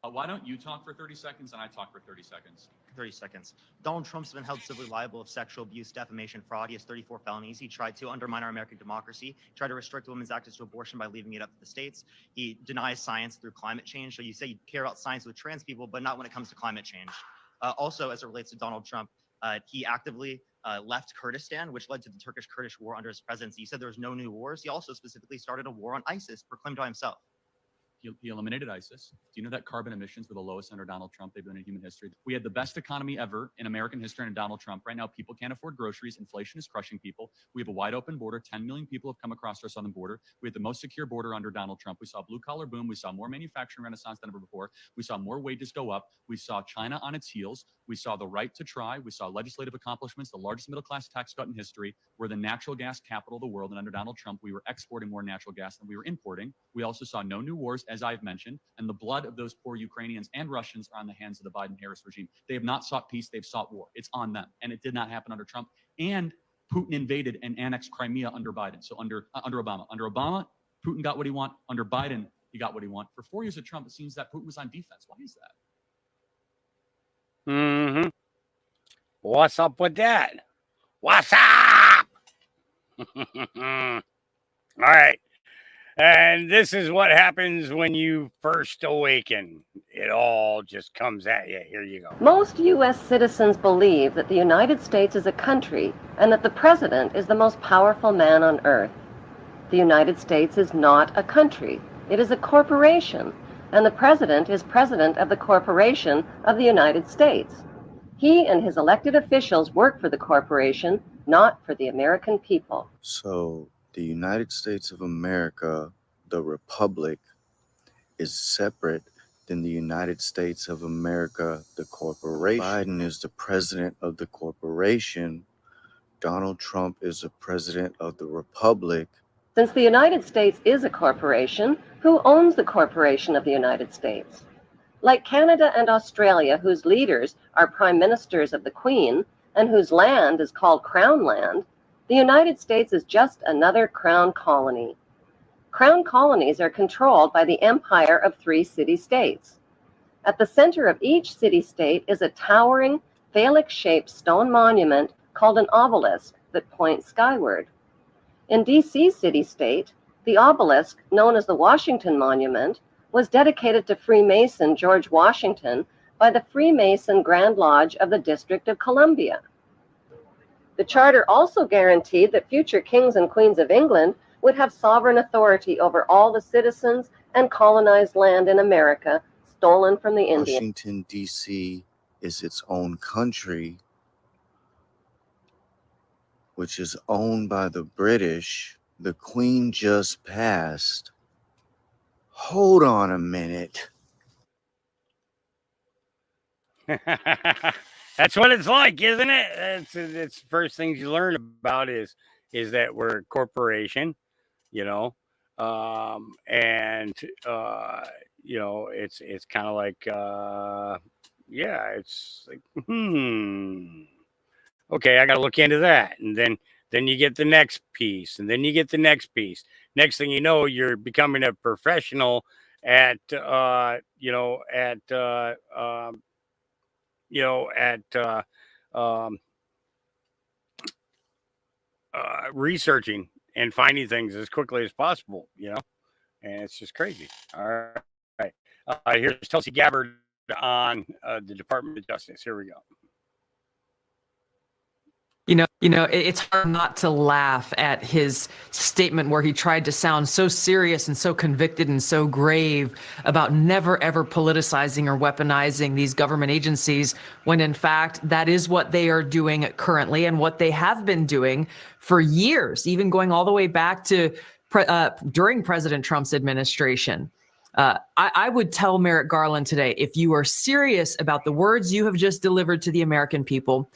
Why don't you talk for 30 seconds and I talk for 30 seconds? 30 seconds. Donald Trump's been held civilly liable of sexual abuse, defamation, fraud. He has 34 felonies. He tried to undermine our American democracy, tried to restrict women's access to abortion by leaving it up to the states. He denies science through climate change. So you say you care about science with trans people, but not when it comes to climate change. Also, as it relates to Donald Trump, he actively left Kurdistan, which led to the Turkish-Kurdish war under his presidency. He said there was no new wars. He also specifically started a war on ISIS, proclaimed by himself. He eliminated ISIS. Do you know that carbon emissions were the lowest under Donald Trump they've been in human history? We had the best economy ever in American history under Donald Trump. Right now, people can't afford groceries. Inflation is crushing people. We have a wide open border. 10 million people have come across our southern border. We had the most secure border under Donald Trump. We saw blue collar boom. We saw more manufacturing renaissance than ever before. We saw more wages go up. We saw China on its heels. We saw the right to try. We saw legislative accomplishments, the largest middle class tax cut in history. We're the natural gas capital of the world. And under Donald Trump, we were exporting more natural gas than we were importing. We also saw no new wars, as I've mentioned. And the blood of those poor Ukrainians and Russians are on the hands of the Biden-Harris regime. They have not sought peace. They've sought war. It's on them. And it did not happen under Trump. And Putin invaded and annexed Crimea under Biden. So under Obama. Under Obama, Putin got what he wanted. Under Biden, he got what he wanted. For 4 years of Trump, it seems that Putin was on defense. Why is that? Mm-hmm. What's up with that? What's up? All right. And this is what happens when you first awaken. It all just comes at you. Here you go. Most U.S. citizens believe that the United States is a country and that the president is the most powerful man on earth. The United States is not a country. It is a corporation, and the president is president of the corporation of the United States. He and his elected officials work for the corporation, not for the American people. So the United States of America, the Republic, is separate than the United States of America, the corporation. Biden is the president of the corporation. Donald Trump is the president of the Republic. Since the United States is a corporation, who owns the corporation of the United States? Like Canada and Australia, whose leaders are prime ministers of the Queen and whose land is called Crown Land, the United States is just another crown colony. Crown colonies are controlled by the empire of 3 city-states. At the center of each city-state is a towering, phallic-shaped stone monument called an obelisk that points skyward. In D.C. city-state, the obelisk, known as the Washington Monument, was dedicated to Freemason George Washington by the Freemason Grand Lodge of the District of Columbia. The charter also guaranteed that future kings and queens of England would have sovereign authority over all the citizens and colonized land in America stolen from the Indians. Washington, D.C. is its own country, which is owned by the British. The Queen just passed. Hold on a minute. That's what it's like, isn't it? It's the first things you learn about is that we're a corporation, you know, and you know, it's kind of like yeah, it's like okay, I got to look into that, and then you get the next piece, and then you get the next piece. Next thing you know, you're becoming a professional at you know, at researching and finding things as quickly as possible, you know, and it's just crazy. All right. Here's Tulsi Gabbard on the Department of Justice. Here we go. It's hard not to laugh at his statement where he tried to sound so serious and so convicted and so grave about never ever politicizing or weaponizing these government agencies, when in fact that is what they are doing currently and what they have been doing for years, even going all the way back to during President Trump's administration. I would tell Merrick Garland today, if you are serious about the words you have just delivered to the American people,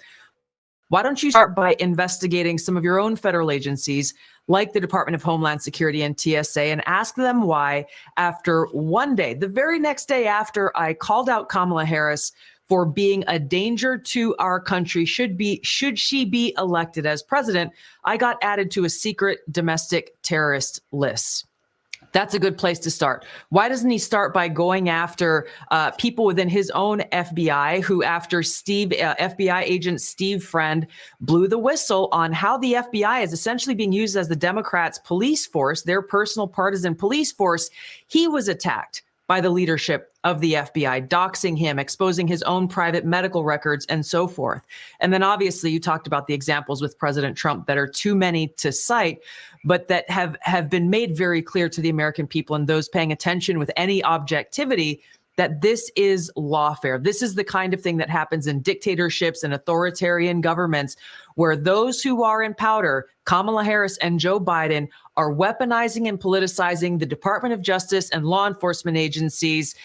why don't you start by investigating some of your own federal agencies like the Department of Homeland Security and TSA and ask them why, after one day, the very next day after I called out Kamala Harris for being a danger to our country, should she be elected as president, I got added to a secret domestic terrorist list. That's a good place to start. Why doesn't he start by going after people within his own FBI who, after FBI agent Steve Friend blew the whistle on how the FBI is essentially being used as the Democrats' police force, their personal partisan police force, he was attacked by the leadership of the FBI, doxing him, exposing his own private medical records, and so forth. And then obviously you talked about the examples with President Trump that are too many to cite, but that have been made very clear to the American people and those paying attention with any objectivity that this is lawfare. This is the kind of thing that happens in dictatorships and authoritarian governments, where those who are in power, Kamala Harris and Joe Biden, are weaponizing and politicizing the Department of Justice and law enforcement agencies,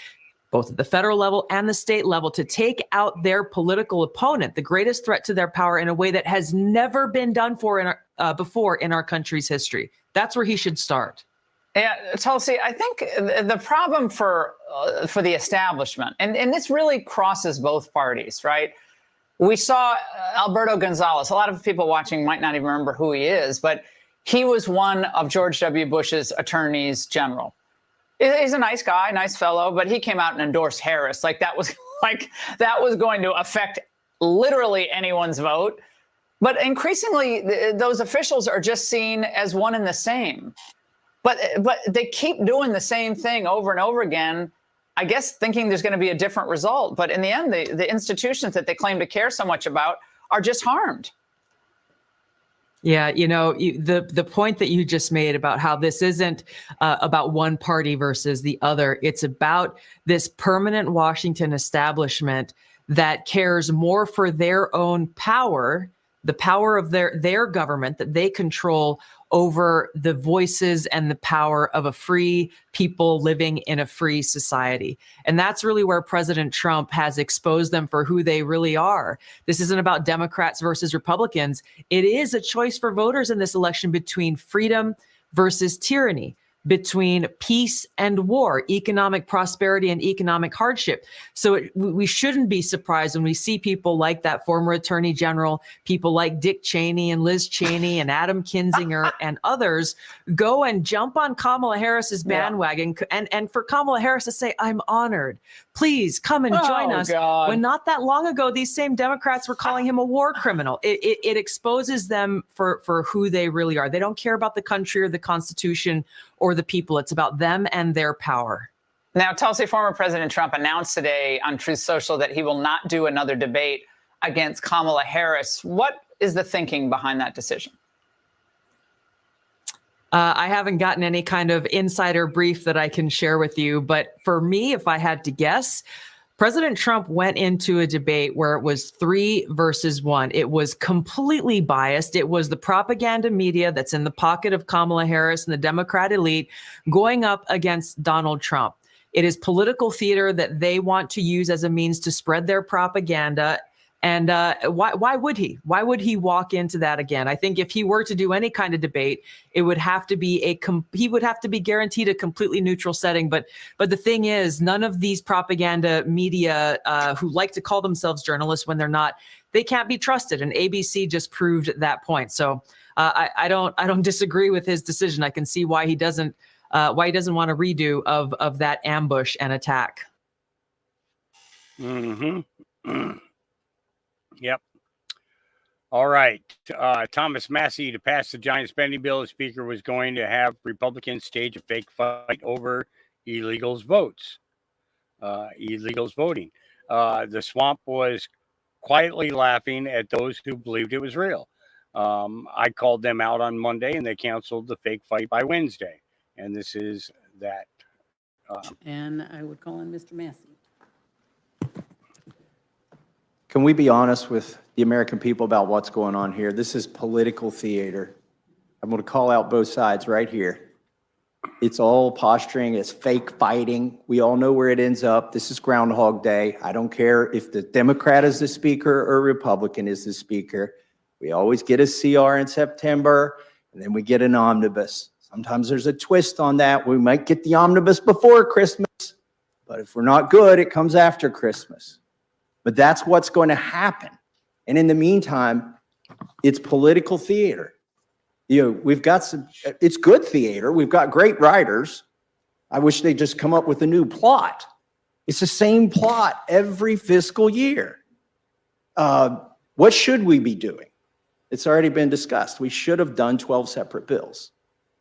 both at the federal level and the state level, to take out their political opponent, the greatest threat to their power, in a way that has never been done before in our country's history. That's where he should start. Yeah, Tulsi, I think the problem for the establishment, and this really crosses both parties, right? We saw Alberto Gonzales. A lot of people watching might not even remember who he is, but he was one of George W. Bush's attorneys general. He's a nice guy, nice fellow, but he came out and endorsed Harris. That was going to affect literally anyone's vote. But increasingly, those officials are just seen as one and the same. But they keep doing the same thing over and over again, I guess thinking there's going to be a different result. But in the end, the institutions that they claim to care so much about are just harmed. Yeah, the point that you just made about how this isn't about one party versus the other. It's about this permanent Washington establishment that cares more for their own power, the power of their government that they control, over the voices and the power of a free people living in a free society. And that's really where President Trump has exposed them for who they really are. This isn't about Democrats versus Republicans. It is a choice for voters in this election between freedom versus tyranny, between peace and war, economic prosperity and economic hardship. So we shouldn't be surprised when we see people like that former attorney general, people like Dick Cheney and Liz Cheney and Adam Kinzinger and others go and jump on Kamala Harris's bandwagon, and for Kamala Harris to say, "I'm honored. Please come and join us." God. When not that long ago, these same Democrats were calling him a war criminal. It exposes them for who they really are. They don't care about the country or the Constitution or the people. It's about them and their power. Now, Tulsi, former President Trump announced today on Truth Social that he will not do another debate against Kamala Harris. What is the thinking behind that decision? I haven't gotten any kind of insider brief that I can share with you. But for me, if I had to guess, President Trump went into a debate where it was 3 versus 1. It was completely biased. It was the propaganda media that's in the pocket of Kamala Harris and the Democrat elite going up against Donald Trump. It is political theater that they want to use as a means to spread their propaganda. And why would he? Why would he walk into that again? I think if he were to do any kind of debate, it would have to be he would have to be guaranteed a completely neutral setting. But the thing is, none of these propaganda media who like to call themselves journalists when they're not, they can't be trusted. And ABC just proved that point. So I don't disagree with his decision. I can see why he doesn't want a redo of that ambush and attack. Mm-hmm. Yep. All right. Thomas Massey, to pass the giant spending bill, the speaker was going to have Republicans stage a fake fight over illegals votes. illegals voting. The swamp was quietly laughing at those who believed it was real. I called them out on Monday, and they canceled the fake fight by Wednesday. And this is that. And I would call on Mr. Massey. Can we be honest with the American people about what's going on here? This is political theater. I'm going to call out both sides right here. It's all posturing. It's fake fighting. We all know where it ends up. This is Groundhog Day. I don't care if the Democrat is the speaker or Republican is the speaker. We always get a CR in September, and then we get an omnibus. Sometimes there's a twist on that. We might get the omnibus before Christmas, but if we're not good, it comes after Christmas. But that's what's going to happen. And in the meantime, it's political theater. You know, we've got some, it's good theater. We've got great writers. I wish they'd just come up with a new plot. It's the same plot every fiscal year. What should we be doing? It's already been discussed. We should have done 12 separate bills.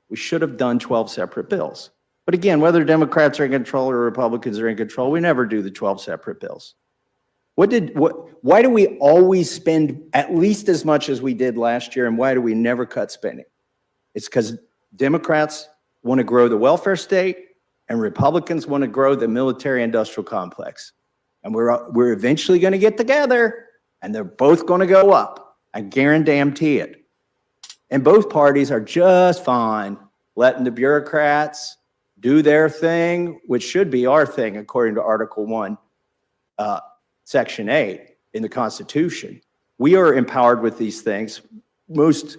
We should have done 12 separate bills. But again, whether Democrats are in control or Republicans are in control, we never do the 12 separate bills. Why do we always spend at least as much as we did last year, and why do we never cut spending? It's because Democrats want to grow the welfare state and Republicans want to grow the military industrial complex. And we're eventually going to get together and they're both going to go up. I guarantee it. And both parties are just fine letting the bureaucrats do their thing, which should be our thing according to Article 1. Section 8 in the Constitution. We are empowered with these things. Most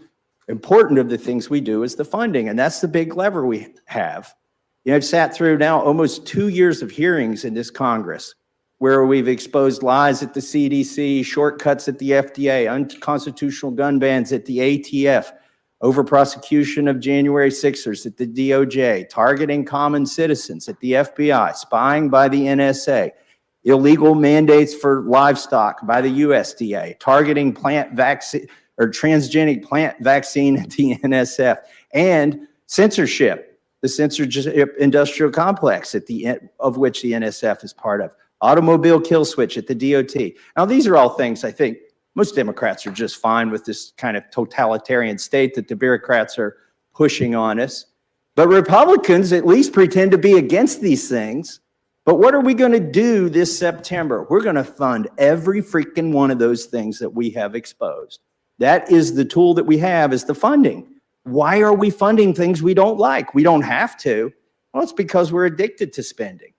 important of the things we do is the funding, and that's the big lever we have. You know, I've sat through now almost 2 years of hearings in this Congress where we've exposed lies at the CDC, shortcuts at the FDA, unconstitutional gun bans at the ATF, over prosecution of January 6ers at the DOJ, targeting common citizens at the FBI, spying by the NSA, illegal mandates for livestock by the USDA, targeting plant vaccine or transgenic plant vaccine at the NSF, and censorship, the censorship industrial complex at the end of which the NSF is part of, automobile kill switch at the DOT. Now, these are all things I think most Democrats are just fine with, this kind of totalitarian state that the bureaucrats are pushing on us. But Republicans at least pretend to be against these things. But what are we going to do this September? We're going to fund every freaking one of those things that we have exposed. That is the tool that we have, is the funding. Why are we funding things we don't like? We don't have to. Well, it's because we're addicted to spending.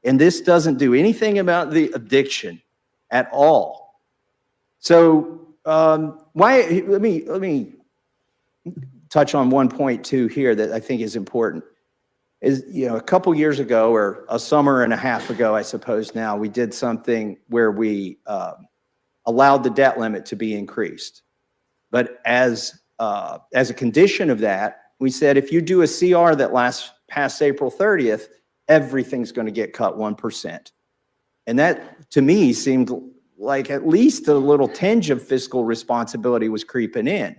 And this doesn't do anything about the addiction at all. So let me touch on one point too here that I think is important. Is, you know, a couple years ago, or a summer and a half ago, I suppose now, we did something where we allowed the debt limit to be increased. But as a condition of that, we said, if you do a CR that lasts past April 30th, everything's going to get cut 1%. And that, to me, seemed like at least a little tinge of fiscal responsibility was creeping in.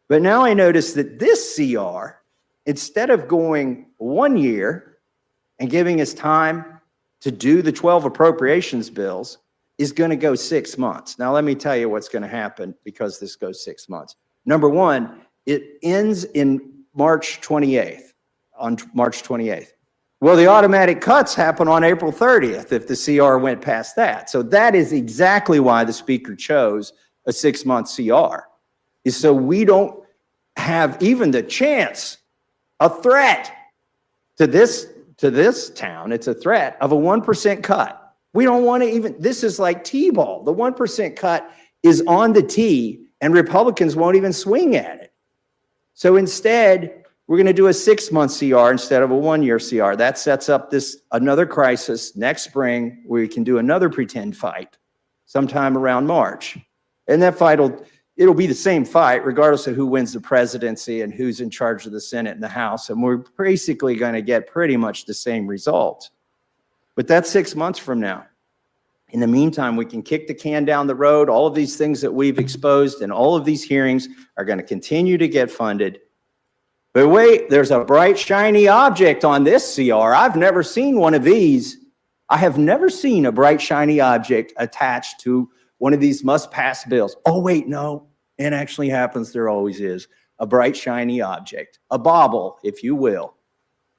But now I notice that this CR, instead of going 1 year and giving us time to do the 12 appropriations bills, is going to go 6 months. Now, let me tell you what's going to happen because this goes 6 months. Number one, it ends in March 28th, on March 28th. Well, the automatic cuts happen on April 30th if the CR went past that. So that is exactly why the speaker chose a 6-month CR, is so we don't have even the chance, a threat to this town. It's a threat of a 1% cut. We don't want to even, this is like T-ball. The 1% cut is on the tee and Republicans won't even swing at it. So instead, we're going to do a 6-month CR instead of a 1-year CR. That sets up another crisis next spring where we can do another pretend fight sometime around March. And that fight it'll be the same fight regardless of who wins the presidency and who's in charge of the Senate and the House. And we're basically going to get pretty much the same result. But that's 6 months from now. In the meantime, we can kick the can down the road. All of these things that we've exposed and all of these hearings are going to continue to get funded. But wait, there's a bright, shiny object on this CR. I've never seen one of these. I have never seen a bright, shiny object attached to one of these must-pass bills. Oh, wait, no. It actually happens. There always is a bright, shiny object, a bauble, if you will.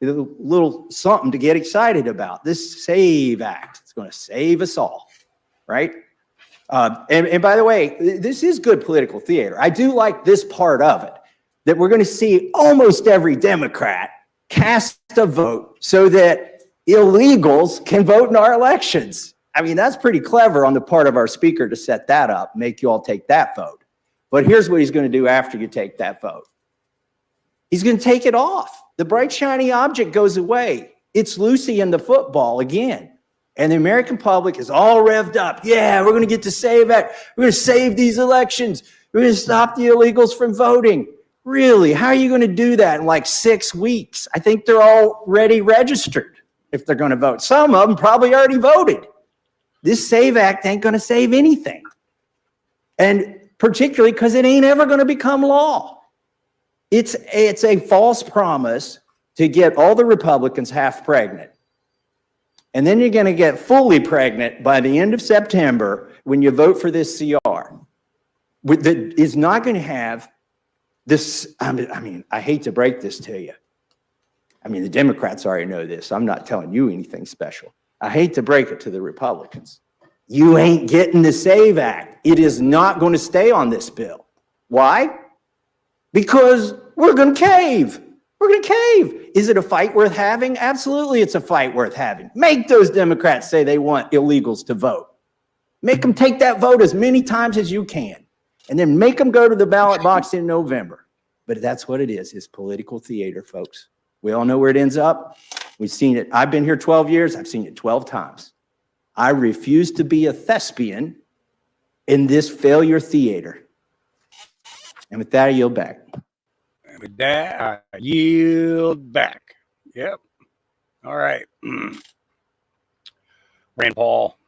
A little something to get excited about. This SAVE Act, it's going to save us all, right? And by the way, this is good political theater. I do like this part of it, that we're going to see almost every Democrat cast a vote so that illegals can vote in our elections. I mean, that's pretty clever on the part of our speaker to set that up, make you all take that vote. But here's what he's going to do after you take that vote. He's going to take it off. The bright, shiny object goes away. It's Lucy and the football again. And the American public is all revved up. Yeah, we're going to get to save it. We're going to save these elections. We're going to stop the illegals from voting. Really? How are you going to do that in like 6 weeks? I think they're already registered if they're going to vote. Some of them probably already voted. This SAVE Act ain't going to save anything. And particularly because it ain't ever going to become law. It's a false promise to get all the Republicans half pregnant. And then you're going to get fully pregnant by the end of September when you vote for this CR. That is not going to have this. I mean, I hate to break this to you. I mean, the Democrats already know this. I'm not telling you anything special. I hate to break it to the Republicans. You ain't getting the SAVE Act. It is not going to stay on this bill. Why? Because we're going to cave. We're going to cave. Is it a fight worth having? Absolutely, it's a fight worth having. Make those Democrats say they want illegals to vote. Make them take that vote as many times as you can. And then make them go to the ballot box in November. But that's what it is. It's political theater, folks. We all know where it ends up. We've seen it. I've been here 12 years. I've seen it 12 times. I refuse to be a thespian in this failure theater. And with that, I yield back. And with that, I yield back. Yep. All right. Rand Paul.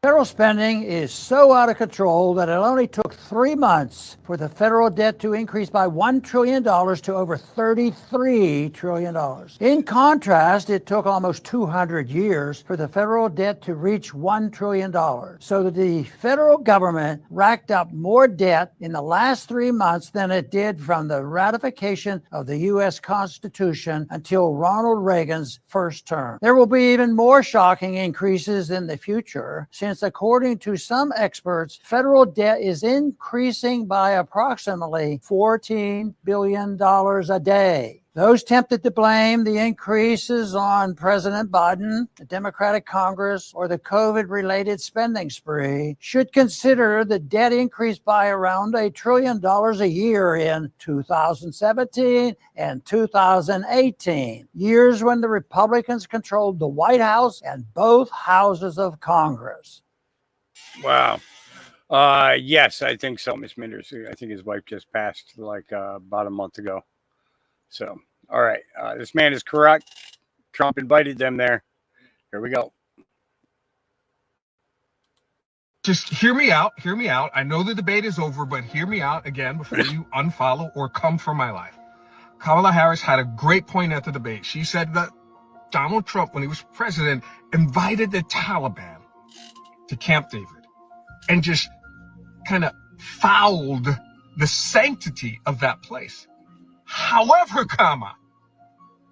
Federal spending is so out of control that it only took 3 months for the federal debt to increase by $1 trillion to over $33 trillion. In contrast, it took almost 200 years for the federal debt to reach $1 trillion. So that the federal government racked up more debt in the last 3 months than it did from the ratification of the U.S. Constitution until Ronald Reagan's first term. There will be even more shocking increases in the future, since according to some experts, federal debt is increasing by approximately $14 billion a day. Those tempted to blame the increases on President Biden, the Democratic Congress, or the COVID-related spending spree should consider the debt increase by around $1 trillion a year in 2017 and 2018, years when the Republicans controlled the White House and both houses of Congress. Wow. Yes, I think so, Miss Minders. I think his wife just passed like about a month ago. So, all right. This man is correct. Trump invited them there. Here we go. Just hear me out. Hear me out. I know the debate is over, but hear me out again before you unfollow or come for my life. Kamala Harris had a great point at the debate. She said that Donald Trump, when he was president, invited the Taliban to Camp David and just kind of fouled the sanctity of that place. However,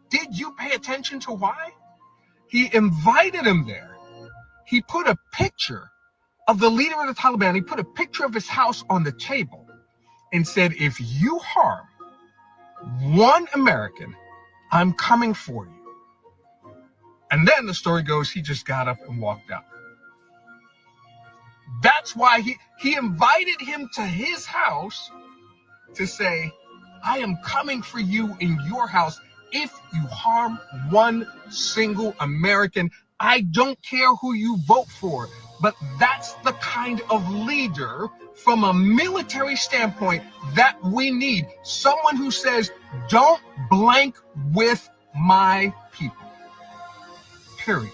did you pay attention to why? He invited him there. He put a picture of the leader of the Taliban. He put a picture of his house on the table and said, if you harm one American, I'm coming for you. And then the story goes, he just got up and walked out. That's why he invited him to his house to say, I am coming for you in your house if you harm one single American. I don't care who you vote for, but that's the kind of leader from a military standpoint that we need. Someone who says, don't blank with my people. Period.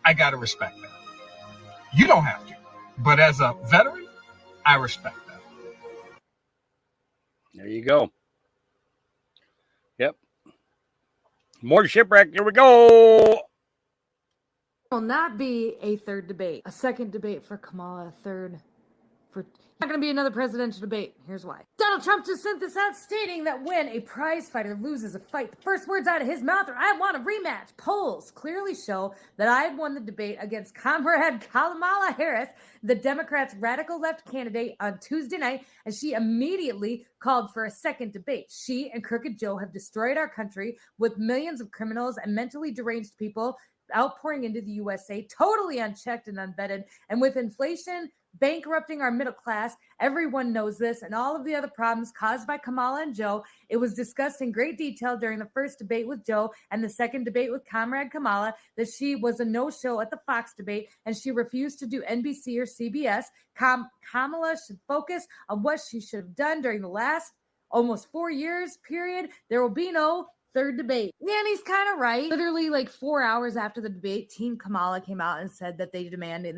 I gotta respect that. You don't have to, but as a veteran, I respect that. There you go. Yep. More shipwreck. Here we go. Will not be a third debate. A second debate for Kamala, a third for... Not going to be another presidential debate. Here's why. Donald Trump just sent this out stating that when a prize fighter loses a fight, the first words out of his mouth are, "I want a rematch." Polls clearly show that I had won the debate against Comrade Kamala Harris, the Democrats' radical left candidate, on Tuesday night, and she immediately called for a second debate. She and Crooked Joe have destroyed our country with millions of criminals and mentally deranged people outpouring into the USA, totally unchecked and unvetted, and with inflation bankrupting our middle class. Everyone knows this, and all of the other problems caused by Kamala and Joe. It was discussed in great detail during the first debate with Joe and the second debate with Comrade Kamala that she was a no-show at the Fox debate, and she refused to do NBC or CBS. Kamala should focus on what she should have done during the last almost 4 years period. There will be no third debate. Yeah, and he's kind of right. Literally like 4 hours after the debate, Team Kamala came out and said that they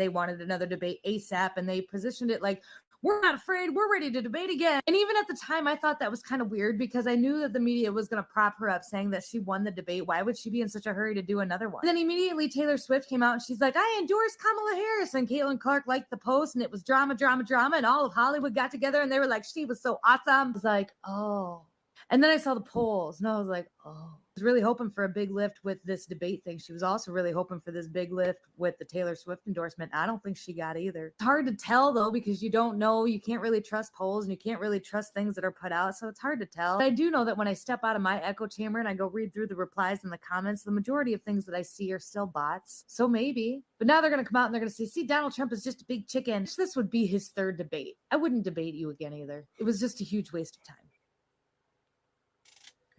wanted another debate ASAP, and they positioned it like, we're not afraid, we're ready to debate again. And even at the time, I thought that was kind of weird because I knew that the media was going to prop her up saying that she won the debate. Why would she be in such a hurry to do another one? And then immediately Taylor Swift came out and she's like, I endorse Kamala Harris. And Caitlin Clark liked the post, and it was drama. And all of Hollywood got together and they were like, she was so awesome. I was like, oh. And then I saw the polls and I was like, oh. I was really hoping for a big lift with this debate thing. She was also really hoping for this big lift with the Taylor Swift endorsement. I don't think she got either. It's hard to tell though, because you don't know, you can't really trust polls and you can't really trust things that are put out. So it's hard to tell. But I do know that when I step out of my echo chamber and I go read through the replies and the comments, the majority of things that I see are still bots. So maybe. But now they're going to come out and they're going to say, see, Donald Trump is just a big chicken. This would be his third debate. I wouldn't debate you again either. It was just a huge waste of time.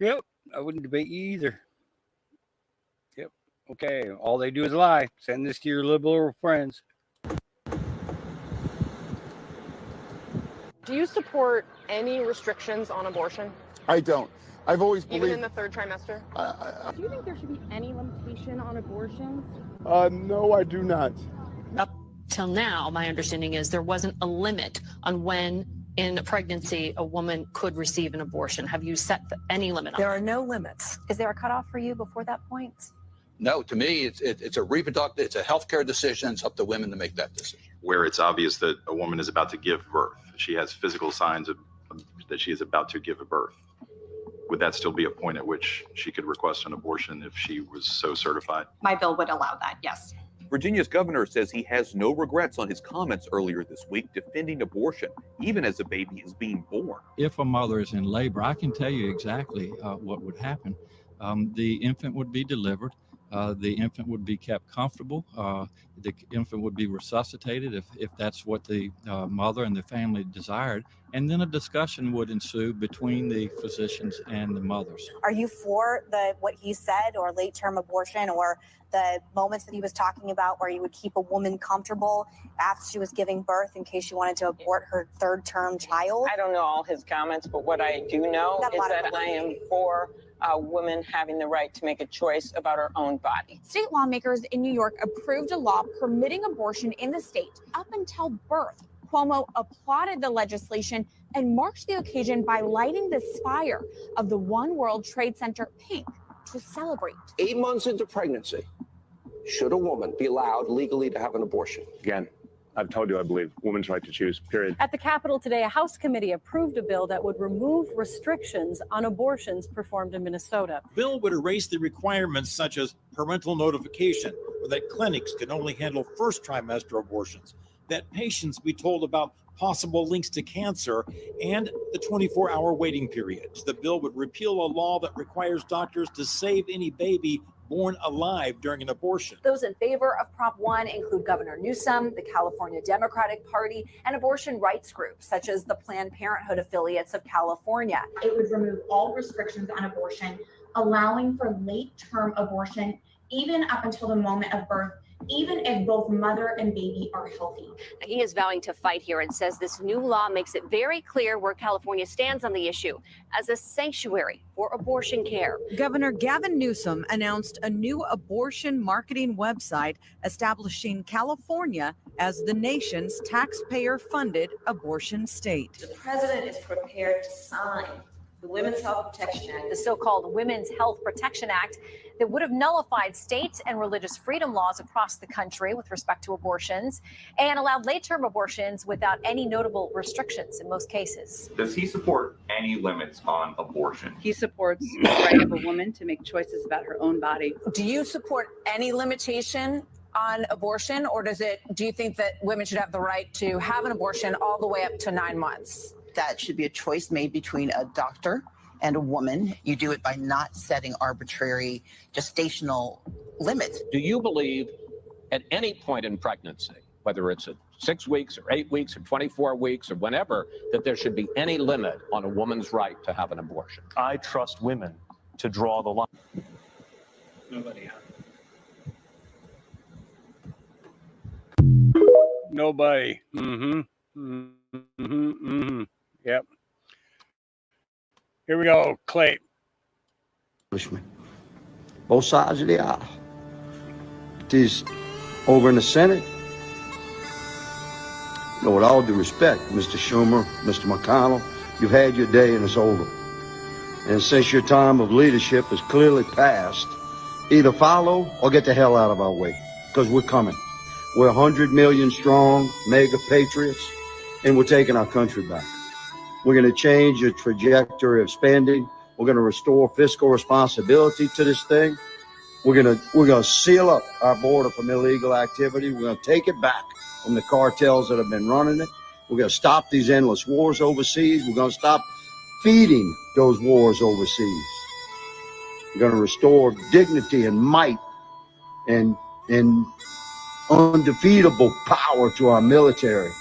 Yep, I wouldn't debate you either. Yep, okay, all they do is lie. Send this to your liberal friends. Do you support any restrictions on abortion? I don't. I've always believed... Even in the third trimester? Do you think there should be any limitation on abortion? No, I do not. Up till now, my understanding is there wasn't a limit on when in a pregnancy a woman could receive an abortion. Have you set any limit on There are no limits. Is there a cutoff for you before that point? No, to me, it's a reproductive, it's a healthcare decision. It's up to women to make that decision. Where it's obvious that a woman is about to give birth, she has physical signs of that she is about to give a birth. Would that still be a point at which she could request an abortion if she was so certified? My bill would allow that, yes. Virginia's governor says he has no regrets on his comments earlier this week defending abortion, even as a baby is being born. If a mother is in labor, I can tell you exactly what would happen. The infant would be delivered. The infant would be kept comfortable. The infant would be resuscitated if that's what the mother and the family desired. And then a discussion would ensue between the physicians and the mothers. Are you for what he said, or late-term abortion, or the moments that he was talking about where you would keep a woman comfortable after she was giving birth in case she wanted to abort her third-term child? I don't know all his comments, but what I do know is that I am for women having the right to make a choice about her own body. State lawmakers in New York approved a law permitting abortion in the state up until birth. Cuomo applauded the legislation and marked the occasion by lighting the spire of the One World Trade Center pink to celebrate. 8 months into pregnancy, should a woman be allowed legally to have an abortion? Again, I've told you I believe women's right to choose, period. At the Capitol today, a House committee approved a bill that would remove restrictions on abortions performed in Minnesota. The bill would erase the requirements such as parental notification, or that clinics can only handle first trimester abortions, that patients be told about possible links to cancer, and the 24-hour waiting period. The bill would repeal a law that requires doctors to save any baby born alive during an abortion. Those in favor of Prop 1 include Governor Newsom, the California Democratic Party, and abortion rights groups such as the Planned Parenthood affiliates of California. It would remove all restrictions on abortion, allowing for late-term abortion, even up until the moment of birth, even if both mother and baby are healthy. He is vowing to fight here and says this new law makes it very clear where California stands on the issue as a sanctuary for abortion care. Governor Gavin Newsom announced a new abortion marketing website establishing California as the nation's taxpayer-funded abortion state. The president is prepared to sign The Women's Health Protection Act, the so-called Women's Health Protection Act, that would have nullified state and religious freedom laws across the country with respect to abortions and allowed late-term abortions without any notable restrictions in most cases. Does he support any limits on abortion? He supports the right of a woman to make choices about her own body. Do you support any limitation on abortion, or do you think that women should have the right to have an abortion all the way up to 9 months? That should be a choice made between a doctor and a woman. You do it by not setting arbitrary gestational limits. Do you believe at any point in pregnancy, whether it's at 6 weeks or 8 weeks or 24 weeks or whenever, that there should be any limit on a woman's right to have an abortion? I trust women to draw the line. Nobody. Nobody. Yep. Here we go, Clay. Both sides of the aisle. It is over in the Senate. No, with all due respect, Mr. Schumer, Mr. McConnell, you've had your day and it's over. And since your time of leadership is clearly past, either follow or get the hell out of our way, because we're coming. We're 100 million strong, mega patriots, and we're taking our country back. We're going to change the trajectory of spending. We're going to restore fiscal responsibility to this thing. We're going to seal up our border from illegal activity. We're going to take it back from the cartels that have been running it. We're going to stop these endless wars overseas. We're going to stop feeding those wars overseas. We're going to restore dignity and might and undefeatable power to our military.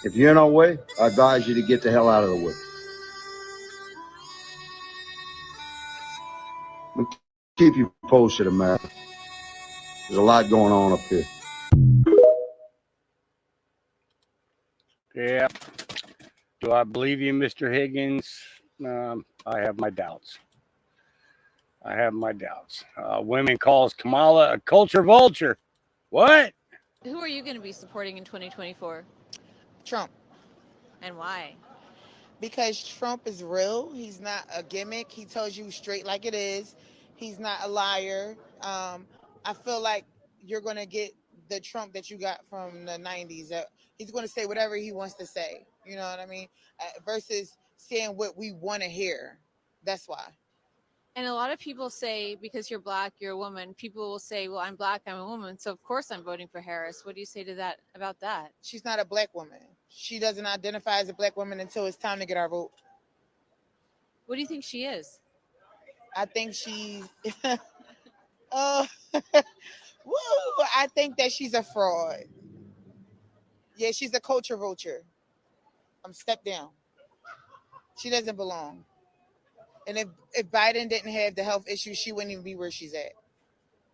If you're in our way, I advise you to get the hell out of the way. We'll keep you posted, America. There's a lot going on up here. Yeah. Do I believe you, Mr. Higgins? I have my doubts. Women calls Kamala a culture vulture. What? Who are you going to be supporting in 2024? Trump. And why? Because Trump is real. He's not a gimmick. He tells you straight like it is. He's not a liar. I feel like you're going to get the Trump that you got from the 90s. He's going to say whatever he wants to say. You know what I mean? Versus saying what we want to hear. That's why. And a lot of people say, because you're black, you're a woman, people will say, well, I'm black, I'm a woman, so of course I'm voting for Harris. What do you say to that about that? She's not a black woman. She doesn't identify as a black woman until it's time to get our vote. What do you think she is? I think she's I think that she's a fraud. Yeah, she's a culture vulture. Step down. She doesn't belong. And if Biden didn't have the health issues, she wouldn't even be where she's at.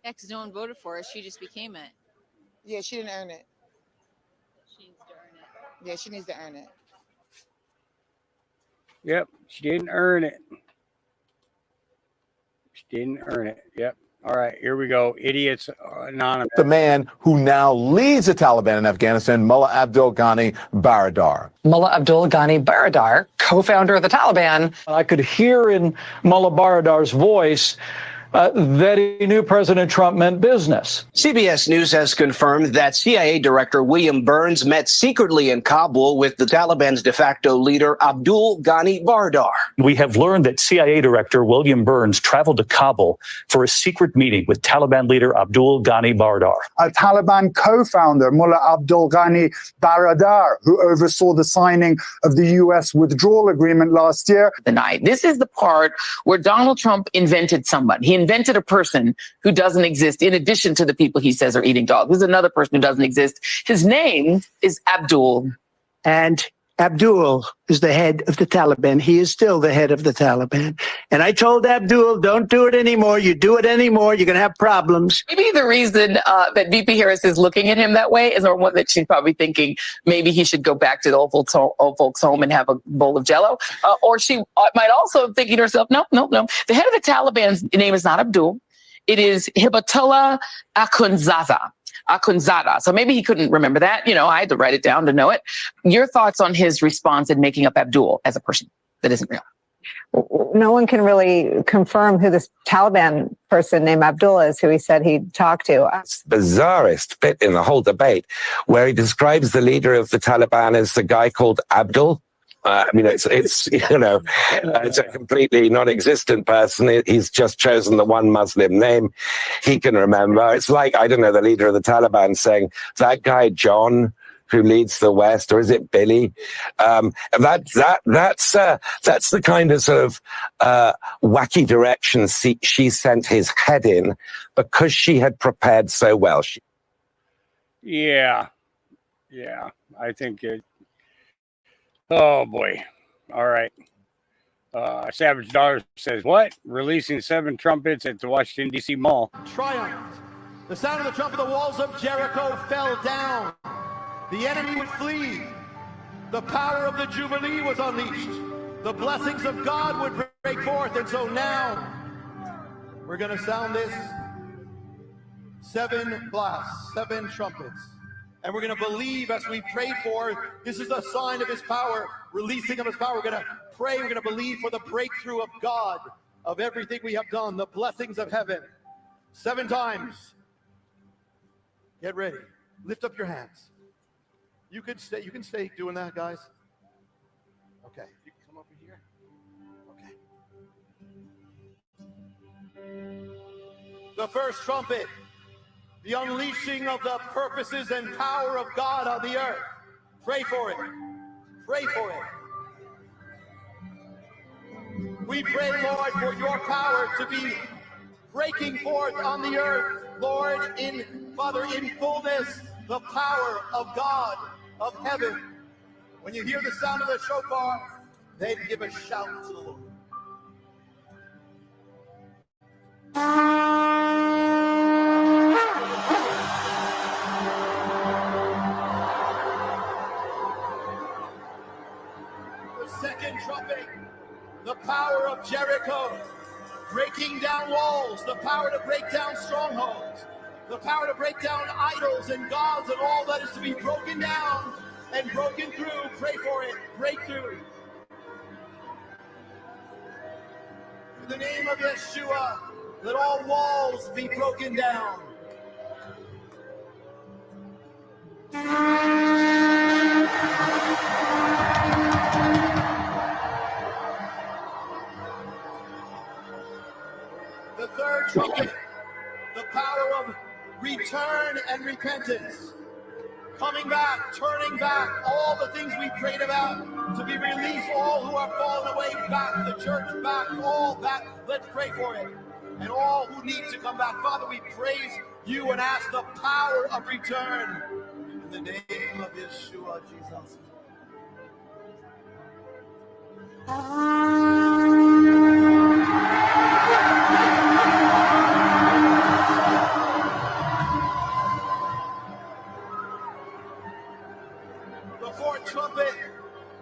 Yeah, because no one voted for her. She just became it. Yeah, she didn't earn it. She needs to earn it. Yeah, she needs to earn it. Yep, she didn't earn it. Yep. All right, here we go. Idiots Anonymous. The man who now leads the Taliban in Afghanistan, Mullah Abdul Ghani Baradar. Mullah Abdul Ghani Baradar, co-founder of the Taliban. I could hear in Mullah Baradar's voice that he knew President Trump meant business. CBS News has confirmed that CIA Director William Burns met secretly in Kabul with the Taliban's de facto leader, Abdul Ghani Baradar. We have learned that CIA Director William Burns traveled to Kabul for a secret meeting with Taliban leader Abdul Ghani Baradar. A Taliban co-founder, Mullah Abdul Ghani Baradar, who oversaw the signing of the U.S. withdrawal agreement last year. This is the part where Donald Trump invented somebody. He invented a person who doesn't exist in addition to the people he says are eating dogs. There's another person who doesn't exist. His name is Abdul. And Abdul is the head of the Taliban. He is still the head of the Taliban. And I told Abdul, don't do it anymore. You do it anymore, you're going to have problems. Maybe the reason that VP Harris is looking at him that way is one that she's probably thinking maybe he should go back to the old folks home and have a bowl of Jell-O. Or she might also thinking to herself, no. The head of the Taliban's name is not Abdul. It is Hibatullah Akhundzaza. Akhundzada. So maybe he couldn't remember that. You know, I had to write it down to know it. Your thoughts on his response in making up Abdul as a person that isn't real? No one can really confirm who this Taliban person named Abdul is, who he said he'd talk to. It's the bizarrest bit in the whole debate, where he describes the leader of the Taliban as a guy called Abdul. I mean, it's you know, it's a completely non-existent person. He's just chosen the one Muslim name he can remember. It's like, I don't know, the leader of the Taliban saying, that guy John who leads the West, or is it Billy? That's the kind of sort of wacky direction she sent his head in, because she had prepared so well. Yeah, I think it. Oh boy! All right. Savage Daughter says, "What? Releasing 7 trumpets at the Washington D.C. Mall." Triumphed. The sound of the trumpet, the walls of Jericho fell down. The enemy would flee. The power of the Jubilee was unleashed. The blessings of God would break forth. And so now we're going to sound this 7 blasts, 7 trumpets. And we're going to believe as we pray for, this is a sign of his power, releasing of his power. We're going to pray, we're going to believe for the breakthrough of God, of everything we have done, the blessings of heaven. 7 times. Get ready. Lift up your hands. You can stay doing that, guys. Okay. You can come over here. Okay. The first trumpet, the unleashing of the purposes and power of God on the earth. Pray for it. Pray for it. We pray, Lord, for your power to be breaking forth on the earth, Lord, Father, in fullness, the power of God, of heaven. When you hear the sound of the shofar, then give a shout to the Lord. The second trumpet, the power of Jericho, breaking down walls, the power to break down strongholds, the power to break down idols and gods and all that is to be broken down and broken through. Pray for it. Breakthrough. In the name of Yeshua, let all walls be broken down. The third trumpet, the power of return and repentance. Coming back, turning back, all the things we prayed about to be released, all who are fallen away back, the church back, all that. Let's pray for it. And all who need to come back. Father, we praise you and ask the power of return. In the name of Yeshua, Jesus. The fourth trumpet,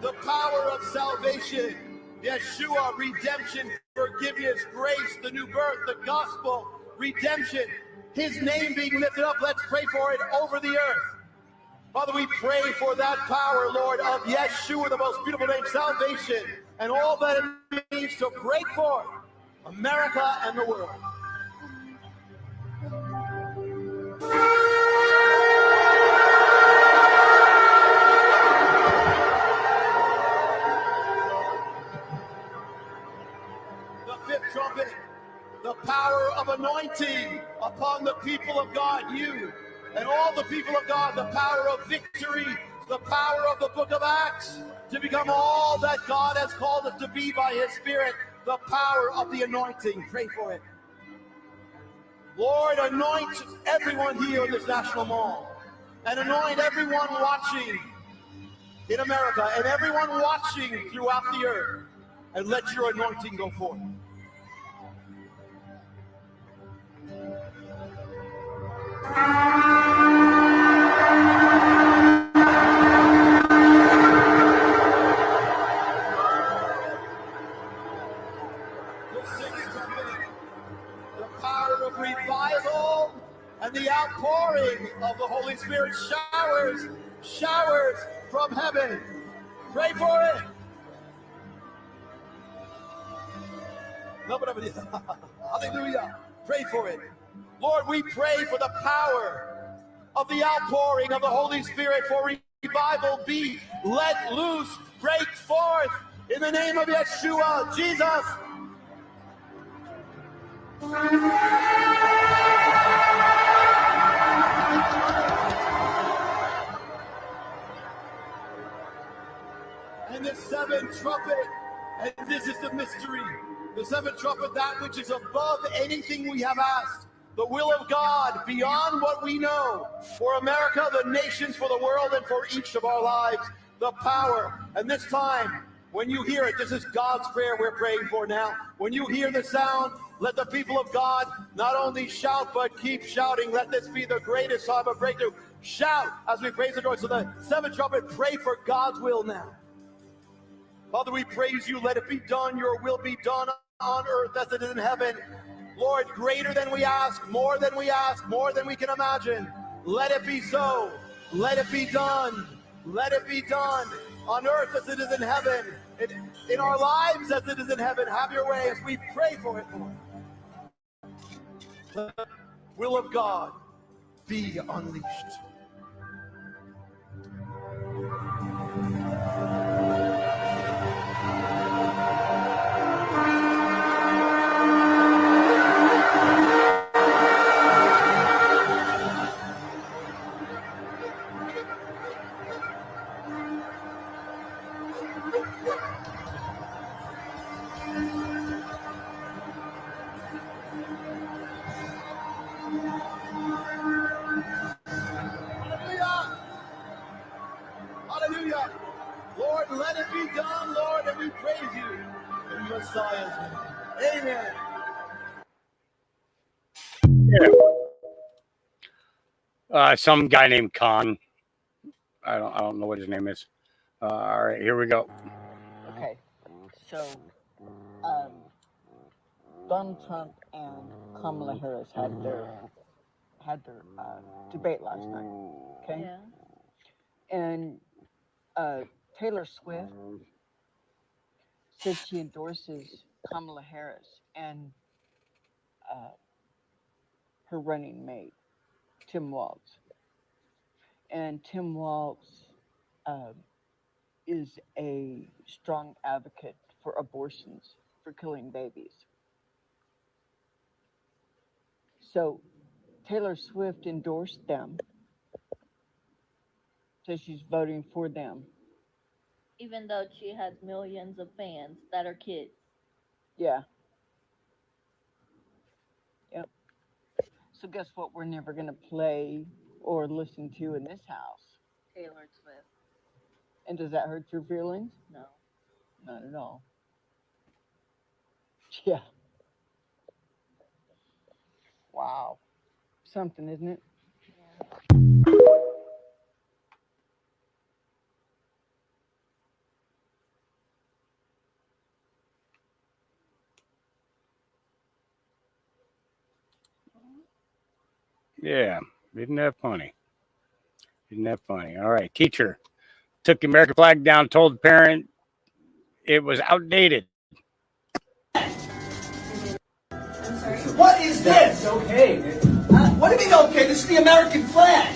the power of salvation, Yeshua, redemption, forgiveness, grace, the new birth, the gospel, redemption, his name being lifted up. Let's pray for it over the earth. Father, we pray for that power, Lord, of Yeshua, the most beautiful name, salvation, and all that it means to break forth America and the world. Fifth trumpet, the power of anointing upon the people of God, you and all the people of God, the power of victory, the power of the book of Acts to become all that God has called us to be by his Spirit, the power of the anointing. Pray for it. Lord, anoint everyone here in this National Mall and anoint everyone watching in America and everyone watching throughout the earth, and let your anointing go forth. The power of revival and and the outpouring of the Holy Spirit, showers from heaven. Pray for it. Hallelujah. Pray for it. Lord, we pray for the power of the outpouring of the Holy Spirit, for revival be let loose, break forth in the name of Yeshua, Jesus. And the seventh trumpet, and this is the mystery, the seventh trumpet, that which is above anything we have asked, the will of God beyond what we know, for America, the nations, for the world, and for each of our lives, the power. And this time, when you hear it, this is God's prayer we're praying for now. When you hear the sound, let the people of God not only shout, but keep shouting. Let this be the greatest time of breakthrough. Shout as we praise the Lord. So the seventh trumpet, pray for God's will now. Father, we praise you. Let it be done. Your will be done on earth as it is in heaven. Lord, greater than we ask, more than we ask, more than we can imagine. Let it be so. Let it be done. Let it be done on earth as it is in heaven. In our lives as it is in heaven. Have your way as we pray for it, Lord. Let the will of God be unleashed. Hallelujah. Lord, let it be done, Lord, and we praise you in Messiah's name. Amen. Some guy named Khan. I don't know what his name is. All right, here we go. Okay, so Donald Trump and Kamala Harris had their debate last night. Okay, Yeah. and Taylor Swift said she endorses Kamala Harris and her running mate, Tim Walz. And Tim Walz is a strong advocate for abortions, for killing babies. So Taylor Swift endorsed them, so she's voting for them. Even though she has millions of fans that are kids. Yeah. Yep. So guess what we're never going to play or listen to in this house? Taylor Swift. And does that hurt your feelings? No. Not at all. Yeah. Wow. Something, isn't it? Yeah, isn't that funny? Isn't that funny? All right, teacher took the American flag down, told the parent it was outdated. What is this? Okay. What do you mean okay? This is the American flag.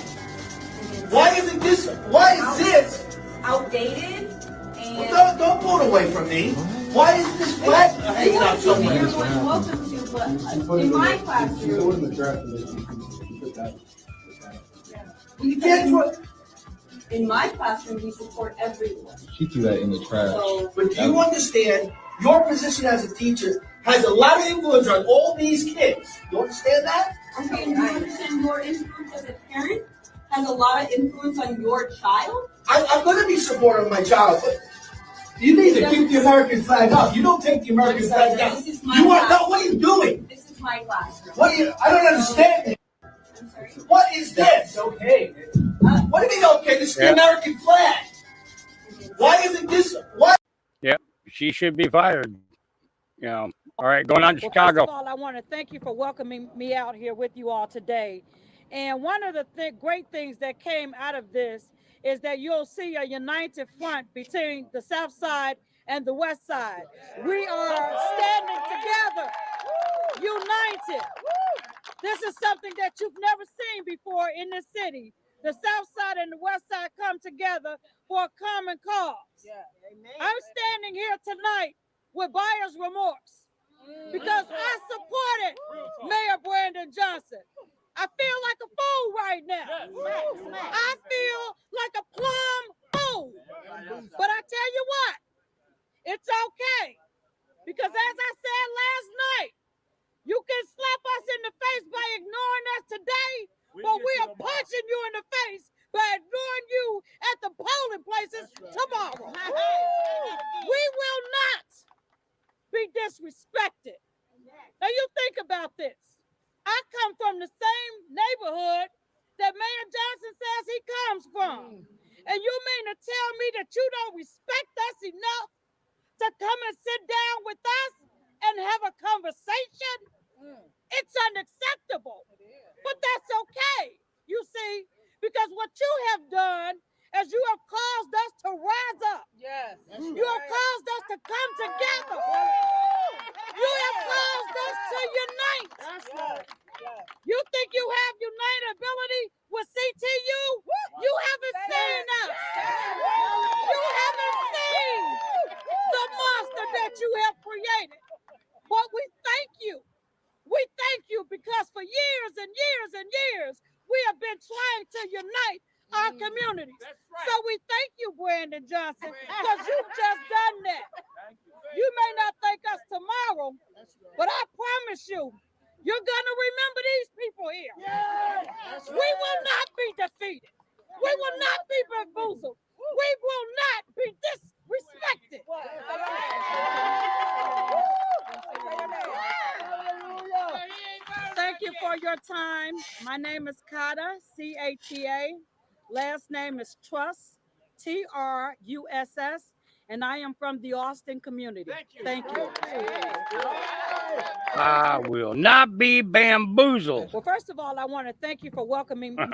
Why isn't this? Why is this outdated? And well, don't pull it away from me. Why is this flag hanging out somewhere? You're more than welcome to, but in my classroom, You can't do it. in my classroom, we support everyone. She threw that in the trash. So, But do you understand? Your position as a teacher has a lot of influence on all these kids. You understand that? okay, and do you understand your influence as a parent has a lot of influence on your child? I'm going to be supportive of my child, but you need to keep the American flag up. You don't take the American flag down. This is my You want? classroom. No. What are you doing? This is my classroom. What are you? I don't understand it. I'm sorry. What is this? Okay. What do you mean okay? This is the American flag. Why isn't this? What? Yep, she should be fired. You know. All right, going on to Chicago. First of all, I want to thank you for welcoming me out here with you all today. And one of the great things that came out of this is that you'll see a united front between the South Side and the West Side. We are standing together, united. This is something that you've never seen before in this city. The South Side and the West Side come together for a common cause. I'm standing here tonight with buyer's remorse because I supported Mayor Brandon Johnson. I feel like a fool right now. I feel like a plum fool. But I tell you what, it's okay. Because as I said last night, you can slap us in the face by ignoring us today, but we are punching you in the face by ignoring you at the polling places tomorrow. We will not be disrespected. Now you think about this. I come from the same neighborhood that Mayor Johnson says he comes from. And you mean to tell me that you don't respect us enough to come and sit down with us and have a conversation? It's unacceptable. But that's okay, you see, because what you have done is you have caused us to rise up. Yes. You have caused us to come together. You have caused us to unite. That's right. You think you have unitability with CTU? You haven't seen us. You haven't seen the monster that you have created. But we thank you. We thank you because for years and years and years, we have been trying to unite our communities. So we thank you, Brandon Johnson, because you've just done that. You may not thank us tomorrow, but I promise you, you're going to remember these people here. We will not be defeated. We will not be bamboozled. We will not be disrespected. Thank you for your time. My name is Kata, C-A-T-A. Last name is Truss, T-R-U-S-S. And I am from the Austin community. Thank you. I will not be bamboozled. Well, first of all, I want to thank you for welcoming me.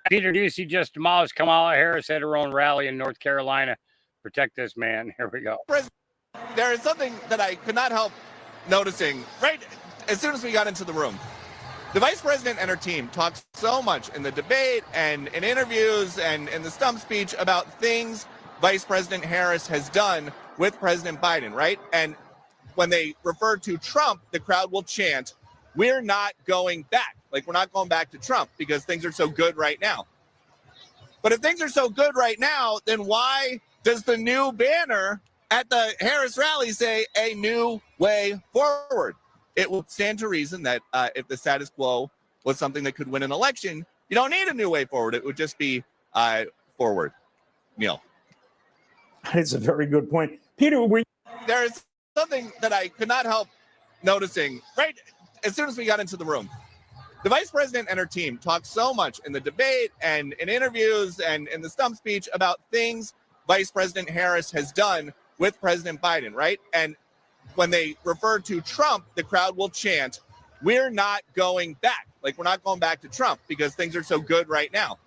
Peter Ducey just demolished Kamala Harris at her own rally in North Carolina. Protect this man. Here we go. There is something that I could not help noticing right as soon as we got into the room. The vice president and her team talked so much in the debate and in interviews and in the stump speech about things Vice President Harris has done with President Biden, right? And when they refer to Trump, the crowd will chant, "We're not going back." Like, we're not going back to Trump because things are so good right now. But if things are so good right now, then why does the new banner at the Harris rally say a new way forward? It will stand to reason that if the status quo was something that could win an election, you don't need a new way forward. It would just be forward. Neil. It's a very good point. Peter, there is something that I could not help noticing right as soon as we got into the room. The vice president and her team talked so much in the debate and in interviews and in the stump speech about things Vice President Harris has done with President Biden, right? And when they refer to Trump, the crowd will chant, "We're not going back." Like, we're not going back to Trump because things are so good right now.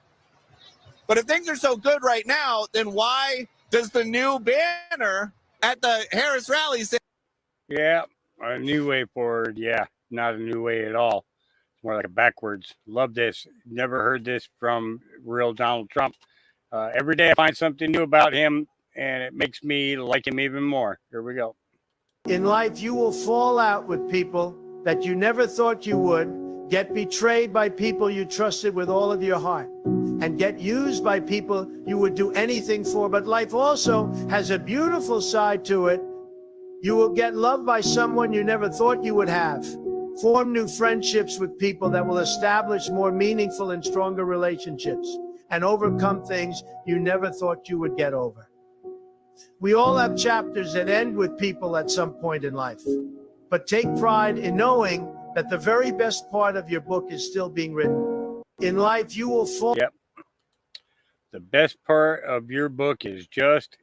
But if things are so good right now, then why does the new banner at the Harris rally say? Yeah, a new way forward. Yeah, not a new way at all. It's more like a backwards. Love this. Never heard this from real Donald Trump. Every day I find something new about him, and it makes me like him even more. Here we go. In life, you will fall out with people that you never thought you would, get betrayed by people you trusted with all of your heart, and get used by people you would do anything for. But life also has a beautiful side to it. You will get loved by someone you never thought you would have. Form new friendships with people that will establish more meaningful and stronger relationships, and overcome things you never thought you would get over. We all have chapters that end with people at some point in life, but take pride in knowing that the very best part of your book is still being written. In life, you will fall. Yep. The best part of your book is just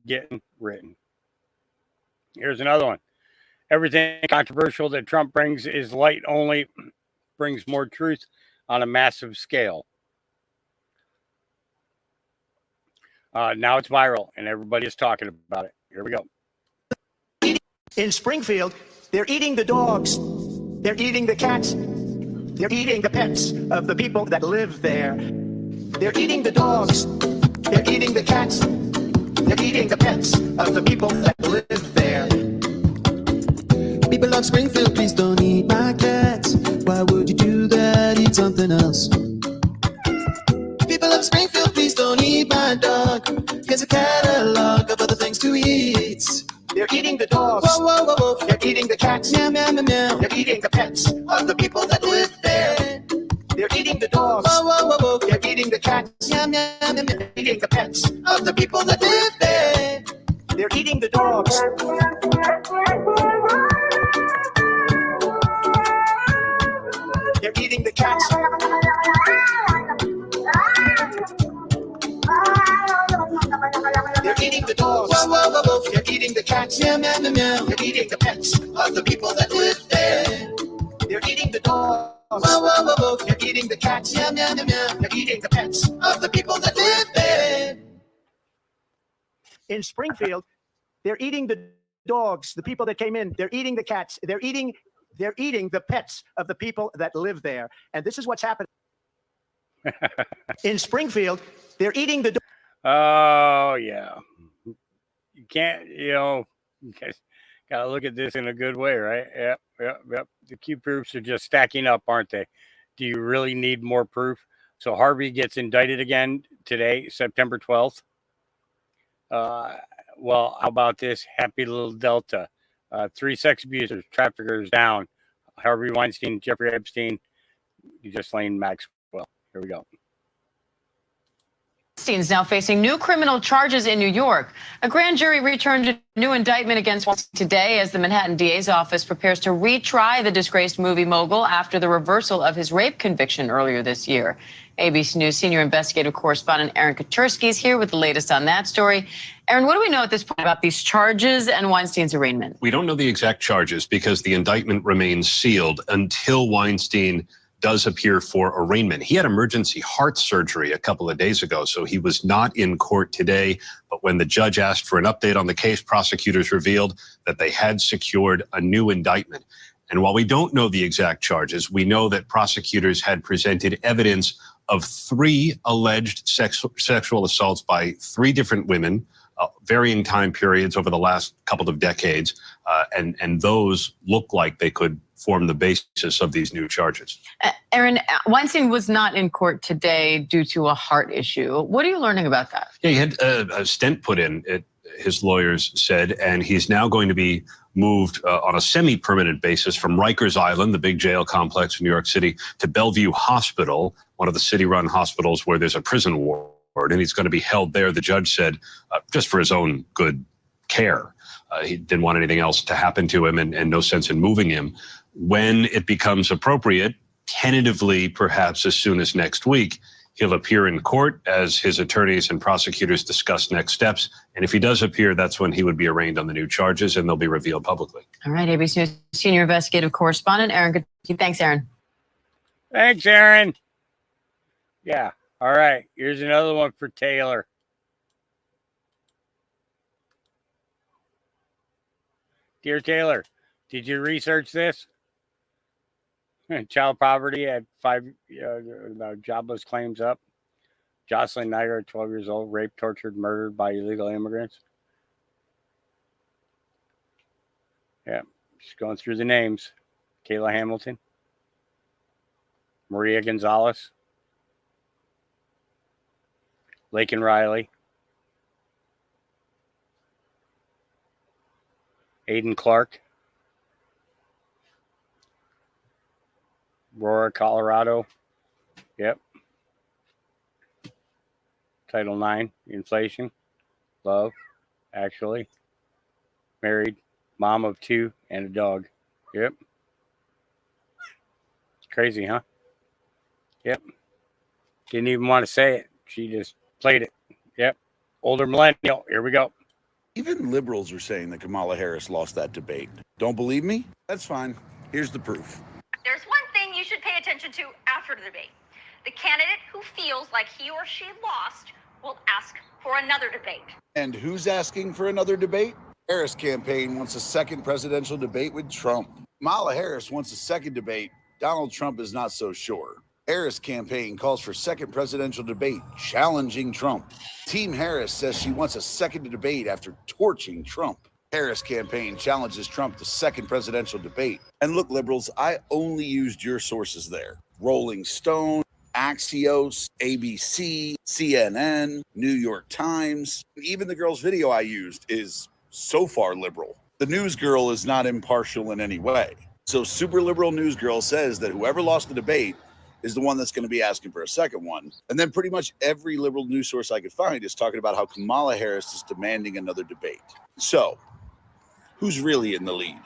getting written. Here's another one. Everything controversial that Trump brings is light only. brings more truth on a massive scale. Now it's viral, and everybody is talking about it. Here we go. In Springfield, they're eating the dogs. They're eating the cats. They're eating the pets of the people that live there. They're eating the dogs. They're eating the cats. They're eating the pets of the people that live there. People of Springfield, please don't eat my cats. Why would you do that? Eat something else. People of Springfield, please don't eat my dog. Here's a catalog of other things to eat. They're eating the dogs. Whoa, whoa, whoa, whoa. They're eating the cats. Meow, meow, meow, meow. They're eating the pets of the people that live there. They're eating the dogs. Whoa, whoa, whoa, whoa. They're eating the cats. Meow, meow, meow, meow. They're eating the pets Of the people that live there. They're eating the dogs. They're eating the cats. They're eating the dogs. Whoa, whoa, whoa, whoa. They're eating the cats. Meow, meow, meow, meow. They're eating the pets Of the people that live there. They're eating the dogs. Whoa, whoa, whoa, whoa. They're eating the cats. Meow, meow, meow, meow. They're eating the pets Of the people that live there. in Springfield. They're eating the dogs. The people that came in. They're eating the cats. They're eating the pets of the people that live there. And this is what's happening in Springfield. They're eating the. Oh yeah, you can't. You guys gotta look at this in a good way, right? Yep. The key proofs are just stacking up, aren't they? Do you really need more proof? So Harvey gets indicted again today, September 12th. Well, how about this? Happy little Delta. 3 sex abusers, traffickers down. Harvey Weinstein, Jeffrey Epstein, Ghislaine Maxwell. Here we go. Weinstein's now facing new criminal charges in New York. A grand jury returned a new indictment against Weinstein today as the Manhattan DA's office prepares to retry the disgraced movie mogul after the reversal of his rape conviction earlier this year. ABC News senior investigative correspondent Aaron Katersky is here with the latest on that story. Aaron, what do we know at this point about these charges and Weinstein's arraignment? We don't know the exact charges because the indictment remains sealed until Weinstein does appear for arraignment. He had emergency heart surgery a couple of days ago, so he was not in court today. But when the judge asked for an update on the case, prosecutors revealed that they had secured a new indictment. And while we don't know the exact charges, we know that prosecutors had presented evidence of 3 alleged sexual assaults by 3 different women, varying time periods over the last couple of decades. And those look like they could form the basis of these new charges. Aaron, Weinstein was not in court today due to a heart issue. What are you learning about that? Yeah, he had a stent put in, his lawyers said, and he's now going to be moved on a semi-permanent basis from Rikers Island, the big jail complex in New York City, to Bellevue Hospital, one of the city-run hospitals where there's a prison ward, and he's going to be held there, the judge said, just for his own good care. He didn't want anything else to happen to him and no sense in moving him. When it becomes appropriate, tentatively perhaps as soon as next week, he'll appear in court as his attorneys and prosecutors discuss next steps. And if he does appear, that's when he would be arraigned on the new charges and they'll be revealed publicly. All right, ABC News senior investigative correspondent Aaron Katersky. Thanks, Aaron. Thanks, Aaron. Yeah. All right. Here's another one for Taylor. Dear Taylor, did you research this? Child poverty at 5 jobless claims up. Jocelyn Niger, 12 years old, raped, tortured, murdered by illegal immigrants. Yeah, just going through the names. Kayla Hamilton. Maria Gonzalez. Laken Riley. Aiden Clark. Aurora, Colorado. Yep. Title IX, inflation, love, actually. Married, mom of 2 and a dog. Yep. Crazy, huh? Yep. Didn't even want to say it. She just played it. Yep. Older millennial. Here we go. Even liberals are saying that Kamala Harris lost that debate. Don't believe me? That's fine. Here's the proof. There's one thing you should pay attention listen to after the debate. The candidate who feels like he or she lost will ask for another debate. And who's asking for another debate? Harris campaign wants a second presidential debate with Trump. Kamala Harris wants a second debate. Donald Trump is not so sure. Harris campaign calls for second presidential debate, challenging Trump. Team Harris says she wants a second debate after torching Trump. Harris campaign challenges Trump to second presidential debate. And look, liberals, I only used your sources there. Rolling Stone, Axios, ABC, CNN, New York Times. Even the girl's video I used is so far liberal. The news girl is not impartial in any way. So super liberal news girl says that whoever lost the debate is the one that's going to be asking for a second one. And then pretty much every liberal news source I could find is talking about how Kamala Harris is demanding another debate. So who's really in the lead?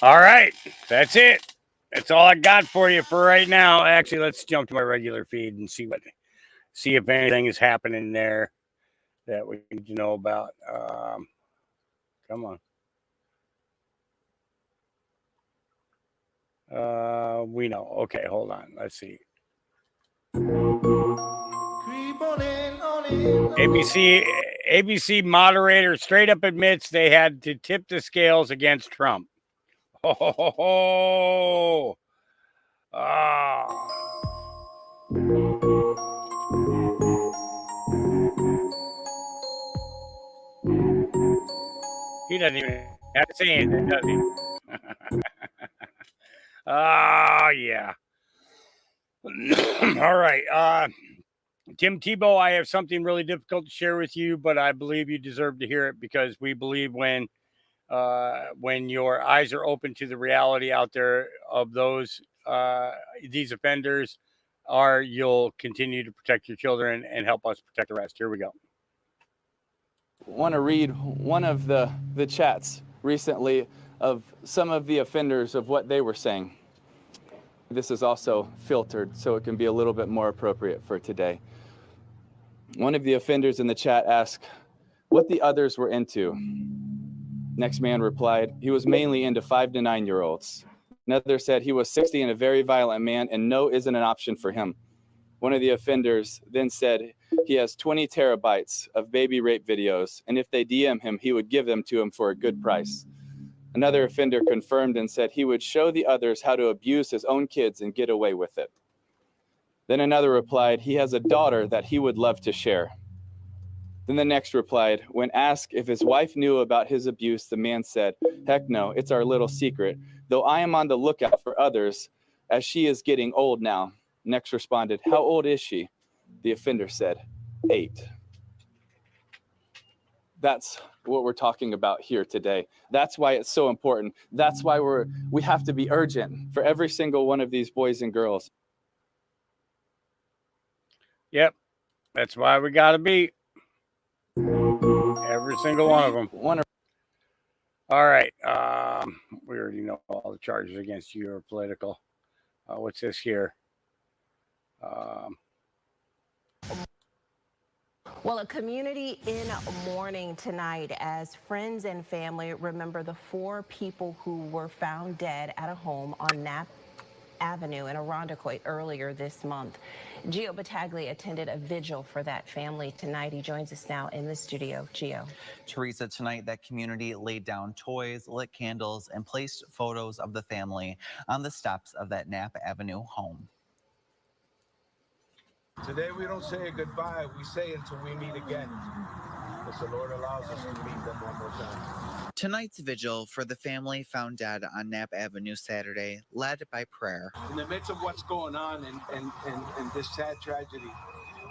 All right, that's it. That's all I got for you for right now. Actually, let's jump to my regular feed and see if anything is happening there that we need to know about. Come on. We know. Okay, hold on. Let's see. ABC moderator straight up admits they had to tip the scales against Trump. Oh. He doesn't even have to say anything, does he? Oh, yeah. All right. Tim Tebow, I have something really difficult to share with you, but I believe you deserve to hear it because we believe when your eyes are open to the reality out there of these offenders, you'll continue to protect your children and help us protect the rest. Here we go. Want to read one of the chats recently of some of the offenders of what they were saying. This is also filtered, so it can be a little bit more appropriate for today. One of the offenders in the chat asked what the others were into. Next man replied, he was mainly into 5 to 9-year-olds. Another said he was 60 and a very violent man, and no isn't an option for him. One of the offenders then said he has 20 terabytes of baby rape videos, and if they DM him, he would give them to him for a good price. Another offender confirmed and said he would show the others how to abuse his own kids and get away with it. Then another replied he has a daughter that he would love to share. Then the next replied, when asked if his wife knew about his abuse, the man said, heck no, it's our little secret, though I am on the lookout for others as she is getting old now. Next responded, how old is she? The offender said, 8. That's what we're talking about here today. That's why it's so important. That's why we have to be urgent for every single one of these boys and girls. Yep, that's why we got to be. Every single one of them. All right. We already know all the charges against you are political. What's this here? Well, a community in mourning tonight as friends and family remember the 4 people who were found dead at a home on Knapp Avenue in Irondequoit earlier this month. Gio Battaglia attended a vigil for that family tonight. He joins us now in the studio. Gio. Teresa, tonight that community laid down toys, lit candles, and placed photos of the family on the steps of that Knapp Avenue home. Today we don't say goodbye, we say until we meet again. Because the Lord allows us to meet them one more time. Tonight's vigil for the family found dead on Knapp Avenue Saturday, led by prayer. In the midst of what's going on and this sad tragedy,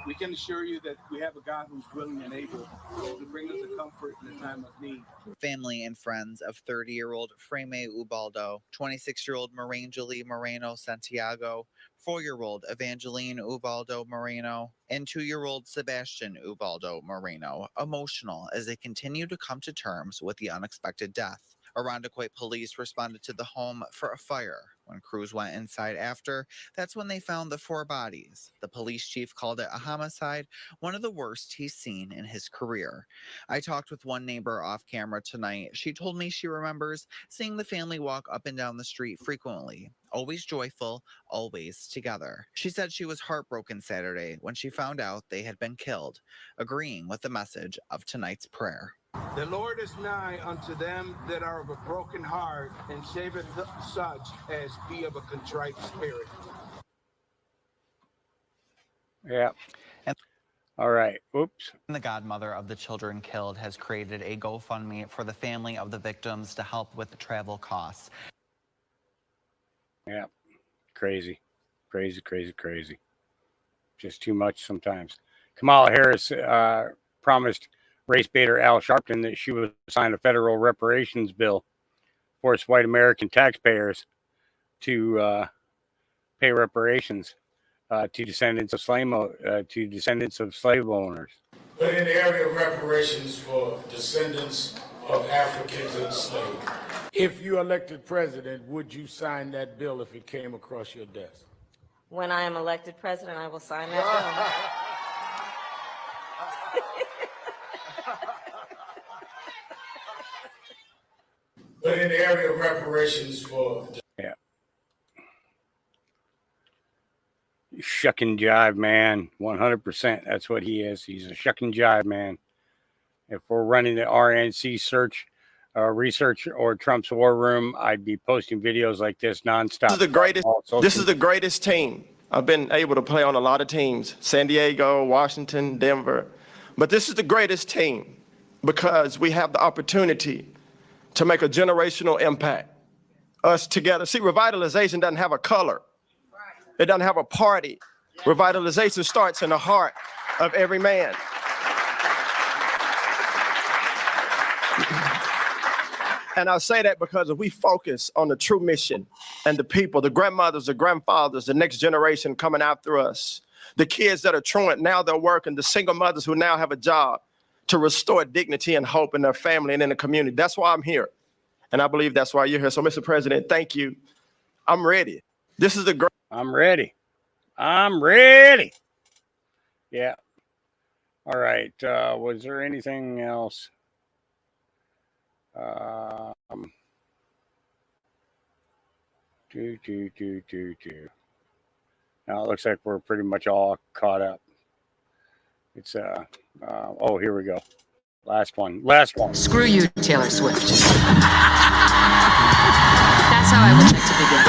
we can assure you that we have a God who's willing and able to bring us a comfort in a time of need. Family and friends of 30-year-old Frame Ubaldo, 26-year-old Marangeli Moreno Santiago, 4-year-old Evangeline Ubaldo Moreno, and 2-year-old Sebastian Ubaldo Moreno, emotional as they continue to come to terms with the unexpected death. Irondequoit police responded to the home for a fire When crews went inside after, that's when they found the 4 bodies. The police chief called it a homicide, one of the worst he's seen in his career. I talked with one neighbor off camera tonight. She told me she remembers seeing the family walk up and down the street frequently, always joyful, always together. She said she was heartbroken Saturday when she found out they had been killed, agreeing with the message of tonight's prayer. The Lord is nigh unto them that are of a broken heart, and saveth such as be of a contrite spirit. Yeah. All right. Oops. The godmother of the children killed has created a GoFundMe for the family of the victims to help with the travel costs. Yeah. Crazy. Just too much sometimes. Kamala Harris promised race baiter Al Sharpton that she would sign a federal reparations bill, force white American taxpayers to pay reparations to descendants of slave owners. But in the area of reparations for descendants of Africans enslaved. If you elected president, would you sign that bill if it came across your desk? When I am elected president, I will sign that bill. But in the area of reparations for... Yeah. Shuck and jive man, 100%. That's what he is. He's a shuck and jive man. If we're running the RNC search, research or Trump's war room, I'd be posting videos like this nonstop. This is the greatest team. I've been able to play on a lot of teams, San Diego, Washington, Denver. But this is the greatest team because we have the opportunity to make a generational impact. Us together. See, revitalization doesn't have a color. It doesn't have a party. Revitalization starts in the heart of every man. And I say that because if we focus on the true mission and the people, the grandmothers, the grandfathers, the next generation coming after us, the kids that are truant, now they're working, the single mothers who now have a job to restore dignity and hope in their family and in the community. That's why I'm here. And I believe that's why you're here. So, Mr. President, thank you. I'm ready. This is the great. I'm ready. Yeah. All right. Was there anything else? Now it looks like we're pretty much all caught up. It's oh, here we go. Last one. Screw you, Taylor Swift. That's how I would like to begin.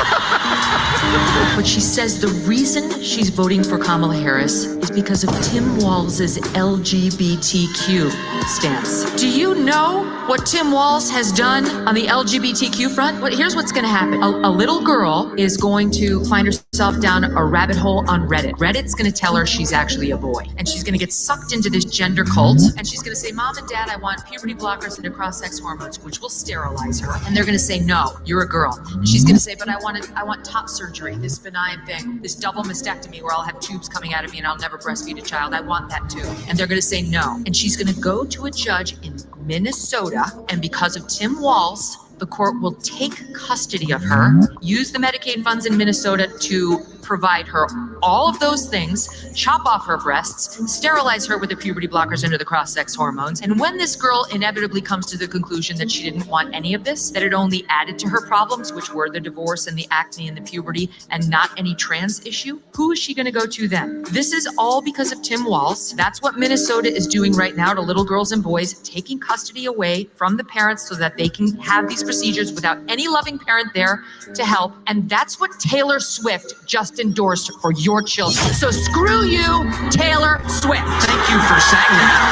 But she says the reason she's voting for Kamala Harris is because of Tim Walz's LGBTQ stance. Do you know what Tim Walz has done on the LGBTQ front? Well, here's what's going to happen. A little girl is going to find herself down a rabbit hole on Reddit. Reddit's going to tell her she's actually a boy. And she's going to get sucked into this gender cult. And she's going to say, Mom and Dad, I want puberty blockers and cross-sex hormones, which will sterilize her. And they're going to say, no, you're a girl. And she's going to say, but I want top surgery, this benign thing, this double mastectomy where I'll have tubes coming out of me and I'll never breastfeed a child. I want that too. And they're going to say no. And she's going to go to a judge in Minnesota. And because of Tim Walz, the court will take custody of her, use the Medicaid funds in Minnesota to provide her all of those things, chop off her breasts, sterilize her with the puberty blockers and the cross-sex hormones. And when this girl inevitably comes to the conclusion that she didn't want any of this, that it only added to her problems, which were the divorce and the acne and the puberty and not any trans issue, who is she going to go to then? This is all because of Tim Walz. That's what Minnesota is doing right now to little girls and boys, taking custody away from the parents so that they can have these procedures without any loving parent there to help. And that's what Taylor Swift just endorsed for your children. So screw you, Taylor Swift. Thank you for saying that.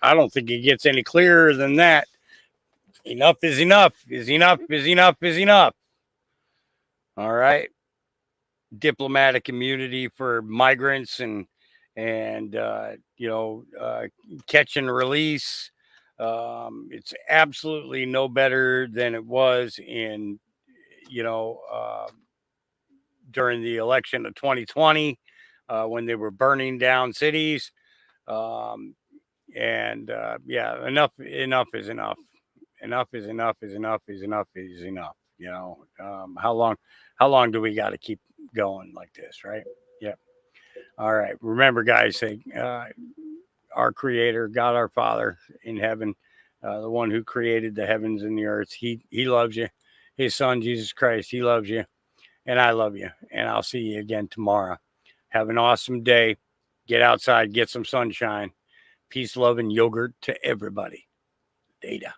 I don't think it gets any clearer than that. Enough is enough. Enough. All right. Diplomatic immunity for migrants and catch and release. It's absolutely no better than it was in, during the election of 2020, when they were burning down cities. Enough is enough. enough is enough is enough is enough is enough. You know, how long do we got to keep going like this, right? Yep. All right. Remember, guys, our Creator, God our Father in heaven, the one who created the heavens and the earth, He loves you. His Son Jesus Christ, He loves you, and I love you. And I'll see you again tomorrow. Have an awesome day. Get outside, get some sunshine. Peace, love, and yogurt to everybody. Data.